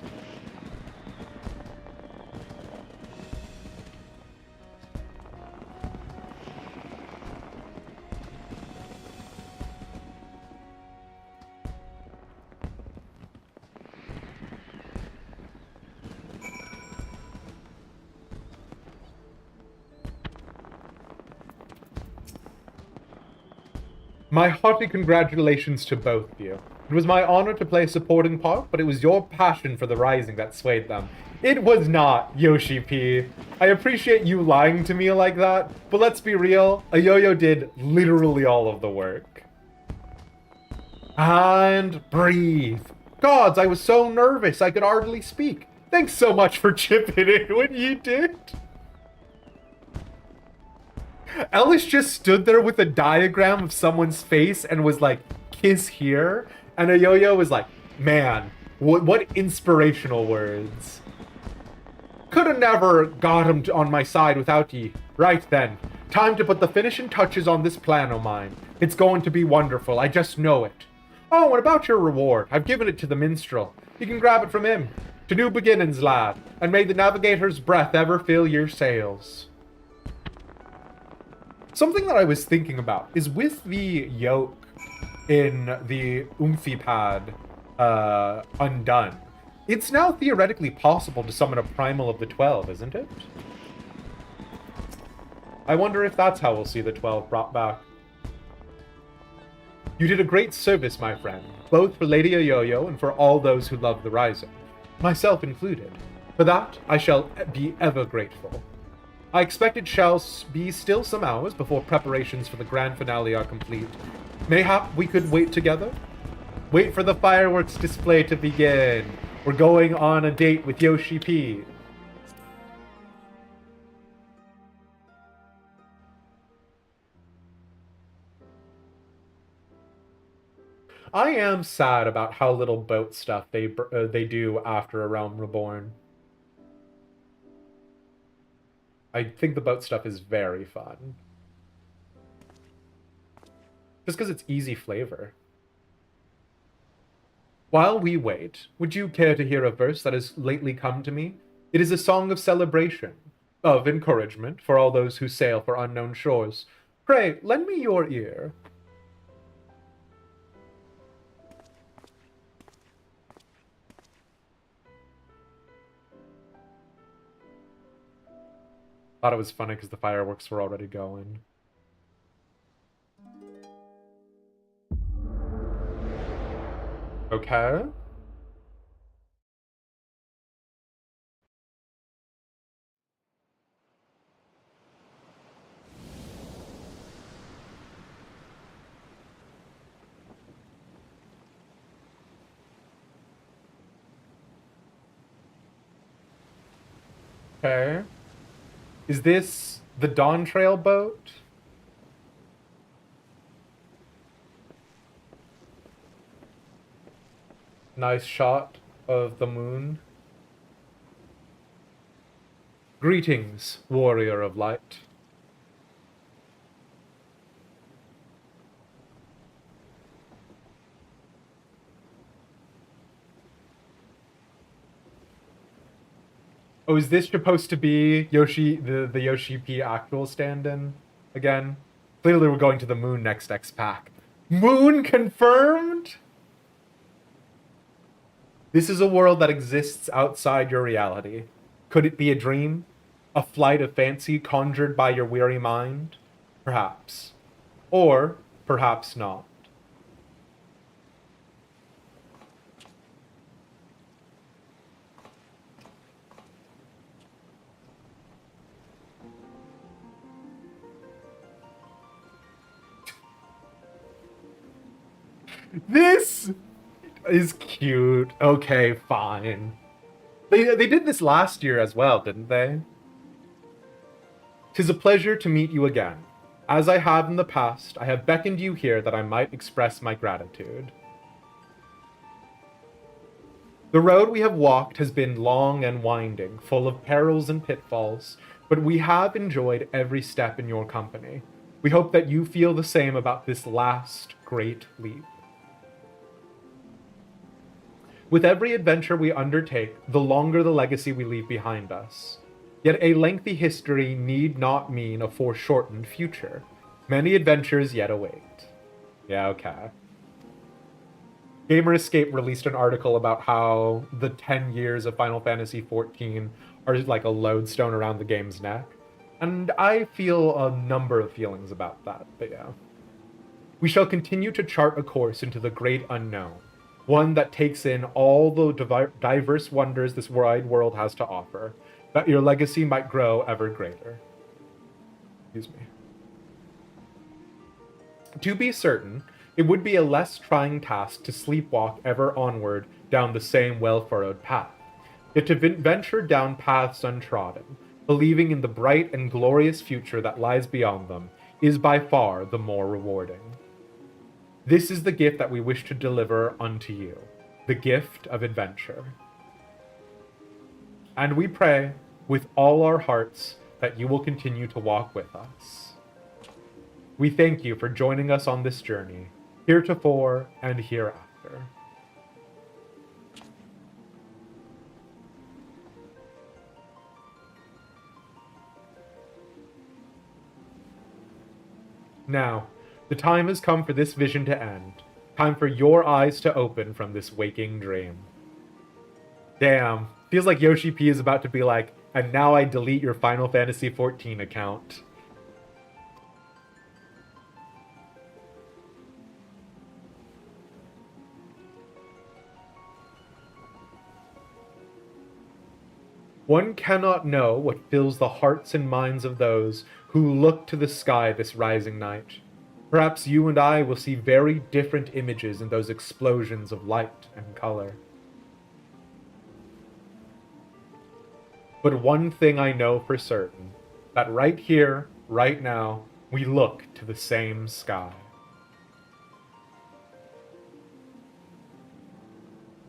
My hearty congratulations to both of you. It was my honor to play a supporting part, but it was your passion for the Rising that swayed them. It was not, Yoshi-P. I appreciate you lying to me like that, but let's be real, Ayoyo did literally all of the work. And breathe. Gods, I was so nervous I could hardly speak. Thanks so much for chipping in when you did. Ellis just stood there with a diagram of someone's face and was like, kiss here. And Ayoyo was like, man, what inspirational words. Coulda never got him on my side without ye. Right then, time to put the finishing touches on this plan of mine. It's going to be wonderful, I just know it. Oh, and about your reward, I've given it to the minstrel. You can grab it from him. To new beginnings, lad, and may the navigator's breath ever fill your sails. Something that I was thinking about is with the yoke in the Oomphy pad undone, it's now theoretically possible to summon a primal of the 12, isn't it? I wonder if that's how we'll see the 12 brought back. You did a great service, my friend, both for Lady Ayoyo and for all those who love the Rising, myself included. For that, I shall be ever grateful. I expect it shall be still some hours before preparations for the grand finale are complete. Mayhap we could wait together? Wait for the fireworks display to begin. We're going on a date with Yoshi-P. I am sad about how little boat stuff they do after A Realm Reborn. I think the boat stuff is very fun. Just because it's easy flavor. While we wait, would you care to hear a verse that has lately come to me? It is a song of celebration, of encouragement for all those who sail for unknown shores. Pray, lend me your ear. Thought it was funny because the fireworks were already going. Okay. Okay. Is this the Dawntrail boat? Nice shot of the moon. Greetings, warrior of light. Oh, is this supposed to be the Yoshi-P actual stand-in again? Clearly we're going to the moon next X-Pack. Moon confirmed? This is a world that exists outside your reality. Could it be a dream? A flight of fancy conjured by your weary mind? Perhaps. Or perhaps not. This is cute. Okay, fine. They did this last year as well, didn't they? 'Tis a pleasure to meet you again. As I have in the past, I have beckoned you here that I might express my gratitude. The road we have walked has been long and winding, full of perils and pitfalls, but we have enjoyed every step in your company. We hope that you feel the same about this last great leap. With every adventure we undertake, the longer the legacy we leave behind us. Yet a lengthy history need not mean a foreshortened future. Many adventures yet await. Yeah, okay. Gamer Escape released an article about how the 10 years of Final Fantasy XIV are like a lodestone around the game's neck. And I feel a number of feelings about that, but yeah. We shall continue to chart a course into the great unknown, one that takes in all the diverse wonders this wide world has to offer, that your legacy might grow ever greater. Excuse me. To be certain, it would be a less trying task to sleepwalk ever onward down the same well-furrowed path, yet to venture down paths untrodden, believing in the bright and glorious future that lies beyond them, is by far the more rewarding. This is the gift that we wish to deliver unto you, the gift of adventure. And we pray, with all our hearts, that you will continue to walk with us. We thank you for joining us on this journey, heretofore and hereafter. Now, the time has come for this vision to end. Time for your eyes to open from this waking dream. Damn, feels like Yoshi-P is about to be like, and now I delete your Final Fantasy XIV account. One cannot know what fills the hearts and minds of those who look to the sky this rising night. Perhaps you and I will see very different images in those explosions of light and color. But one thing I know for certain, that right here, right now, we look to the same sky.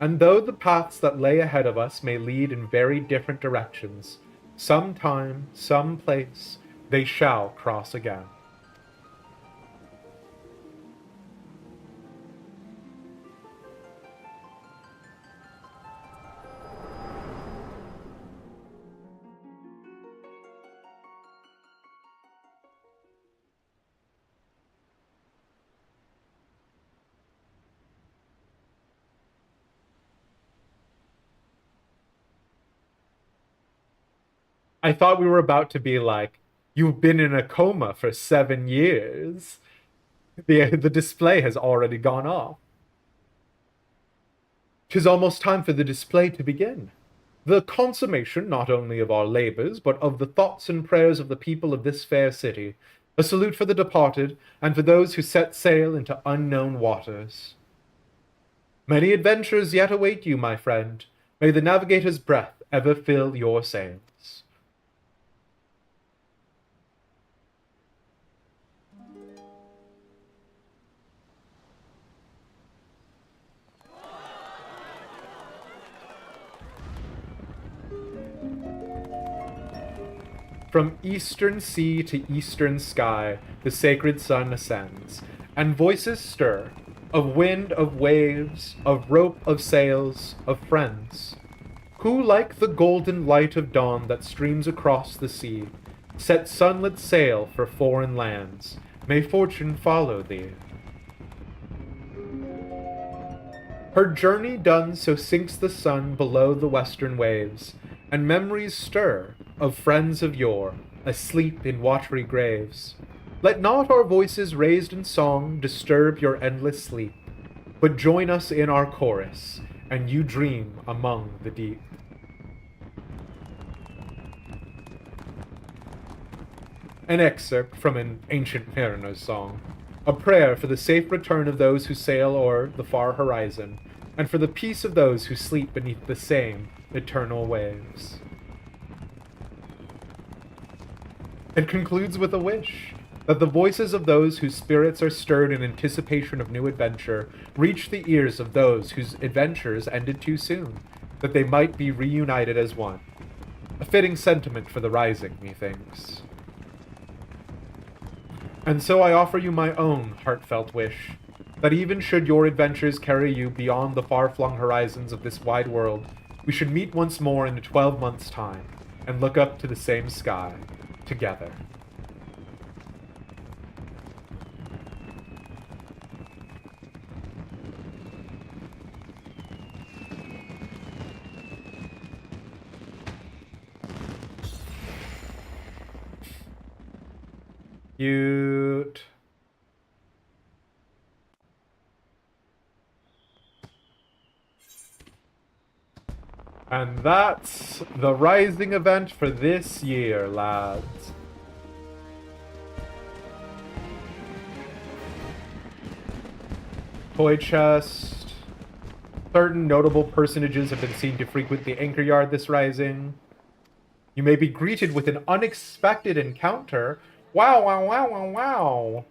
And though the paths that lay ahead of us may lead in very different directions, sometime, some place, they shall cross again. I thought we were about to be like, you've been in a coma for 7 years. The display has already gone off. 'Tis almost time for the display to begin. The consummation not only of our labors, but of the thoughts and prayers of the people of this fair city. A salute for the departed, and for those who set sail into unknown waters. Many adventures yet await you, my friend. May the navigator's breath ever fill your sails. From eastern sea to eastern sky, the sacred sun ascends, and voices stir, of wind, of waves, of rope, of sails, of friends, who, like the golden light of dawn that streams across the sea, set sunlit sail for foreign lands. May fortune follow thee. Her journey done, so sinks the sun below the western waves, and memories stir of friends of yore, asleep in watery graves. Let not our voices raised in song disturb your endless sleep, but join us in our chorus, and you dream among the deep. An excerpt from an ancient mariner's song. A prayer for the safe return of those who sail o'er the far horizon, and for the peace of those who sleep beneath the same eternal waves. It concludes with a wish that the voices of those whose spirits are stirred in anticipation of new adventure reach the ears of those whose adventures ended too soon, that they might be reunited as one. A fitting sentiment for the Rising, methinks. And so I offer you my own heartfelt wish, that even should your adventures carry you beyond the far-flung horizons of this wide world, we should meet once more in 12 months' time, and look up to the same sky, together. Cute. And that's the Rising event for this year, lads. Toy chest. Certain notable personages have been seen to frequent the Anchor Yard this Rising. You may be greeted with an unexpected encounter. Wow, wow, wow, wow, wow.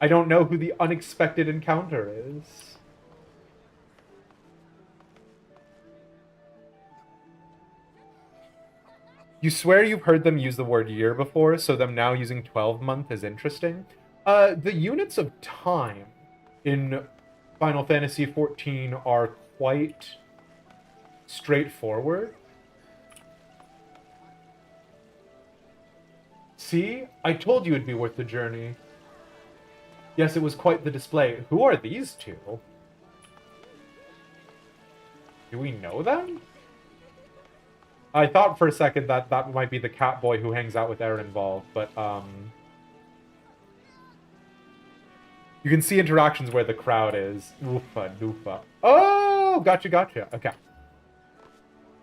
I don't know who the unexpected encounter is. You swear you've heard them use the word year before, so them now using 12-month is interesting. The units of time in Final Fantasy XIV are quite straightforward. See? I told you it'd be worth the journey. Yes, it was quite the display. Who are these two? Do we know them? I thought for a second that that might be the cat boy who hangs out with Erenvald, but, you can see interactions where the crowd is. Oofa doofa. Oh! Gotcha. Okay.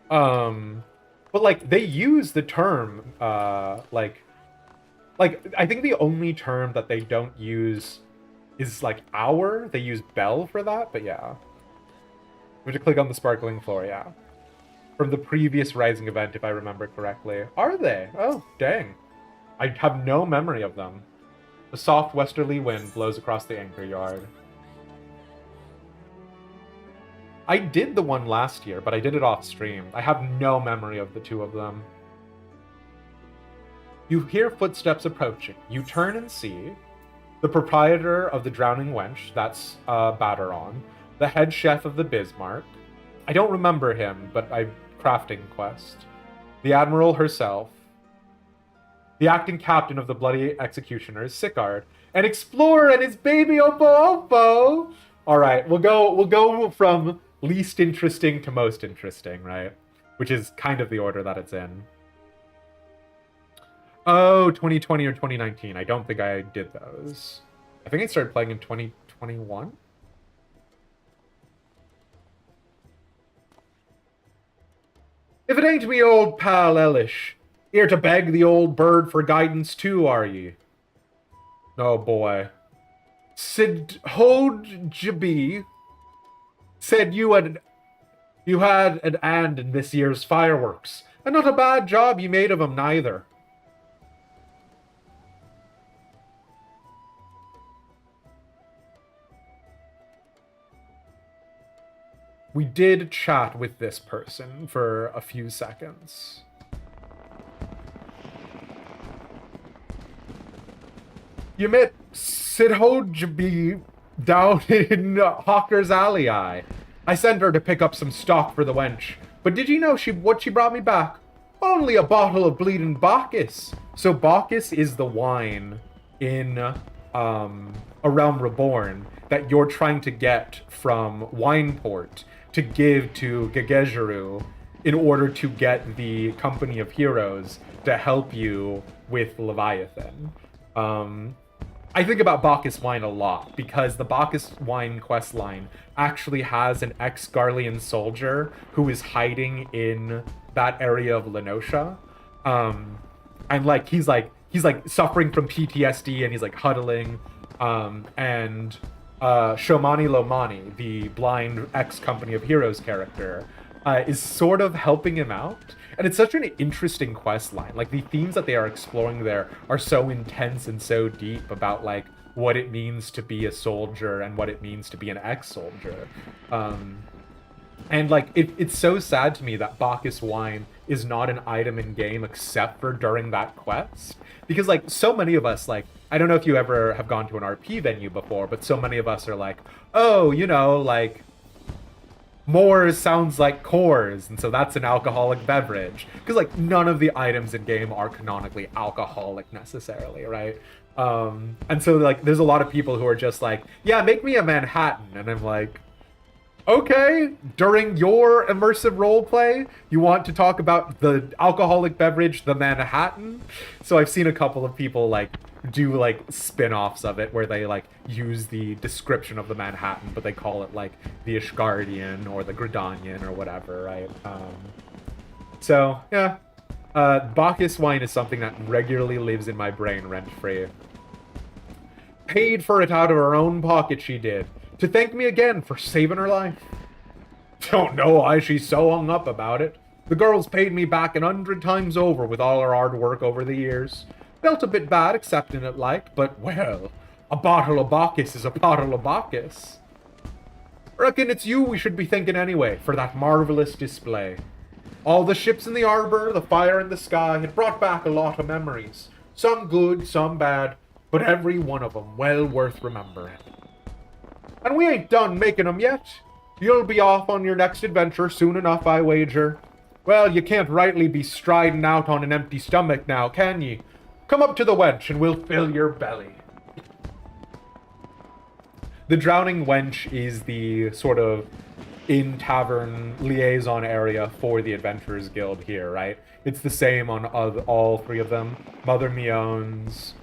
But, like, they use the term, like, I think the only term that they don't use is, like, hour. They use bell for that, but yeah. We have to click on the sparkling floor, yeah. From the previous Rising event, if I remember correctly. Are they? Oh, dang. I have no memory of them. The soft westerly wind blows across the Anchor Yard. I did the one last year, but I did it off stream. I have no memory of the two of them. You hear footsteps approaching. You turn and see the proprietor of the Drowning Wench, that's Batteron, the head chef of the Bismarck. I don't remember him, but crafting quest. The Admiral herself, the acting captain of the Bloody Executioners, Sicard, an explorer and his baby Oppo Oppo. All right, we'll go from least interesting to most interesting, right? Which is kind of the order that it's in. Oh, 2020 or 2019. I don't think I did those. I think I started playing in 2021. If it ain't me old pal Elish, here to beg the old bird for guidance too, are ye? Oh boy. Sid Hodjabi said you had an hand in this year's fireworks, and not a bad job you made of 'em neither. We did chat with this person for a few seconds. You met Sidhojbi down in Hawker's Alley. I sent her to pick up some stock for the wench. But did you know what she brought me back? Only a bottle of bleeding Bacchus. So Bacchus is the wine in A Realm Reborn that you're trying to get from Wineport to give to Gegejeru in order to get the Company of Heroes to help you with Leviathan. I think about Bacchus wine a lot because the Bacchus wine quest line actually has an ex-Garlean soldier who is hiding in that area of Lenosha. And like he's like suffering from PTSD and he's like huddling. And Shomani Lomani, the blind ex-Company of Heroes character, is sort of helping him out. And it's such an interesting quest line. Like, the themes that they are exploring there are so intense and so deep about, like, what it means to be a soldier and what it means to be an ex-soldier. And, like, it's so sad to me that Bacchus wine is not an item in game except for during that quest. Because, like, so many of us, like, I don't know if you ever have gone to an RP venue before, but so many of us are like, oh, you know, like, Moors sounds like Coors, and so that's an alcoholic beverage. Because, like, none of the items in game are canonically alcoholic necessarily, right? And so, like, there's a lot of people who are just like, yeah, make me a Manhattan. And I'm like, okay, during your immersive roleplay, you want to talk about the alcoholic beverage, the Manhattan? So I've seen a couple of people, like, do, like, spin-offs of it where they, like, use the description of the Manhattan, but they call it, like, the Ishgardian or the Gridanian or whatever, right? So, yeah. Bacchus wine is something that regularly lives in my brain rent-free. Paid for it out of her own pocket, she did. To thank me again for saving her life. Don't know why she's so hung up about it. The girl's paid me back 100 times over with all her hard work over the years. Felt a bit bad accepting it like, but well, a bottle of Bacchus is a bottle of Bacchus. Reckon it's you we should be thanking anyway for that marvelous display. All the ships in the harbor, the fire in the sky had brought back a lot of memories. Some good, some bad, but every one of them well worth remembering. And we ain't done making 'em yet. You'll be off on your next adventure soon enough, I wager. Well, you can't rightly be striding out on an empty stomach now, can ye? Come up to the wench and we'll fill your belly. The Drowning Wench is the sort of in-tavern liaison area for the Adventurers Guild here, right? It's the same on all three of them. Mother Mion's...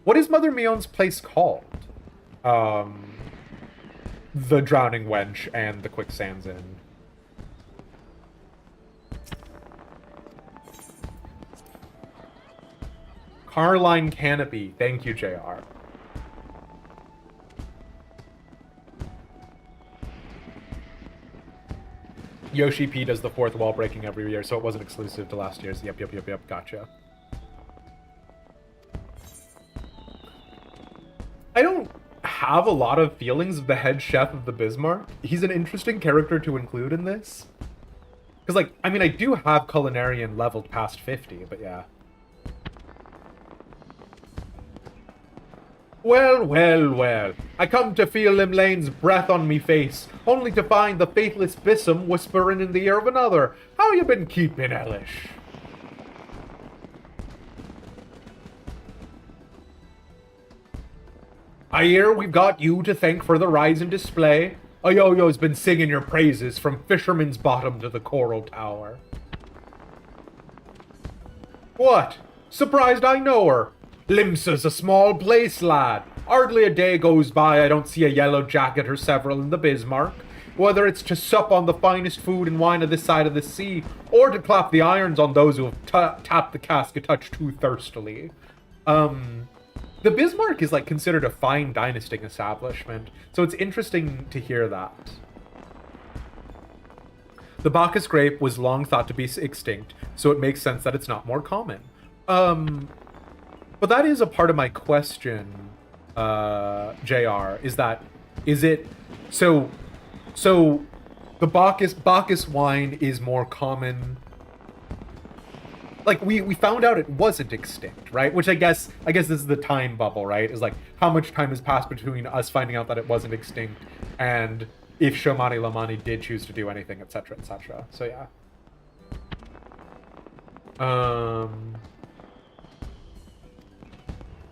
What is Mother Mion's place called? The Drowning Wench and the Quicksand's Inn. Carline Canopy. Thank you, JR. Yoshi-P does the fourth wall breaking every year, so it wasn't exclusive to last year's. Yep, gotcha. I don't have a lot of feelings of the head chef of the Bismarck. He's an interesting character to include in this. Because, like, I mean, I do have Culinarian leveled past 50, but yeah. Well. I come to feel Limlane's breath on me face, only to find the faithless Bissum whispering in the ear of another. How you been keeping, Elish? I hear we've got you to thank for the rising display. Oyoyo's been singing your praises from Fisherman's Bottom to the Coral Tower. What? Surprised I know her. Limsa's a small place, lad. Hardly a day goes by I don't see a yellow jacket or several in the Bismarck. Whether it's to sup on the finest food and wine of this side of the sea, or to clap the irons on those who have tapped the cask a touch too thirstily. The Bismarck is, like, considered a fine dynastic establishment, so it's interesting to hear that. The Bacchus grape was long thought to be extinct, so it makes sense that it's not more common. But that is a part of my question, JR, is it, so the Bacchus wine is more common. Like, we found out it wasn't extinct, right? Which I guess this is the time bubble, right? Is like, how much time has passed between us finding out that it wasn't extinct and if Shomani Lomani did choose to do anything, etc., etc. So, yeah.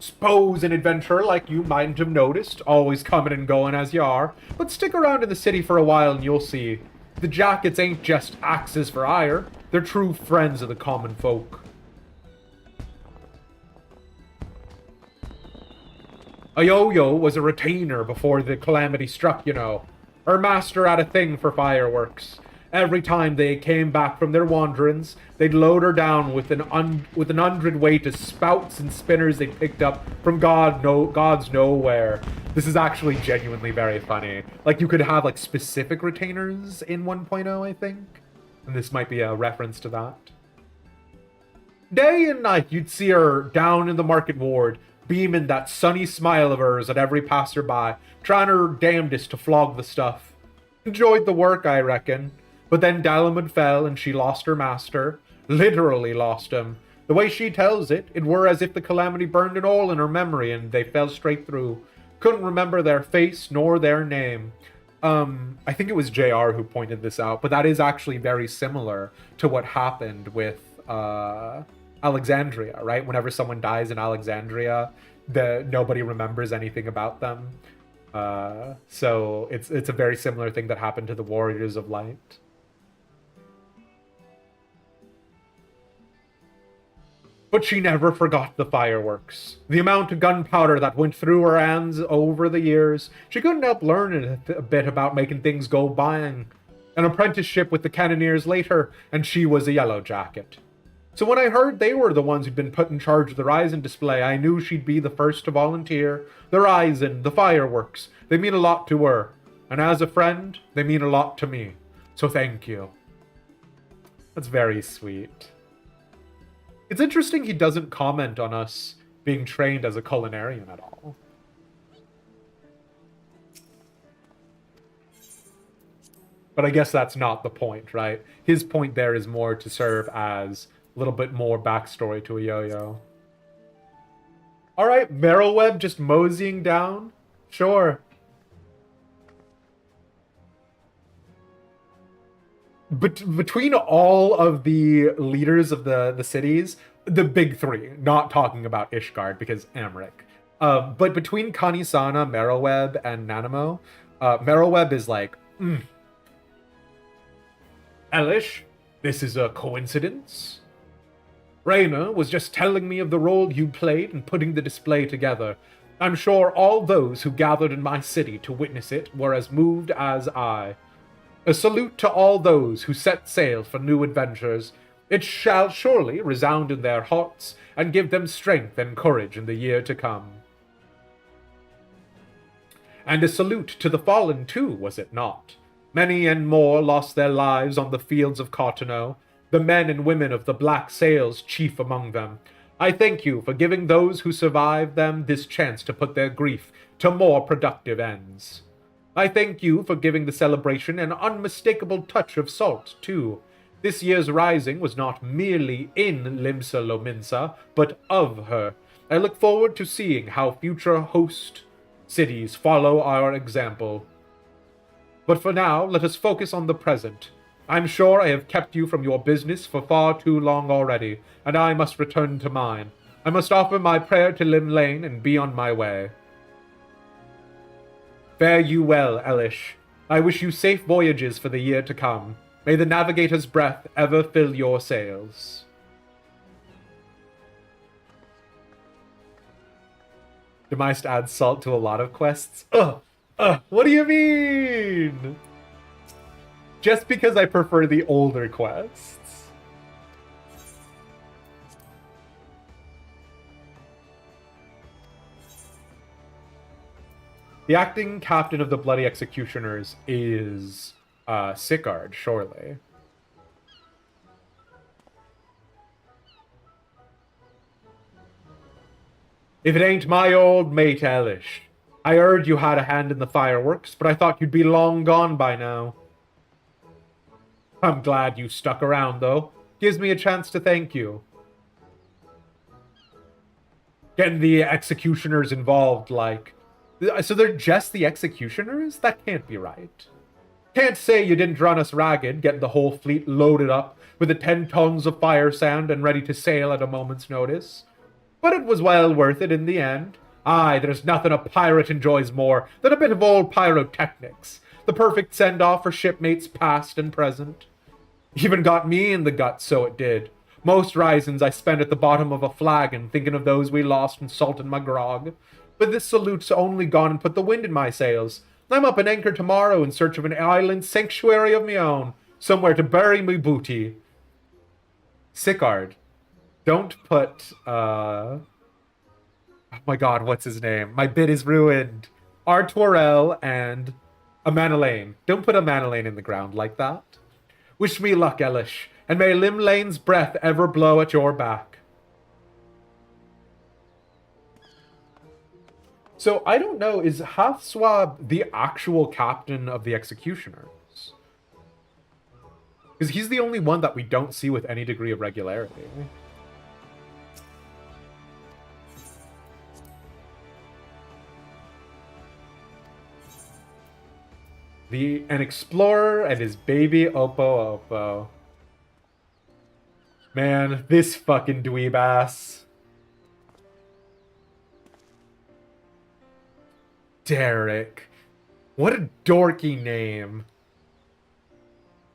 Suppose an adventurer like you mightn't have noticed, always coming and going as you are, but stick around in the city for a while and you'll see. The jackets ain't just axes for hire, they're true friends of the common folk. Oyoyo was a retainer before the calamity struck, you know. Her master had a thing for fireworks, Every time they came back from their wanderings, they'd load her down with an hundredweight of spouts and spinners they picked up from God's nowhere. This is actually genuinely very funny. Like, you could have, like, specific retainers in 1.0, I think. And this might be a reference to that. Day and night, you'd see her down in the market ward, beaming that sunny smile of hers at every passerby, trying her damnedest to flog the stuff. Enjoyed the work, I reckon. But then Dalamud fell and she lost her master. Literally lost him. The way she tells it, it were as if the calamity burned an hole in her memory and they fell straight through. Couldn't remember their face nor their name. I think it was JR who pointed this out, but that is actually very similar to what happened with Alexandria, right? Whenever someone dies in Alexandria, nobody remembers anything about them. So it's a very similar thing that happened to the Warriors of Light. But she never forgot the fireworks. The amount of gunpowder that went through her hands over the years. She couldn't help learning a bit about making things go bang. An apprenticeship with the Cannoneers later, and she was a yellow jacket. So when I heard they were the ones who'd been put in charge of the Rising display, I knew she'd be the first to volunteer. The Rising, the fireworks, they mean a lot to her. And as a friend, they mean a lot to me. So thank you. That's very sweet. It's interesting he doesn't comment on us being trained as a culinarian at all. But I guess that's not the point, right? His point there is more to serve as a little bit more backstory to a yo-yo. Alright, Merylweb just moseying down? Sure. But between all of the leaders of the cities, the big three, not talking about Ishgard because Amrik, but between Kanisana, Merylweb, and Nanamo, Merylweb is like, Elish, this is a coincidence? Rayna was just telling me of the role you played in putting the display together. I'm sure all those who gathered in my city to witness it were as moved as I. A salute to all those who set sail for new adventures. It shall surely resound in their hearts and give them strength and courage in the year to come. And a salute to the fallen too, was it not? Many and more lost their lives on the fields of Cartano, the men and women of the Black Sails chief among them. I thank you for giving those who survived them this chance to put their grief to more productive ends. I thank you for giving the celebration an unmistakable touch of salt, too. This year's Rising was not merely in Limsa Lominsa, but of her. I look forward to seeing how future host cities follow our example. But for now, let us focus on the present. I'm sure I have kept you from your business for far too long already, and I must return to mine. I must offer my prayer to Lim Lane and be on my way. Fare you well, Elish. I wish you safe voyages for the year to come. May the navigator's breath ever fill your sails. Demised adds salt to a lot of quests. What do you mean? Just because I prefer the older quests. The acting captain of the Bloody Executioners is Sicard, surely. If it ain't my old mate Elish. I heard you had a hand in the fireworks, but I thought you'd be long gone by now. I'm glad you stuck around, though. Gives me a chance to thank you. Getting the executioners involved, like... So they're just the executioners? That can't be right. Can't say you didn't run us ragged, getting the whole fleet loaded up with the 10 tons of fire sand and ready to sail at a moment's notice. But it was well worth it in the end. Aye, there's nothing a pirate enjoys more than a bit of old pyrotechnics. The perfect send-off for shipmates past and present. Even got me in the guts, so it did. Most risings I spent at the bottom of a flagon thinking of those we lost and salting my grog. But this salute's only gone and put the wind in my sails. I'm up an anchor tomorrow in search of an island sanctuary of me own. somewhere to bury me booty. Sickard, don't put, oh my god, what's his name? My bit is ruined. Tural and a Manalane. Don't put a Manalane in the ground like that. Wish me luck, Elish, and may Limlane's breath ever blow at your back. So, I don't know, is Hathswab the actual captain of the Executioners? Because he's the only one that we don't see with any degree of regularity. An explorer and his baby Oppo Oppo. Man, this fucking dweeb ass. Derek. What a dorky name.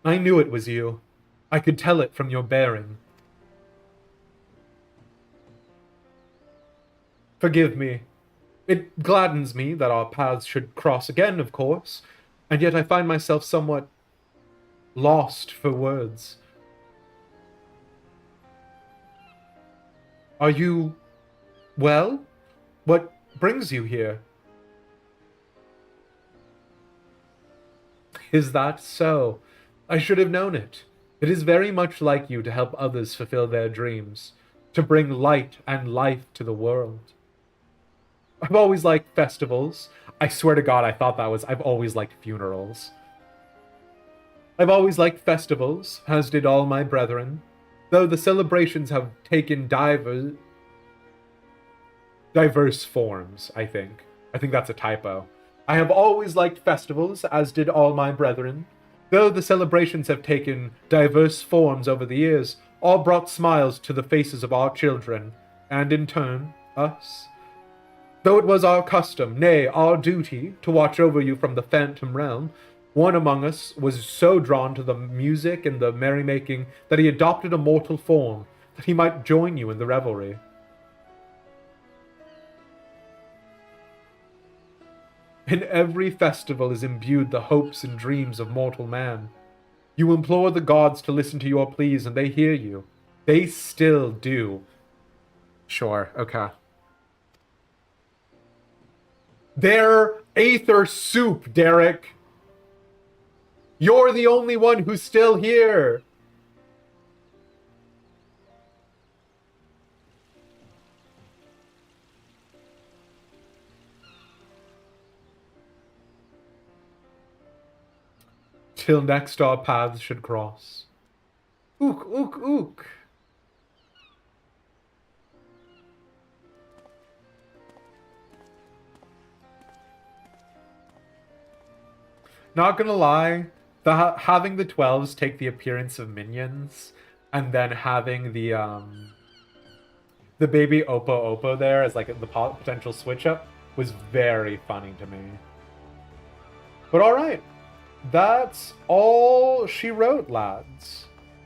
I knew it was you. I could tell it from your bearing. Forgive me. It gladdens me that our paths should cross again, of course, and yet I find myself somewhat lost for words. Are you well? What brings you here? Is that so? I should have known it. It is very much like you to help others fulfill their dreams, to bring light and life to the world. I've always liked festivals. I swear to God, I thought that was... I've always liked funerals. I've always liked festivals, as did all my brethren, though the celebrations have taken diverse forms, I think. I think that's a typo. I have always liked festivals, as did all my brethren, though the celebrations have taken diverse forms over the years, all brought smiles to the faces of our children, and in turn, us. Though it was our custom, nay, our duty, to watch over you from the phantom realm, one among us was so drawn to the music and the merrymaking that he adopted a mortal form, that he might join you in the revelry. In every festival is imbued the hopes and dreams of mortal man. You implore the gods to listen to your pleas, and they hear you. They still do. Sure, okay. They're Aether soup, Derek. You're the only one who's still here. Till next our paths should cross. Ook, ook, ook. Not gonna lie, having the 12s take the appearance of minions, and then having the baby Oppo Oppo there as like the potential switch up was very funny to me. But alright, that's all she wrote, lads.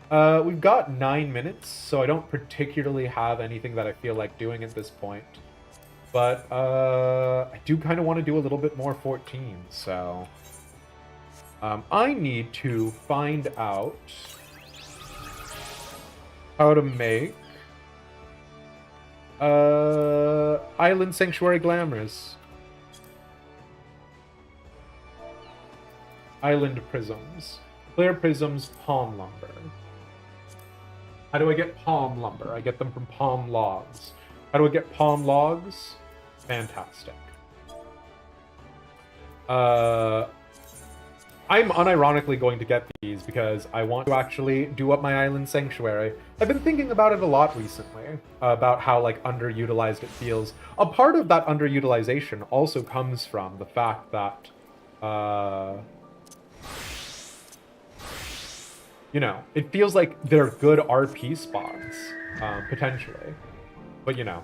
We've got 9 minutes, so I don't particularly have anything that I feel like doing at this point. But I do kind of want to do a little bit more 14, so... I need to find out how to make Island Sanctuary Glamours. Island Prisms. Clear Prisms, Palm Lumber. How do I get palm lumber? I get them from palm logs. How do I get palm logs? Fantastic. I'm unironically going to get these because I want to actually do up my Island Sanctuary. I've been thinking about it a lot recently, about how, like, underutilized it feels. A part of that underutilization also comes from the fact that, you know, it feels like they're good RP spots, potentially. But, you know,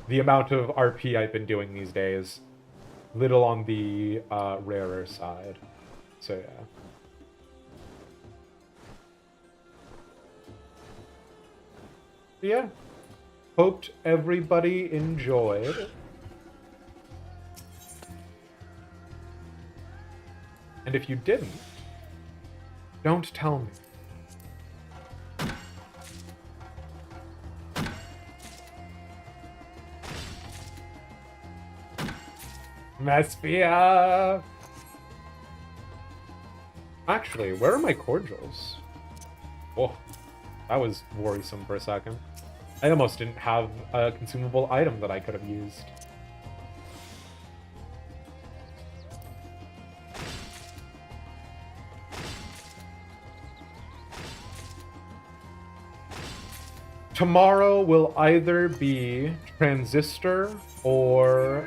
the amount of RP I've been doing these days, little on the rarer side. So, yeah. Yeah. Hoped everybody enjoyed. And if you didn't, Don't tell me. Mespia! Actually, where are my cordials? Oh, that was worrisome for a second. I almost didn't have a consumable item that I could have used. Tomorrow will either be Transistor or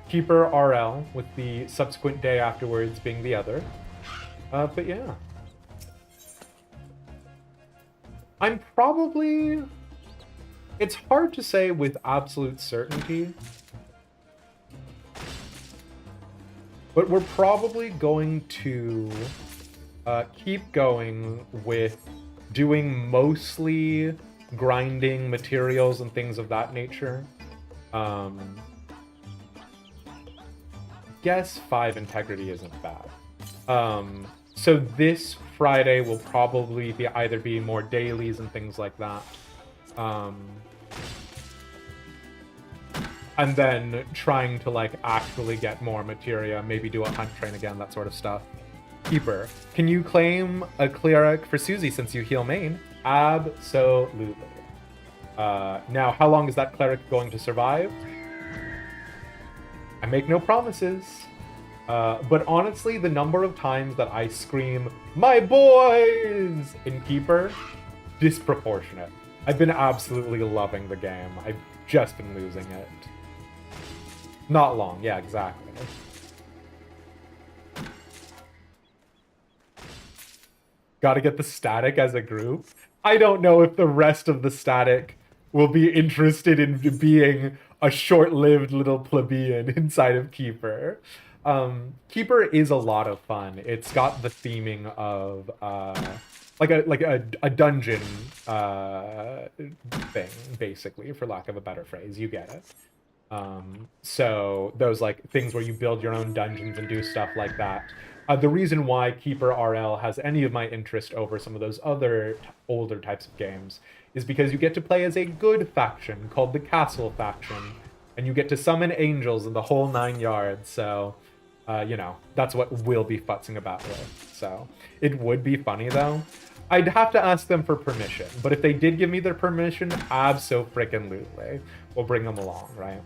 Keeper RL, with the subsequent day afterwards being the other. But yeah. I'm probably... It's hard to say with absolute certainty. But we're probably going to keep going with doing mostly grinding materials and things of that nature. Guess 5 integrity isn't bad. So this Friday will probably be either be more dailies and things like that. And then trying to like actually get more materia, maybe do a hunt train again, that sort of stuff. Keeper, can you claim a cleric for Susie since you heal main? Absolutely. Now, how long is that cleric going to survive? I make no promises. But honestly, the number of times that I scream, "My boys!" in Keeper, disproportionate. I've been absolutely loving the game. I've just been losing it. Not long, yeah, exactly. Gotta get the static as a group. I don't know if the rest of the static will be interested in being a short-lived little plebeian inside of Keeper. Keeper is a lot of fun. It's got the theming of like a dungeon thing, basically, for lack of a better phrase. You get it. So those like things where you build your own dungeons and do stuff like that. The reason why Keeper RL has any of my interest over some of those other older types of games is because you get to play as a good faction called the Castle faction, and you get to summon angels in the whole 9 yards. So, you know, that's what we'll be futzing about with. So it would be funny though. I'd have to ask them for permission, but if they did give me their permission, abso-freaking-lutely, we'll bring them along, right?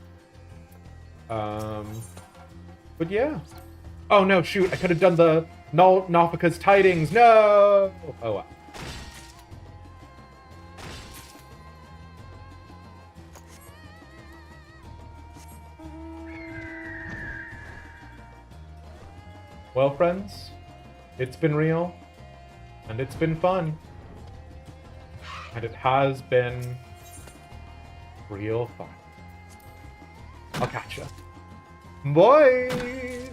But yeah. Oh no, shoot, I could have done the Nalfika's tidings. No! Oh well. Well, friends, it's been real, and it's been fun, and it has been real fun. I'll catch ya. Bye!